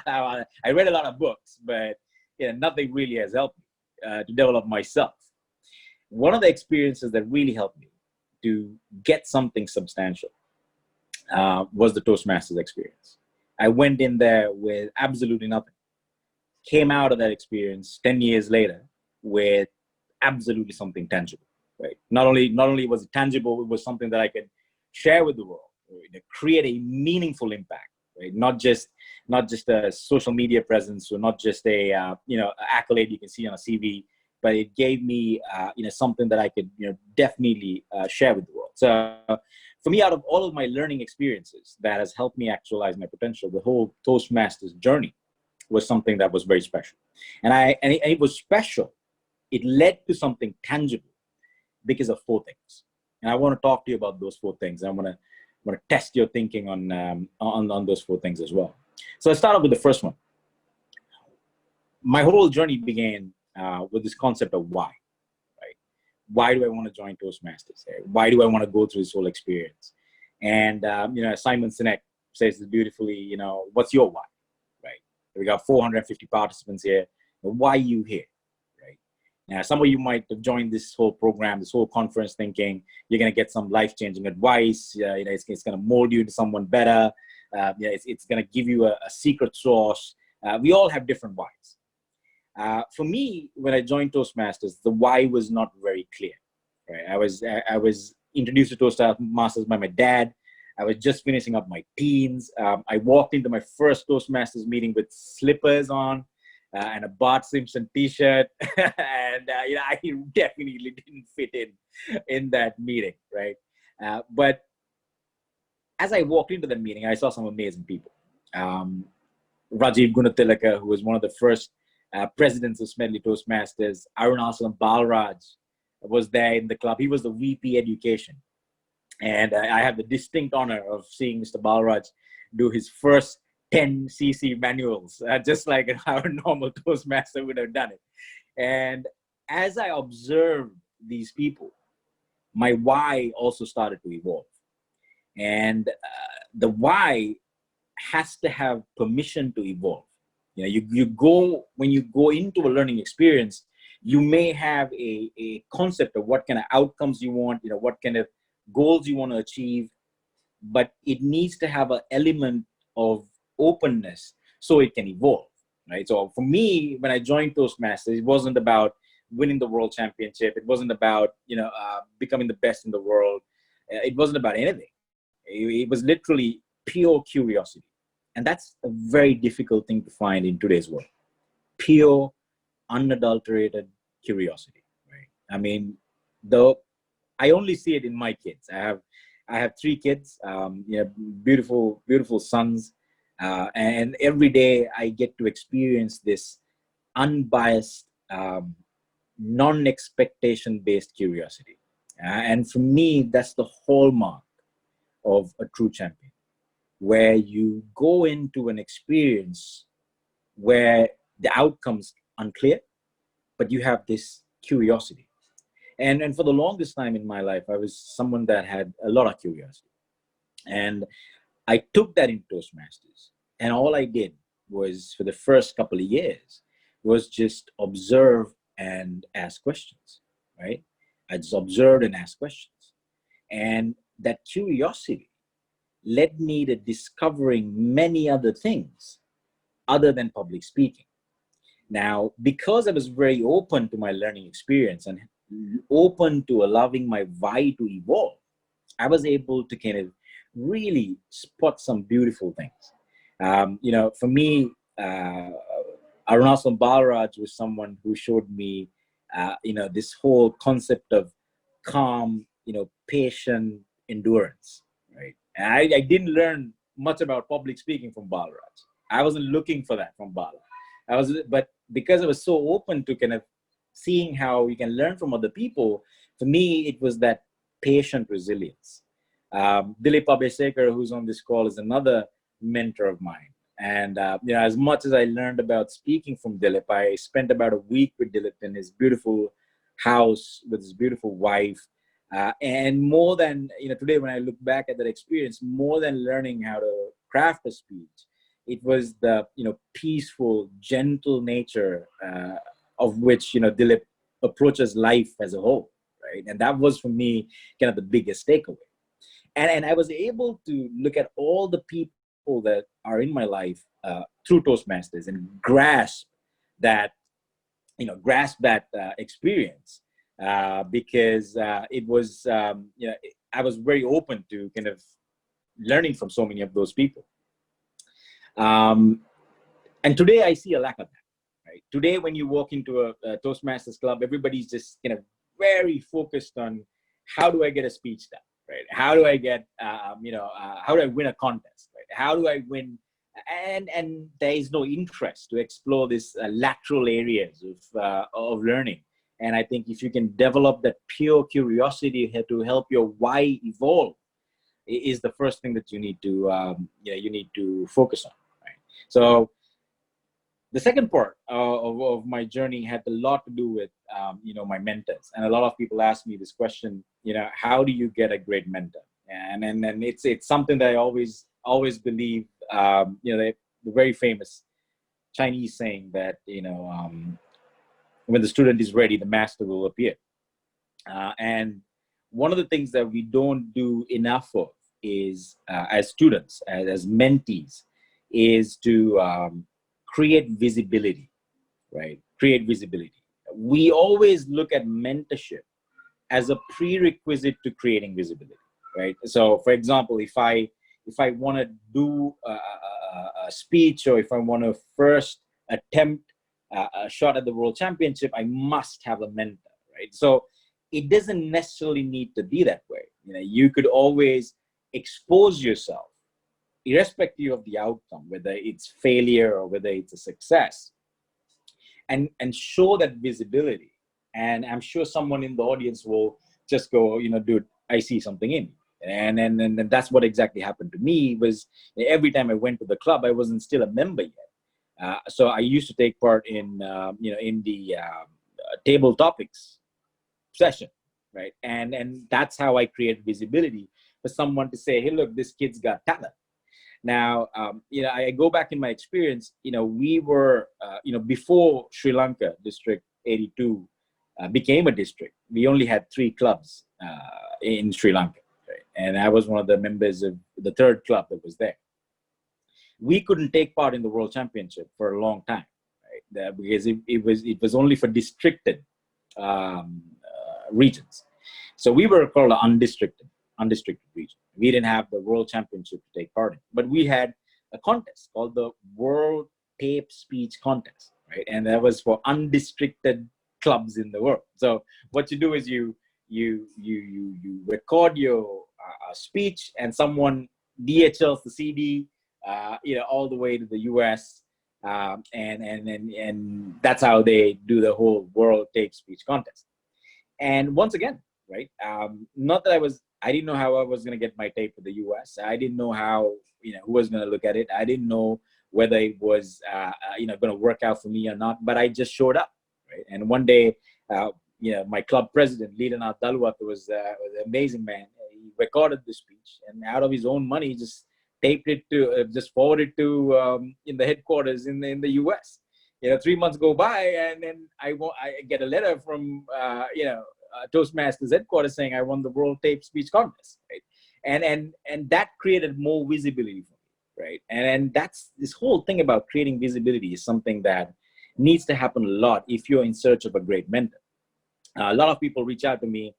I read a lot of books, but nothing really has helped me to develop myself. One of the experiences that really helped me to get something substantial was the Toastmasters experience. I went in there with absolutely nothing. Came out of that experience 10 years later with absolutely something tangible, right? Not only was it tangible, it was something that I could share with the world, right? Create a meaningful impact, right? Not just a social media presence, or not just a accolade you can see on a CV, but it gave me something that I could definitely share with the world. So for me, out of all of my learning experiences that has helped me actualize my potential, the whole Toastmasters journey was something that was very special. And it was special. It led to something tangible because of 4 things. And I want to talk to you about those 4 things. I want to test your thinking on those 4 things as well. So let's start off with the first one. My whole journey began with this concept of why, right? Why do I want to join Toastmasters? Why do I want to go through this whole experience? And, Simon Sinek says it beautifully, what's your why, right? We got 450 participants here. Why are you here, right? Now, some of you might have joined this whole program, this whole conference thinking you're going to get some life-changing advice. It's going to mold you into someone better. It's going to give you a secret sauce. We all have different whys. For me, when I joined Toastmasters, the why was not very clear. Right? I was introduced to Toastmasters by my dad. I was just finishing up my teens. I walked into my first Toastmasters meeting with slippers on and a Bart Simpson T-shirt, and I definitely didn't fit in that meeting, right? But as I walked into the meeting, I saw some amazing people. Rajiv Gunatilaka, who was one of the first presidents of Smedley Toastmasters. Arunachalam Balraj was there in the club. He was the VP Education. And I had the distinct honor of seeing Mr. Balraj do his first 10 CC manuals, just like our normal Toastmaster would have done it. And as I observed these people, my why also started to evolve. And the why has to have permission to evolve. You know, when you go into a learning experience, you may have a concept of what kind of outcomes you want, you know, what kind of goals you want to achieve, but it needs to have an element of openness so it can evolve, right? So for me, when I joined Toastmasters, it wasn't about winning the world championship. It wasn't about, becoming the best in the world. It wasn't about anything. It was literally pure curiosity. And that's a very difficult thing to find in today's world. Pure, unadulterated curiosity, right? I mean, I only see it in my kids. I have 3 kids, beautiful, beautiful sons. And every day I get to experience this unbiased, non-expectation based curiosity. And for me, that's the hallmark of a true champion, where you go into an experience where the outcome's unclear, but you have this curiosity. And for the longest time in my life, I was someone that had a lot of curiosity. And I took that in Toastmasters. And all I did was, for the first couple of years, was just observe and ask questions, right? I just observed and asked questions. And that curiosity led me to discovering many other things other than public speaking. Now, because I was very open to my learning experience and open to allowing my why to evolve, I was able to kind of really spot some beautiful things. For me, Arunachal Balraj was someone who showed me, this whole concept of calm, patient endurance, right? And I didn't learn much about public speaking from Balraj. I wasn't looking for that from Balraj. But because I was so open to kind of seeing how you can learn from other people, for me, it was that patient resilience. Dilip Abheshekar, who's on this call, is another mentor of mine. And, as much as I learned about speaking from Dilip, I spent about a week with Dilip in his beautiful house with his beautiful wife. And more than, today when I look back at that experience, more than learning how to craft a speech, it was the, peaceful, gentle nature of which, Dilip approaches life as a whole, right? And that was, for me, kind of the biggest takeaway. And I was able to look at all the people that are in my life through Toastmasters and grasp that experience because it was, I was very open to kind of learning from so many of those people. And today I see a lack of that, right? Today, when you walk into a Toastmasters club, everybody's just kind of very focused on how do I get a speech done, right? How do I get, how do I win a contest, right? How do I win? And there is no interest to explore these lateral areas of learning. And I think if you can develop that pure curiosity to help your why evolve, is the first thing that you need to focus on. Right? So the second part of my journey had a lot to do with my mentors, and a lot of people ask me this question: how do you get a great mentor? And it's something that I always believe. The very famous Chinese saying that when the student is ready, the master will appear. And one of the things that we don't do enough of is, as students, as mentees, is to create visibility, right? Create visibility. We always look at mentorship as a prerequisite to creating visibility, right? So, for example, if I want to do a speech, or if I want to first attempt a shot at the World Championship, I must have a mentor, right? So it doesn't necessarily need to be that way. You could always expose yourself, irrespective of the outcome, whether it's failure or whether it's a success, and show that visibility. And I'm sure someone in the audience will just go, dude, I see something in you. And that's what exactly happened to me. Was every time I went to the club, I wasn't still a member yet. So I used to take part in, in the table topics session, right? And that's how I create visibility for someone to say, hey, look, this kid's got talent. Now, I go back in my experience, we were, before Sri Lanka District 82 became a district, we only had 3 clubs in Sri Lanka. Right? And I was one of the members of the 3rd club that was there. We couldn't take part in the World Championship for a long time, right? Because it was only for districted regions. So we were called an undistricted region. We didn't have the World Championship to take part in, but we had a contest called the World Tape Speech Contest, right? And that was for undistricted clubs in the world. So what you do is you record your speech, and someone DHLs the CD, all the way to the US, and that's how they do the whole World Tape Speech Contest. And once again, right? Not that I didn't know how I was going to get my tape to the US. I didn't know how, who was going to look at it. I didn't know whether it was, going to work out for me or not, but I just showed up, right? And one day, my club president, Leedanath Dalwat, was an amazing man. He recorded the speech, and out of his own money, just taped it to, just forwarded to in the headquarters in the US. 3 months go by, and then I get a letter from, Toastmasters headquarters saying I won the World Tape Speech Contest, right? And that created more visibility for me, right? And that's this whole thing about creating visibility is something that needs to happen a lot if you're in search of a great mentor. A lot of people reach out to me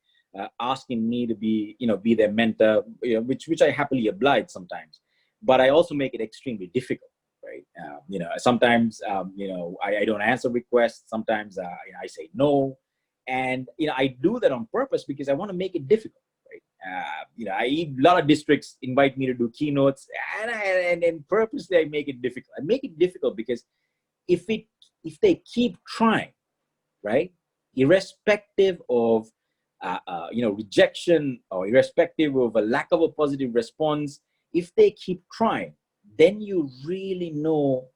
asking me to be their mentor, which I happily oblige sometimes, but I also make it extremely difficult, right? Sometimes I don't answer requests. Sometimes I say no. And, I do that on purpose because I want to make it difficult, right? A lot of districts invite me to do keynotes, and purposely I make it difficult. I make it difficult because if they keep trying, right, irrespective of, rejection, or irrespective of a lack of a positive response, if they keep trying, then you really know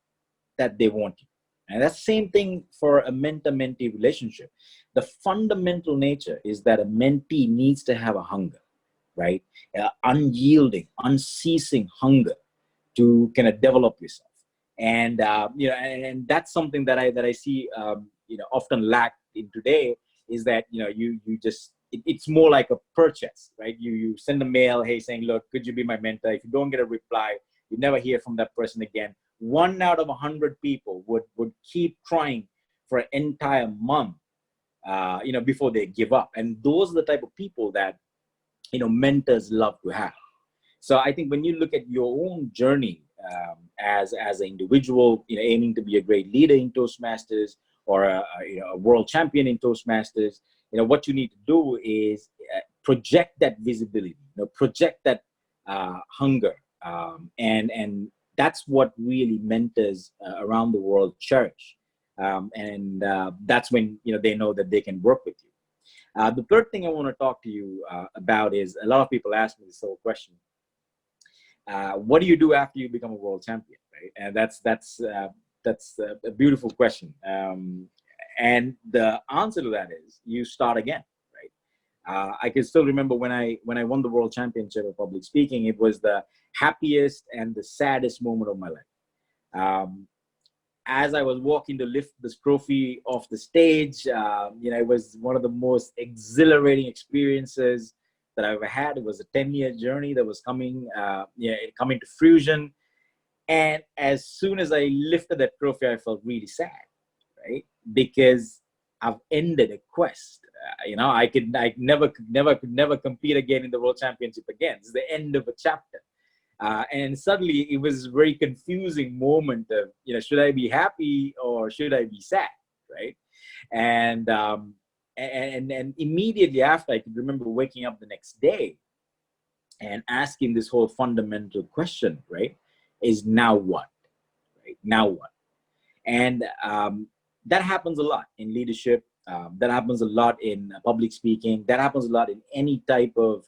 that they want you. And that's the same thing for a mentor-mentee relationship. The fundamental nature is that a mentee needs to have a hunger, right? Unyielding, unceasing hunger to kind of develop yourself. And, and that's something that I see, often lacked in today, is that, you just, it's more like a purchase, right? You send a mail, hey, saying, look, could you be my mentor? If you don't get a reply, you never hear from that person again. 1 out of 100 people would keep trying for an entire month, before they give up. And those are the type of people that, mentors love to have. So I think when you look at your own journey as an individual, aiming to be a great leader in Toastmasters, or a world champion in Toastmasters, what you need to do is project that visibility, project that hunger, and that's what really mentors around the world cherish. That's when they know that they can work with you. The third thing I want to talk to you about is, a lot of people ask me this whole question: what do you do after you become a world champion? Right? And that's a beautiful question. And the answer to that is, you start again. I can still remember when I won the World Championship of Public Speaking. It was the happiest and the saddest moment of my life. As I was walking to lift this trophy off the stage, it was one of the most exhilarating experiences that I've ever had. It was a 10-year journey that was coming to fruition. And as soon as I lifted that trophy, I felt really sad, right? Because I've ended a quest. I could never compete again in the World Championship again. It's the end of a chapter. And suddenly it was a very confusing moment of, should I be happy or should I be sad, right? And immediately after, I could remember waking up the next day and asking this whole fundamental question, right? Is now what, right? Now what? And that happens a lot in leadership. That happens a lot in public speaking. That happens a lot in any type of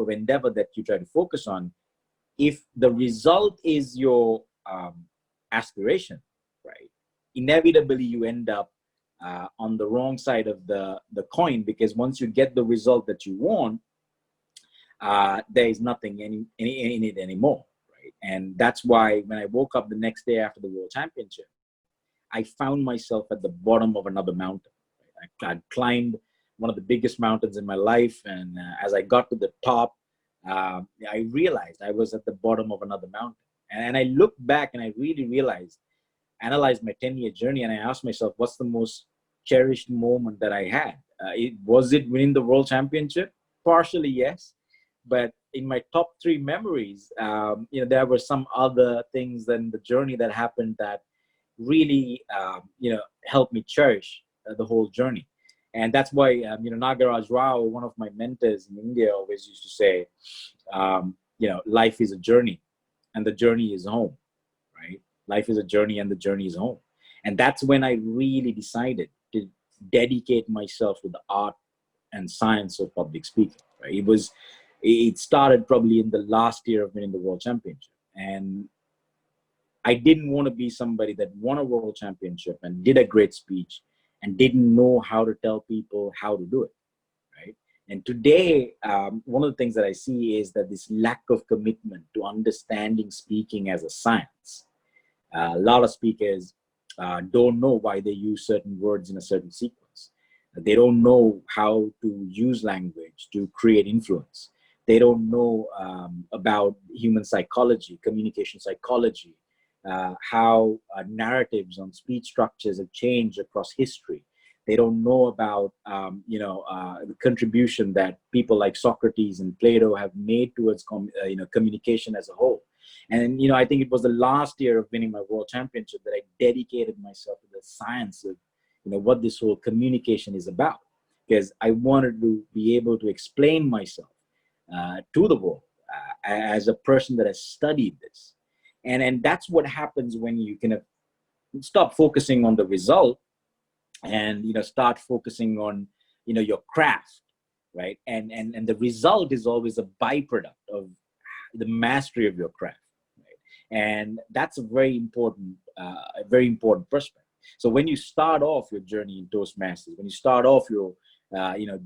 endeavor that you try to focus on. If the result is your aspiration, right, inevitably you end up on the wrong side of the coin, because once you get the result that you want, there is nothing in it anymore, right? And that's why when I woke up the next day after the World Championship, I found myself at the bottom of another mountain. Right? I climbed one of the biggest mountains in my life, and as I got to the top, I realized I was at the bottom of another mountain. And I looked back and I really analyzed my 10-year journey, and I asked myself, what's the most cherished moment that I had? Was it winning the World Championship? Partially, yes. But in my top 3 memories, there were some other things in the journey that happened that really, helped me cherish the whole journey. And that's why, Nagaraj Rao, one of my mentors in India, always used to say, life is a journey and the journey is home, right? Life is a journey and the journey is home. And that's when I really decided to dedicate myself to the art and science of public speaking, right? It started probably in the last year of winning the World Championship. And I didn't want to be somebody that won a World Championship and did a great speech and didn't know how to tell people how to do it, right? And today, one of the things that I see is that this lack of commitment to understanding speaking as a science. A lot of speakers don't know why they use certain words in a certain sequence. They don't know how to use language to create influence. They don't know about human psychology, communication psychology, how narratives on speech structures have changed across history. They don't know about, the contribution that people like Socrates and Plato have made towards, communication as a whole. And, I think it was the last year of winning my World Championship that I dedicated myself to the science of, what this whole communication is about. Because I wanted to be able to explain myself to the world as a person that has studied this. And that's what happens when you kind of stop focusing on the result and, start focusing on, your craft, right? And the result is always a byproduct of the mastery of your craft, right? And that's a very important perspective. So when you start off your journey in Toastmasters, when you start off your,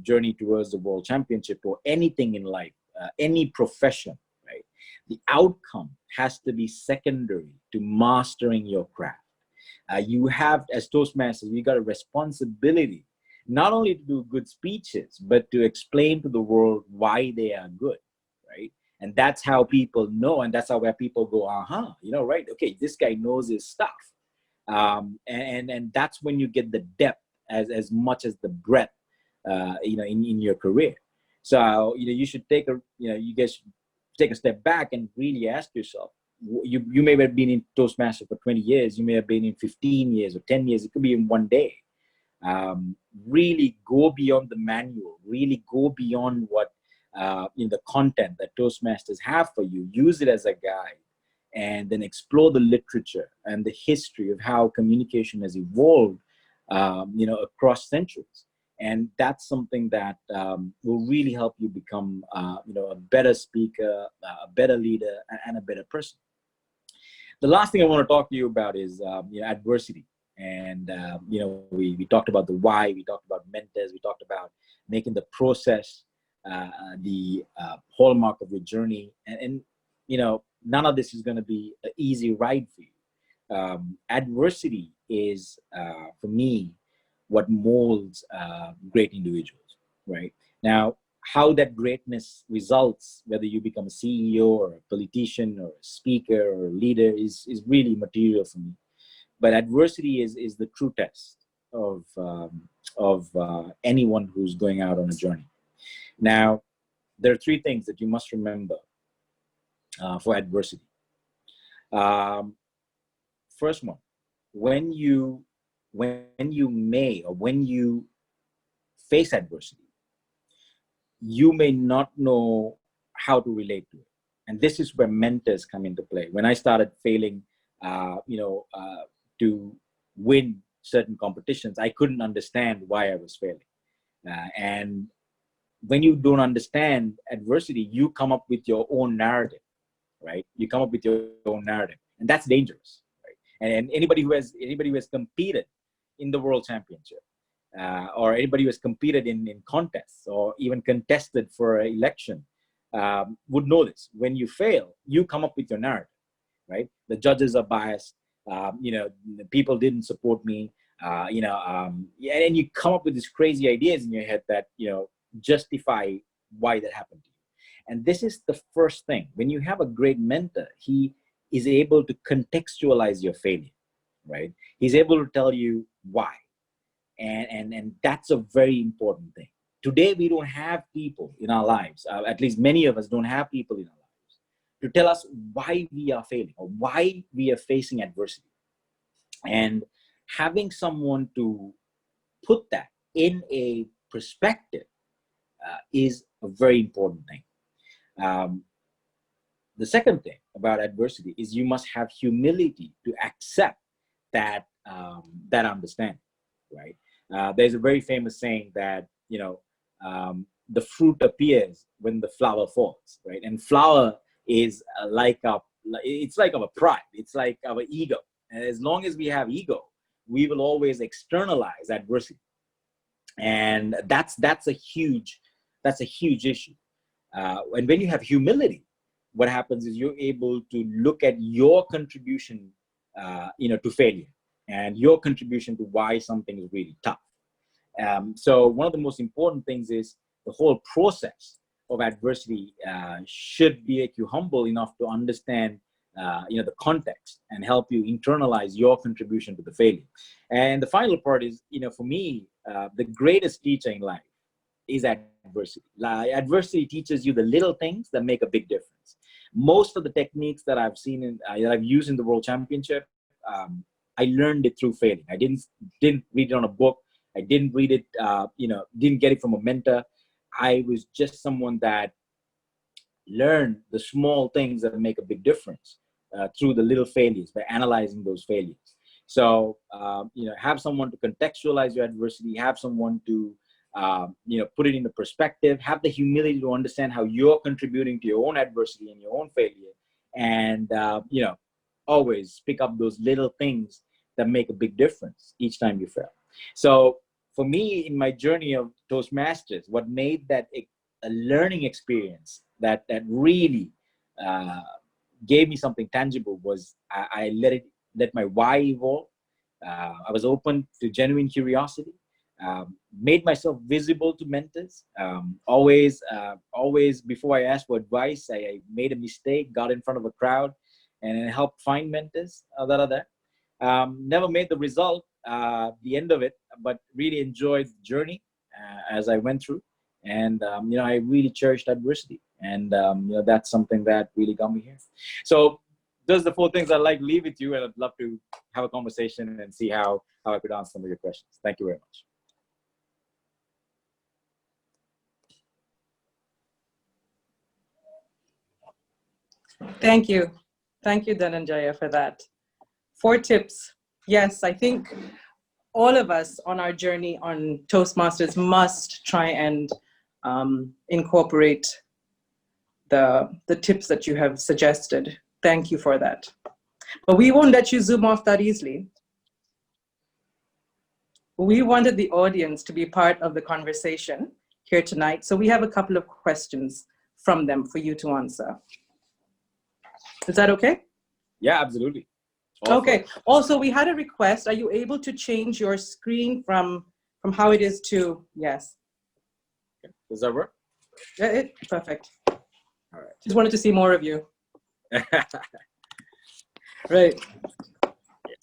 journey towards the World Championship or anything in life, any profession, right? The outcome has to be secondary to mastering your craft. You have, as Toastmasters, you got a responsibility not only to do good speeches, but to explain to the world why they are good, right? And that's how people know, and that's how where people go, right? Okay, this guy knows his stuff. And that's when you get the depth as much as the breadth, in your career. So, you should you guys should take a step back and really ask yourself, you may have been in Toastmaster for 20 years, you may have been in 15 years or 10 years, it could be in one day. Really go beyond the manual, really go beyond what, the content that Toastmasters have for you, use it as a guide, and then explore the literature and the history of how communication has evolved, across centuries. And that's something that will really help you become, a better speaker, a better leader, and a better person. The last thing I want to talk to you about is, adversity. And, we talked about the why, we talked about mentors, we talked about making the process the hallmark of your journey. And none of this is going to be an easy ride for you. Adversity is, for me, what molds great individuals, right? Now, how that greatness results, whether you become a CEO or a politician or a speaker or a leader, is really material for me. But adversity is the true test of anyone who's going out on a journey. Now, there are 3 things that you must remember for adversity. First one, when you face adversity, you may not know how to relate to it. And this is where mentors come into play. When I started failing, to win certain competitions, I couldn't understand why I was failing. And when you don't understand adversity, you come up with your own narrative, right? You come up with your own narrative, and that's dangerous, right? And anybody who has competed in the World Championship, or anybody who has competed in contests or even contested for an election would know this. When you fail, you come up with your narrative, right? The judges are biased. People didn't support me. And you come up with these crazy ideas in your head that justify why that happened to you. And this is the first thing. When you have a great mentor, he is able to contextualize your failure, right? He's able to tell you why. And that's a very important thing. Today, we don't have people in our lives, at least many of us don't have people in our lives, to tell us why we are failing or why we are facing adversity. And having someone to put that in a perspective is a very important thing. The second thing about adversity is you must have humility to accept that understanding, right? There's a very famous saying that, the fruit appears when the flower falls, right? And flower is like our pride. It's like our ego. And as long as we have ego, we will always externalize adversity. And that's a huge issue. And when you have humility, what happens is you're able to look at your contribution, to failure and your contribution to why something is really tough. So one of the most important things is the whole process of adversity should make you humble enough to understand, the context and help you internalize your contribution to the failure. And the final part is, for me, the greatest teacher in life is adversity. Adversity teaches you the little things that make a big difference. Most of the techniques that I've seen that I've used in the World Championship, I learned it through failing. I didn't read it on a book. I didn't read it, didn't get it from a mentor. I was just someone that learned the small things that make a big difference through the little failures, by analyzing those failures. So, have someone to contextualize your adversity, have someone to, put it into perspective, have the humility to understand how you're contributing to your own adversity and your own failure. And, always pick up those little things that make a big difference each time you fail. So for me, in my journey of Toastmasters, what made that a learning experience that really gave me something tangible was I let my why evolve. I was open to genuine curiosity, made myself visible to mentors. Always before I asked for advice, I made a mistake, got in front of a crowd, and helped find mentors that are there. Never made the result, the end of it, but really enjoyed the journey as I went through. And, I really cherished adversity. And, that's something that really got me here. So those are the 4 things I'd like to leave with you. And I'd love to have a conversation and see how I could answer some of your questions. Thank you very much. Thank you. Thank you, Dhananjaya, for that. 4 tips. Yes, I think all of us on our journey on Toastmasters must try and incorporate the tips that you have suggested. Thank you for that. But we won't let you zoom off that easily. We wanted the audience to be part of the conversation here tonight, so we have a couple of questions from them for you to answer. Is that okay? Yeah, absolutely. Okay. Also, we had a request. Are you able to change your screen from how it is to, yes. Does that work? Yeah, perfect. All right. Just wanted to see more of you. Right.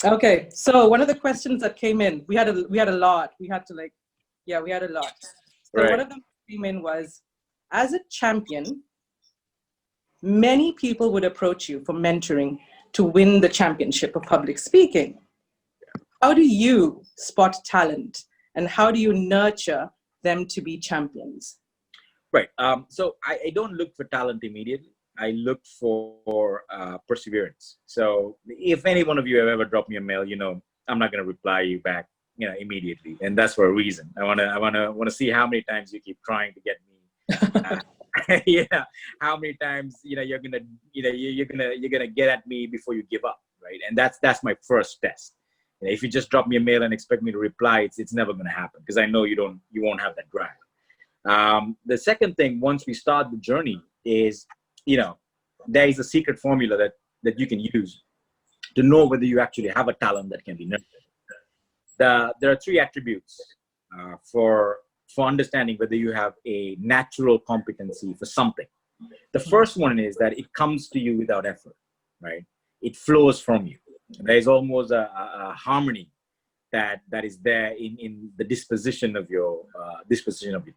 Okay. So one of the questions that came in, we had a lot. We had a lot. So right. One of them came in was, as a champion, many people would approach you for mentoring to win the championship of public speaking. How do you spot talent and how do you nurture them to be champions? Right. So I don't look for talent immediately. I look for perseverance. So if any one of you have ever dropped me a mail, I'm not going to reply you back, immediately, and that's for a reason. I want to see how many times you keep trying to get me. How many times you're gonna get at me before you give up, right? And that's my first test. If you just drop me a mail and expect me to reply, it's never going to happen, because I know you won't have that drive. The second thing, once we start the journey, is, there is a secret formula that you can use to know whether you actually have a talent that can be nurtured. There are three attributes for understanding whether you have a natural competency for something. The first one is that it comes to you without effort, right? It flows from you. There is almost a harmony that is there in the disposition of your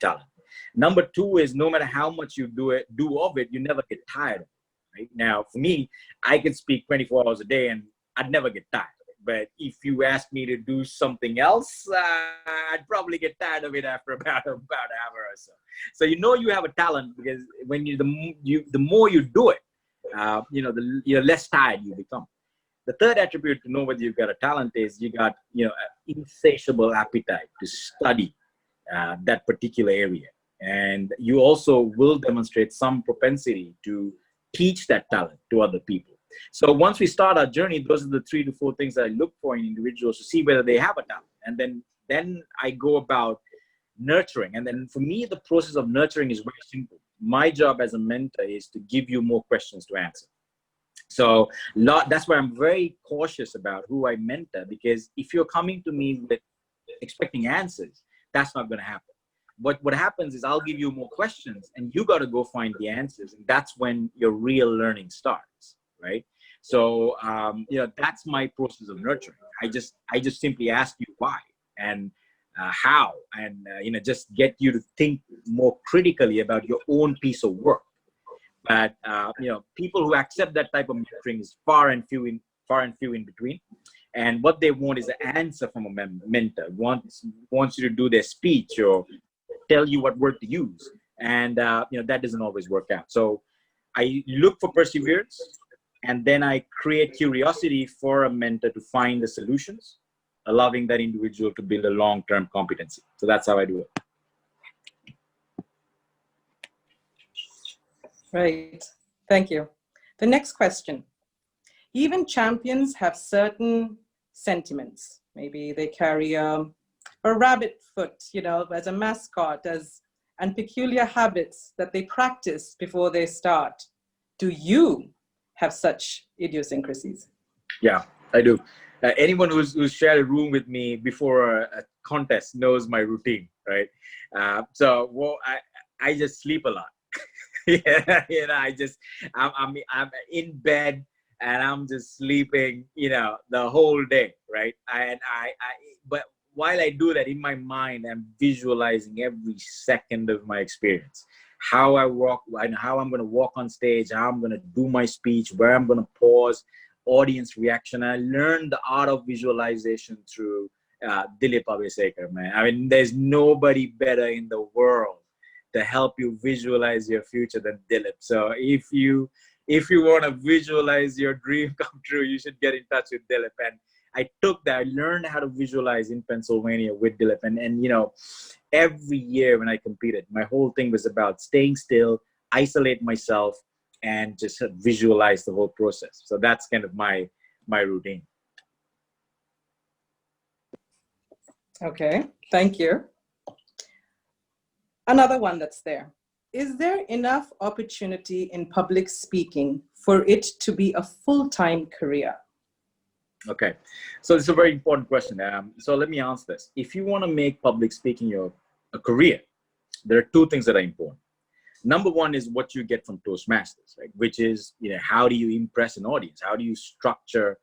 talent. Number two is, no matter how much you do of it, you never get tired of it, right? Now, for me, I can speak 24 hours a day and I'd never get tired. But if you ask me to do something else, I'd probably get tired of it after about an hour or so. So you have a talent, because when the more you do it, you're less tired you become. The third attribute to know whether you've got a talent is you got an insatiable appetite to study that particular area, and you also will demonstrate some propensity to teach that talent to other people. So once we start our journey, those are the 3 to 4 things that I look for in individuals to see whether they have a talent. And then I go about nurturing. And then for me, the process of nurturing is very simple. My job as a mentor is to give you more questions to answer. So that's why I'm very cautious about who I mentor, because if you're coming to me with expecting answers, that's not going to happen. But what happens is I'll give you more questions and you got to go find the answers. And that's when your real learning starts. Right. So, that's my process of nurturing. I just simply ask you why and how, and, just get you to think more critically about your own piece of work. But, people who accept that type of nurturing is far and few in between. And what they want is an answer from a mentor. Wants you to do their speech or tell you what word to use. And, that doesn't always work out. So I look for perseverance. And then I create curiosity for a mentor to find the solutions, allowing that individual to build a long-term competency. So that's how I do it. Right. Thank you. The next question. Even champions have certain sentiments. Maybe they carry a rabbit foot, as a mascot, and peculiar habits that they practice before they start. Do you have such idiosyncrasies? Yeah, I do. Anyone who's shared a room with me before a contest knows my routine, right? I just sleep a lot. I'm in bed and I'm just sleeping, the whole day, right? But while I do that, in my mind, I'm visualizing every second of my experience. How I walk, and how I'm going to walk on stage, how I'm going to do my speech, where I'm going to pause, audience reaction. I learned the art of visualization through Dilip Abhisekar, man. I mean, there's nobody better in the world to help you visualize your future than Dilip. So if you want to visualize your dream come true, you should get in touch with Dilip. And I took that. I learned how to visualize in Pennsylvania with Dilip. And every year when I competed, my whole thing was about staying still, isolate myself, and just visualize the whole process. So that's kind of my routine. Okay, thank you. Another one that's there. Is there enough opportunity in public speaking for it to be a full-time career? Okay, so it's a very important question. So let me answer this. If you want to make public speaking a career, there are 2 things that are important. Number one is what you get from Toastmasters, right? Which is, how do you impress an audience? How do you structure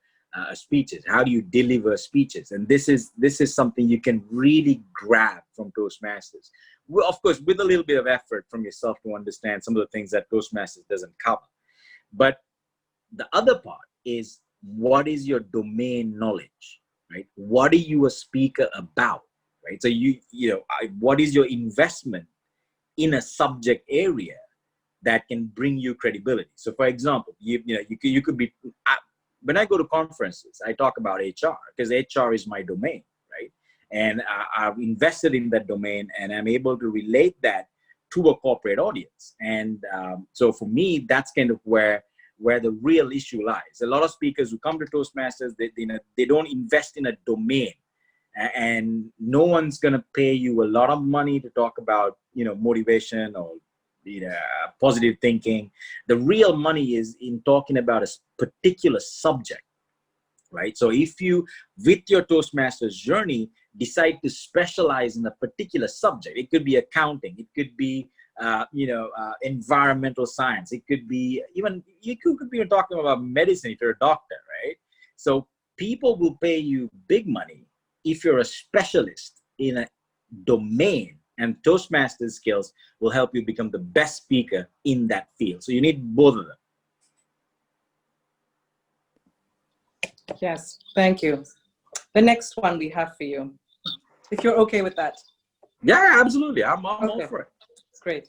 speeches? How do you deliver speeches? And this is something you can really grab from Toastmasters. Well, of course, with a little bit of effort from yourself to understand some of the things that Toastmasters doesn't cover. But the other part is, what is your domain knowledge, right? What are you a speaker about, right? So what is your investment in a subject area that can bring you credibility? So for example, you could be, when I go to conferences, I talk about HR because HR is my domain, right? And I've invested in that domain and I'm able to relate that to a corporate audience. And so for me, that's kind of where where the real issue lies. A lot of speakers who come to Toastmasters, they don't invest in a domain, and no one's going to pay you a lot of money to talk about, motivation or positive thinking. The real money is in talking about a particular subject, right? So if you, with your Toastmasters journey, decide to specialize in a particular subject, it could be accounting, it could be environmental science, it could be you could be talking about medicine if you're a doctor, right? So people will pay you big money if you're a specialist in a domain, and Toastmasters skills will help you become the best speaker in that field. So you need both of them. Yes, thank you. The next one we have for you, if you're okay with that. Yeah, absolutely. I'm all for it. Great.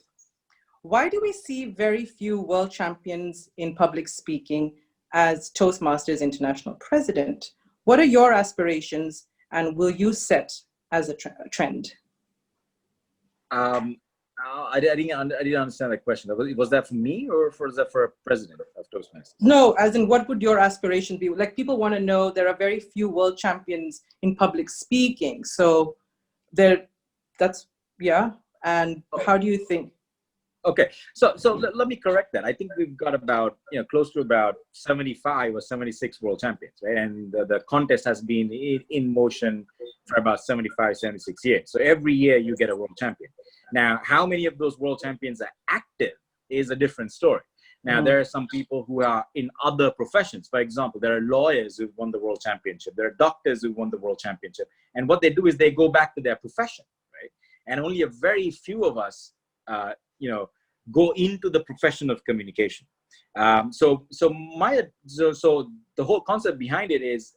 Why do we see very few world champions in public speaking as Toastmasters International President? What are your aspirations, and will you set as a trend? I didn't understand the question. Was that for me, or was that for a president of Toastmasters? No, as in, what would your aspiration be? Like, people want to know, there are very few world champions in public speaking. So and how do you think? Okay, so let me correct that. I think we've got about, close to about 75 or 76 world champions, right? And the contest has been in motion for about 75, 76 years. So every year you get a world champion. Now, how many of those world champions are active is a different story. Now, there are some people who are in other professions. For example, there are lawyers who've won the world championship. There are doctors who won the world championship. And what they do is they go back to their profession, right? And only a very few of us, go into the profession of communication. So the whole concept behind it is,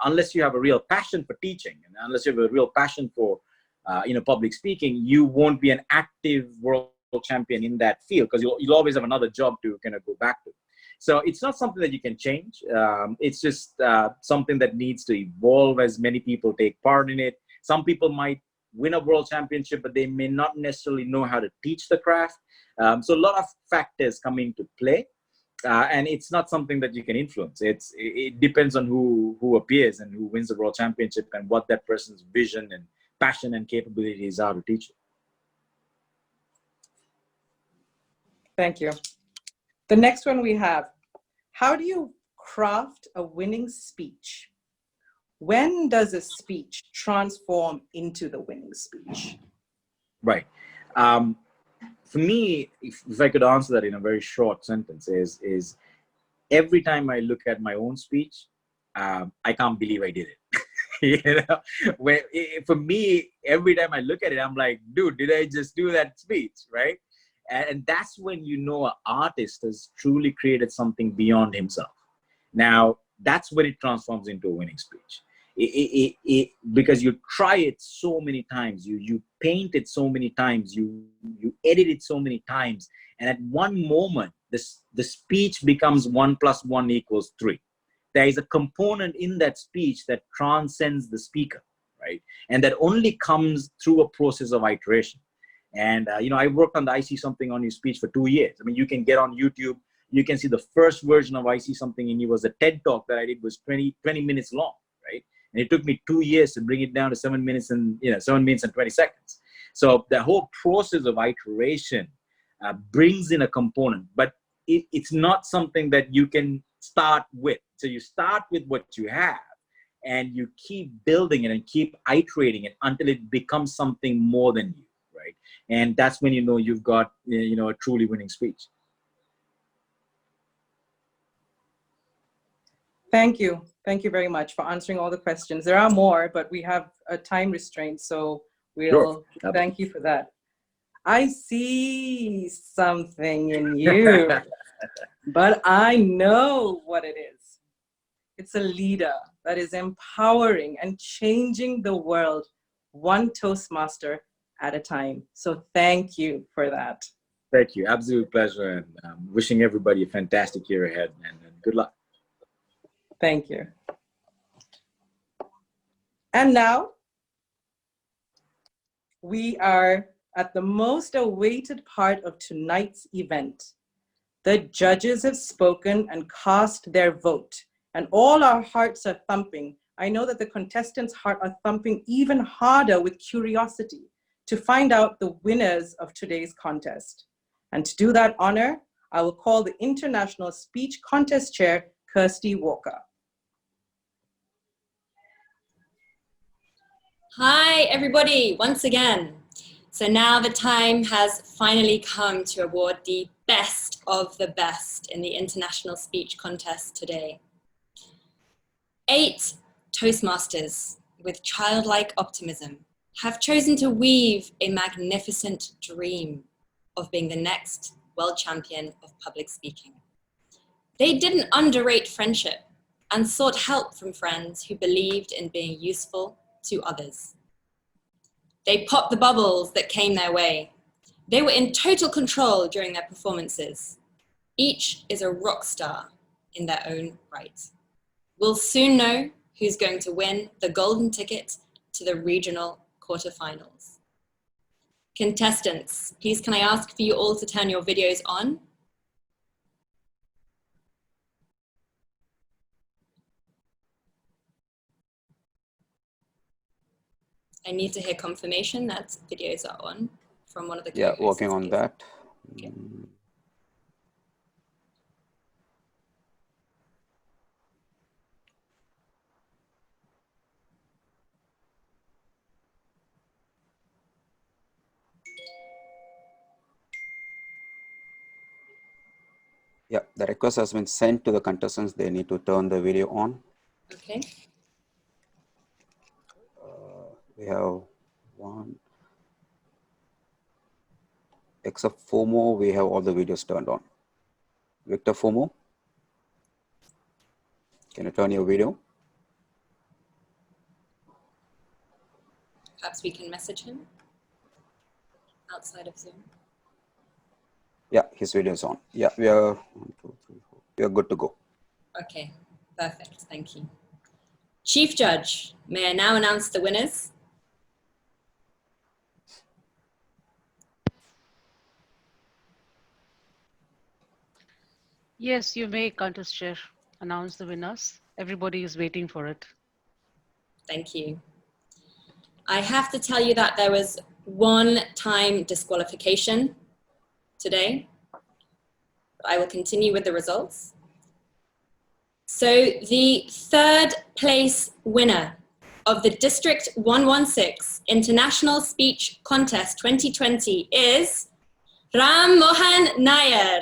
unless you have a real passion for teaching, and unless you have a real passion for, public speaking, you won't be an active world champion in that field, because you'll always have another job to kind of go back to. So it's not something that you can change. It's just something that needs to evolve as many people take part in it. Some people might win a world championship, but they may not necessarily know how to teach the craft. So a lot of factors come into play, and it's not something that you can influence. It depends on who appears and who wins the world championship, and what that person's vision and passion and capabilities are to teach it. Thank you. The next one we have, how do you craft a winning speech? When does a speech transform into the winning speech? Right. For me, if I could answer that in a very short sentence, is every time I look at my own speech, I can't believe I did it. For me, every time I look at it, I'm like, dude, did I just do that speech, right? And that's when you know an artist has truly created something beyond himself. Now, that's when it transforms into a winning speech. Because you try it so many times, you paint it so many times, you edit it so many times, and at one moment, the speech becomes 1 + 1 = 3. There is a component in that speech that transcends the speaker, right? And that only comes through a process of iteration. And, I worked on the I See Something on Your speech for 2 years. I mean, you can get on YouTube, you can see the first version of I See Something in You was a TED Talk that I did, was 20 minutes long, right? And it took me 2 years to bring it down to 7 minutes and 7 minutes and 20 seconds. So the whole process of iteration brings in a component, but it's not something that you can start with. So you start with what you have, and you keep building it and keep iterating it until it becomes something more than you, right? And that's when you've got a truly winning speech. Thank you. Thank you very much for answering all the questions. There are more, but we have a time restraint, so we'll thank you for that. I see something in you, but I know what it is. It's a leader that is empowering and changing the world, one Toastmaster at a time. So thank you for that. Thank you. Absolute pleasure. And wishing everybody a fantastic year ahead, and good luck. Thank you. And now we are at the most awaited part of tonight's event, The judges have spoken and cast their vote, and all our hearts are thumping. I know that the contestants' hearts are thumping even harder with curiosity to find out the winners of today's contest. And to do that honor, I will call the International Speech Contest Chair, Kirsty Walker. Hi, everybody, once again. So now the time has finally come to award the best of the best in the International Speech Contest today. 8 Toastmasters with childlike optimism have chosen to weave a magnificent dream of being the next world champion of public speaking. They didn't underrate friendship and sought help from friends who believed in being useful to others. They popped the bubbles that came their way. They were in total control during their performances. Each is a rock star in their own right. We'll soon know who's going to win the golden ticket to the regional quarterfinals. Contestants, please can I ask for you all to turn your videos on? I need to hear confirmation that videos are on from one of the Yeah, co-hosts, working on please. that. Okay. Yeah, the request has been sent to the contestants. They need to turn the video on. Okay. We have one. Except Fumo, we have all the videos turned on. Victor Fumo, can you turn your video? Perhaps we can message him outside of Zoom. Yeah, his video is on. Yeah, we are 1, 2, 3, 4. We are good to go. Okay, perfect, thank you. Chief Judge, may I now announce the winners? Yes, you may, Contest Chair, announce the winners. Everybody is waiting for it. Thank you. I have to tell you that there was one time disqualification today. I will continue with the results. So the 3rd place winner of the District 116 International Speech Contest 2020 is Mohan Nair.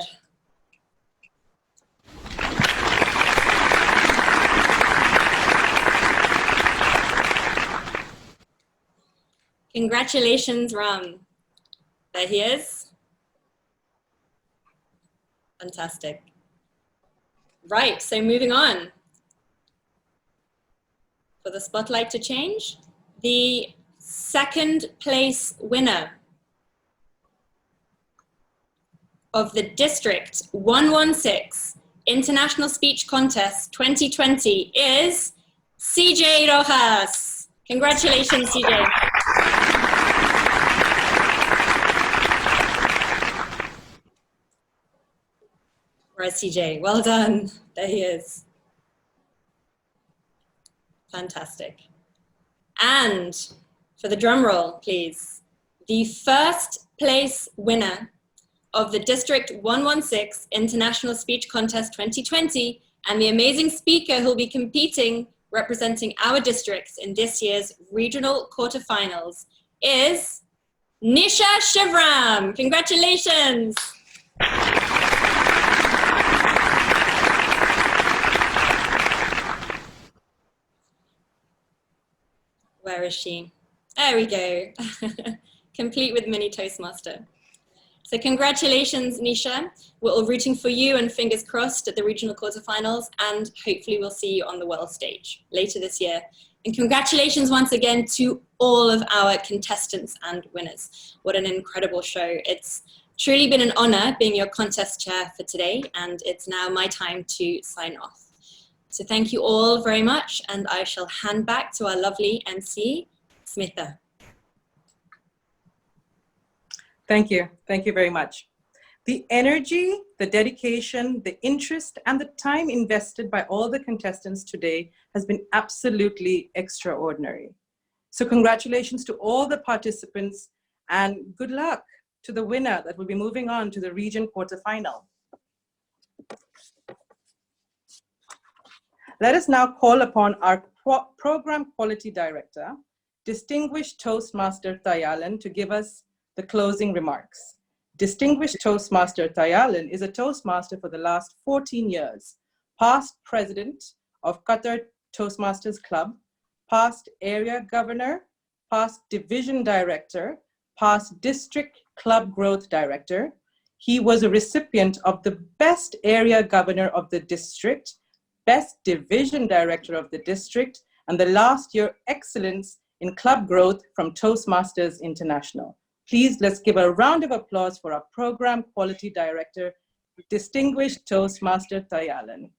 Congratulations, Ram. There he is. Fantastic. Right, so moving on. For the spotlight to change, the 2nd place winner of the District 116 International Speech Contest 2020 is CJ Rojas. Congratulations, CJ. Where's CJ? Well done. There he is. Fantastic. And for the drum roll, please. The 1st place winner of the District 116 International Speech Contest 2020 and the amazing speaker who'll be competing representing our districts in this year's regional quarterfinals is Nisha Shivram. Congratulations. Where is she? There we go. Complete with mini Toastmaster. So congratulations, Nisha. We're all rooting for you and fingers crossed at the regional quarterfinals, and hopefully we'll see you on the world stage later this year. And congratulations once again to all of our contestants and winners. What an incredible show. It's truly been an honor being your contest chair for today, and it's now my time to sign off. So thank you all very much, and I shall hand back to our lovely MC, Swetha. Thank you very much. The energy, the dedication, the interest, and the time invested by all the contestants today has been absolutely extraordinary. So congratulations to all the participants and good luck to the winner that will be moving on to the region quarterfinal. Let us now call upon our Program Quality Director, Distinguished Toastmaster Thayalan, to give us the closing remarks. Distinguished Toastmaster Thayalan is a Toastmaster for the last 14 years, past President of Qatar Toastmasters Club, past Area Governor, past Division Director, past District Club Growth Director. He was a recipient of the Best Area Governor of the District, Best Division Director of the District, and the last year Excellence in Club Growth from Toastmasters International. Please, let's give a round of applause for our Program Quality Director, Distinguished Toastmaster Thayalan.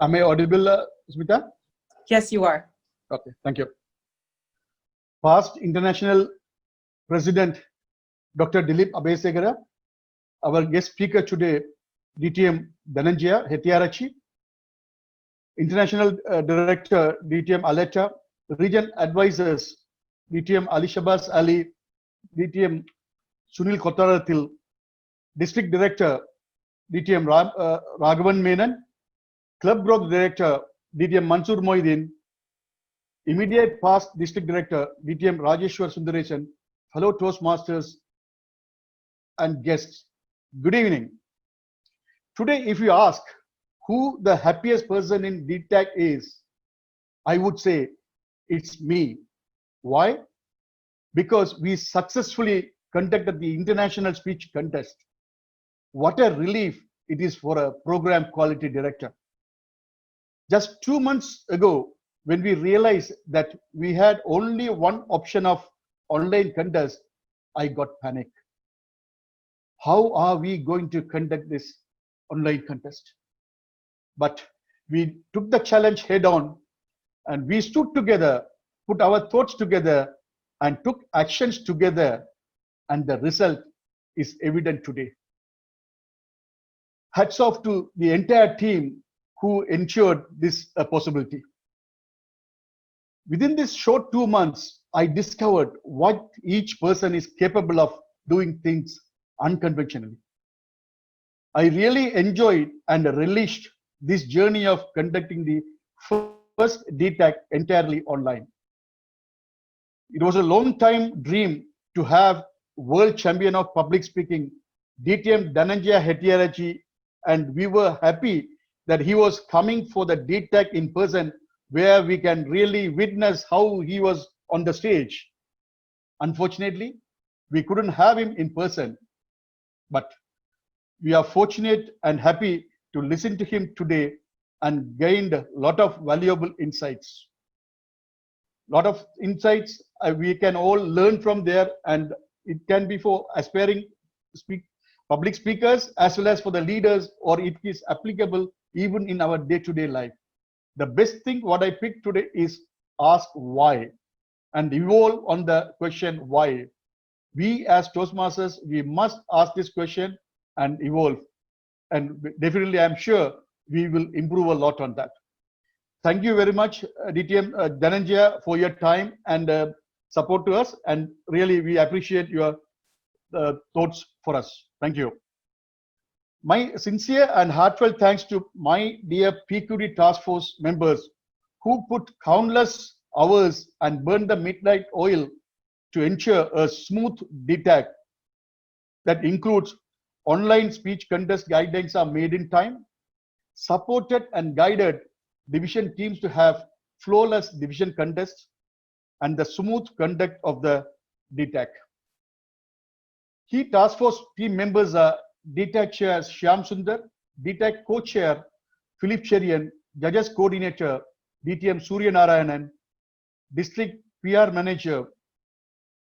Am I audible, Smita? Yes, you are. Okay, thank you. Past International President, Dr. Dilip Abesegara, our guest speaker today, DTM Dhananjaya Hettiarachchi, International Director, DTM Aletta, Region Advisors, DTM Ali Shabazz Ali, DTM Sunil Kottarathil, District Director, DTM Raghavan Menon, Club Growth Director, DTM Mansoor Moidin, Immediate Past District Director, DTM Rajeshwar Sundaresan, fellow Toastmasters and guests. Good evening. Today, if you ask who the happiest person in DTAC is, I would say it's me. Why? Because we successfully conducted the international speech contest. What a relief it is for a program quality director. Just 2 months ago, when we realized that we had only one option of online contest, I got panic. How are we going to conduct this online contest? But we took the challenge head on and we stood together, put our thoughts together and took actions together, and the result is evident today. Hats off to the entire team who ensured this possibility. Within this short 2 months, I discovered what each person is capable of doing things unconventionally. I really enjoyed and relished this journey of conducting the first DTAC entirely online. It was a long time dream to have world champion of public speaking, DTM Dhananjaya Hettiarachchi, and we were happy that he was coming for the DTAC in person, where we can really witness how he was on the stage. Unfortunately, we couldn't have him in person, but we are fortunate and happy to listen to him today and gained a lot of valuable insights. Lot of insights we can all learn from there, and it can be for aspiring public speakers as well as for the leaders, or it is applicable even in our day-to-day life. The best thing what I picked today is ask why and evolve on the question why. We as Toastmasters, we must ask this question and evolve. And definitely, I'm sure we will improve a lot on that. Thank you very much, DTM Dhananjaya, for your time and support to us. And really, we appreciate your thoughts for us. Thank you. My sincere and heartfelt thanks to my dear PQD Task Force members who put countless hours and burned the midnight oil to ensure a smooth DTAC that includes online speech contest guidelines are made in time, supported and guided division teams to have flawless division contests, and the smooth conduct of the DTAC. Key Task Force team members are DTAC Chair Shyam Sundar, DTAC Co-Chair Philip Cherian, Judges Coordinator DTM Surya Narayanan, District PR Manager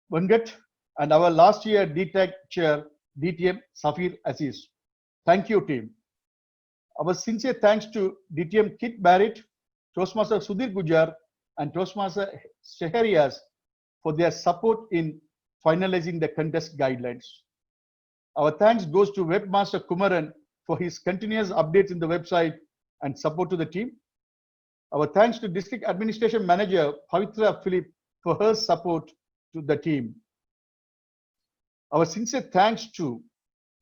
Venkat, and our last year DTAC Chair DTM Safir Aziz. Thank you, team. Our sincere thanks to DTM Kit Barrett, Toastmaster Sudhir Gujar, and Toastmaster Sheherias for their support in finalizing the contest guidelines. Our thanks goes to Webmaster Kumaran for his continuous updates in the website and support to the team. Our thanks to District Administration Manager Pavitra Philip for her support to the team. Our sincere thanks to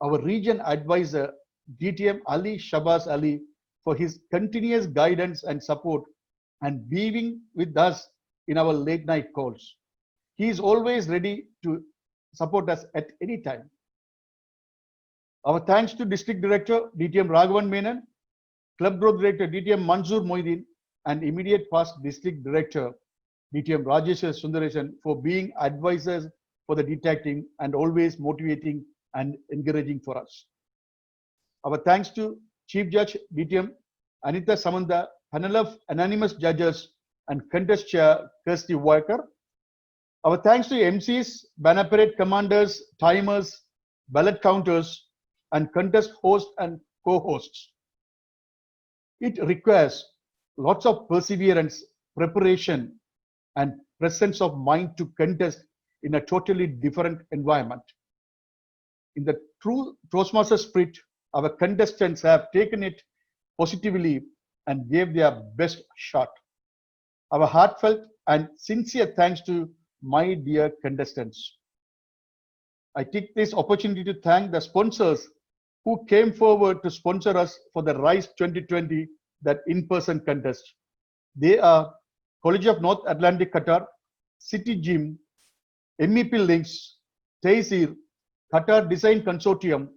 our region advisor DTM Ali Shabazz Ali for his continuous guidance and support and being with us in our late night calls. He is always ready to support us at any time. Our thanks to District Director DTM Raghavan Menon, Club Growth Director DTM Manzoor Moideen, and immediate past District Director DTM Rajesh Sundaresan for being advisors for the DTAC team and always motivating and encouraging for us. Our thanks to Chief Judge DTM Anita Samantha, panel of anonymous judges, and contest chair Kirsty. Our thanks to MCs, banner parade commanders, timers, ballot counters, and contest hosts and co-hosts. It requires lots of perseverance, preparation, and presence of mind to contest in a totally different environment. In the true Toastmaster spirit, our contestants have taken it positively and gave their best shot. Our heartfelt and sincere thanks to my dear contestants. I take this opportunity to thank the sponsors who came forward to sponsor us for the RISE 2020, that in-person contest. They are College of North Atlantic Qatar, City Gym, MEP Links, Taysir, Qatar Design Consortium,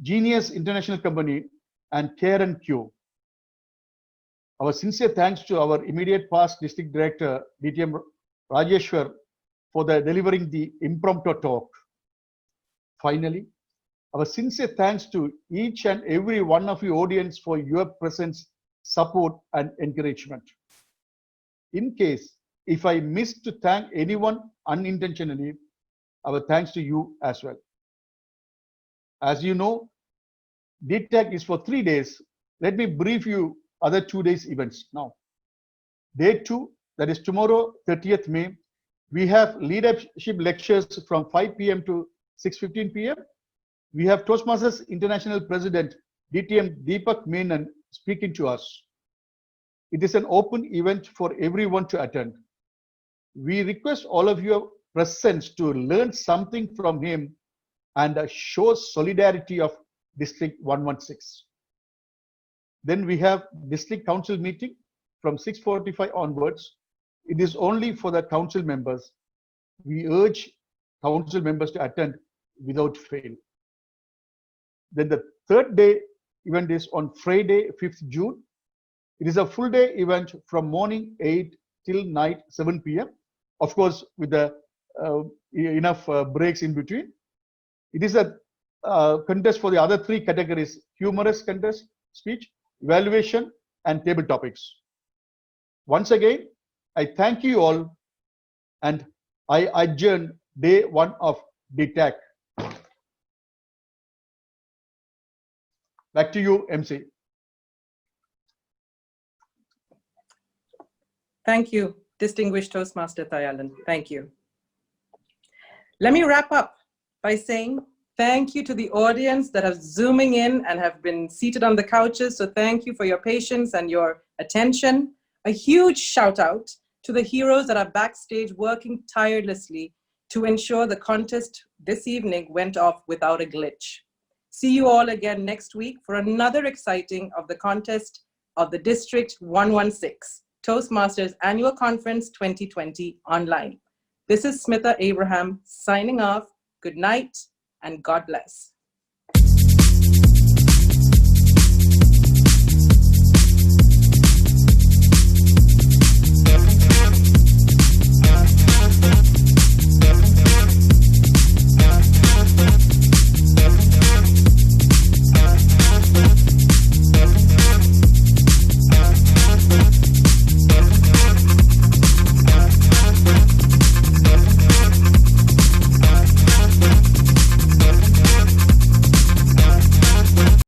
Genius International Company, and Care and Q. Our sincere thanks to our immediate past District Director, DTM Rajeshwar, for delivering the impromptu talk. Finally, our sincere thanks to each and every one of you audience for your presence, support, and encouragement. In case if I missed to thank anyone unintentionally, our thanks to you as well. As you know, DTAC is for 3 days. Let me brief you other 2 days events now. Day 2, that is tomorrow, 30th May, we have leadership lectures from 5 p.m. to 6:15 p.m. We have Toastmasters International President DTM Deepak Menon speaking to us. It is an open event for everyone to attend. We request all of your presence to learn something from him and show solidarity of District 116. Then we have District Council meeting from 6:45 onwards. It is only for the council members. We urge council members to attend without fail. Then the third day event is on Friday, 5th June. It is a full day event from morning 8 till night 7 p.m. Of course, with the enough breaks in between. It is a contest for the other 3 categories: humorous contest, speech, evaluation, and table topics. Once again, I thank you all and I adjourn day 1 of DTAC. Back to you, MC. Thank you, distinguished Toastmaster Thayalan. Thank you. Let me wrap up by saying thank you to the audience that are zooming in and have been seated on the couches. So thank you for your patience and your attention. A huge shout out to the heroes that are backstage working tirelessly to ensure the contest this evening went off without a glitch. See you all again next week for another exciting of the contest of the District 116, Toastmasters Annual Conference 2020 online. This is Smitha Abraham signing off. Good night and God bless.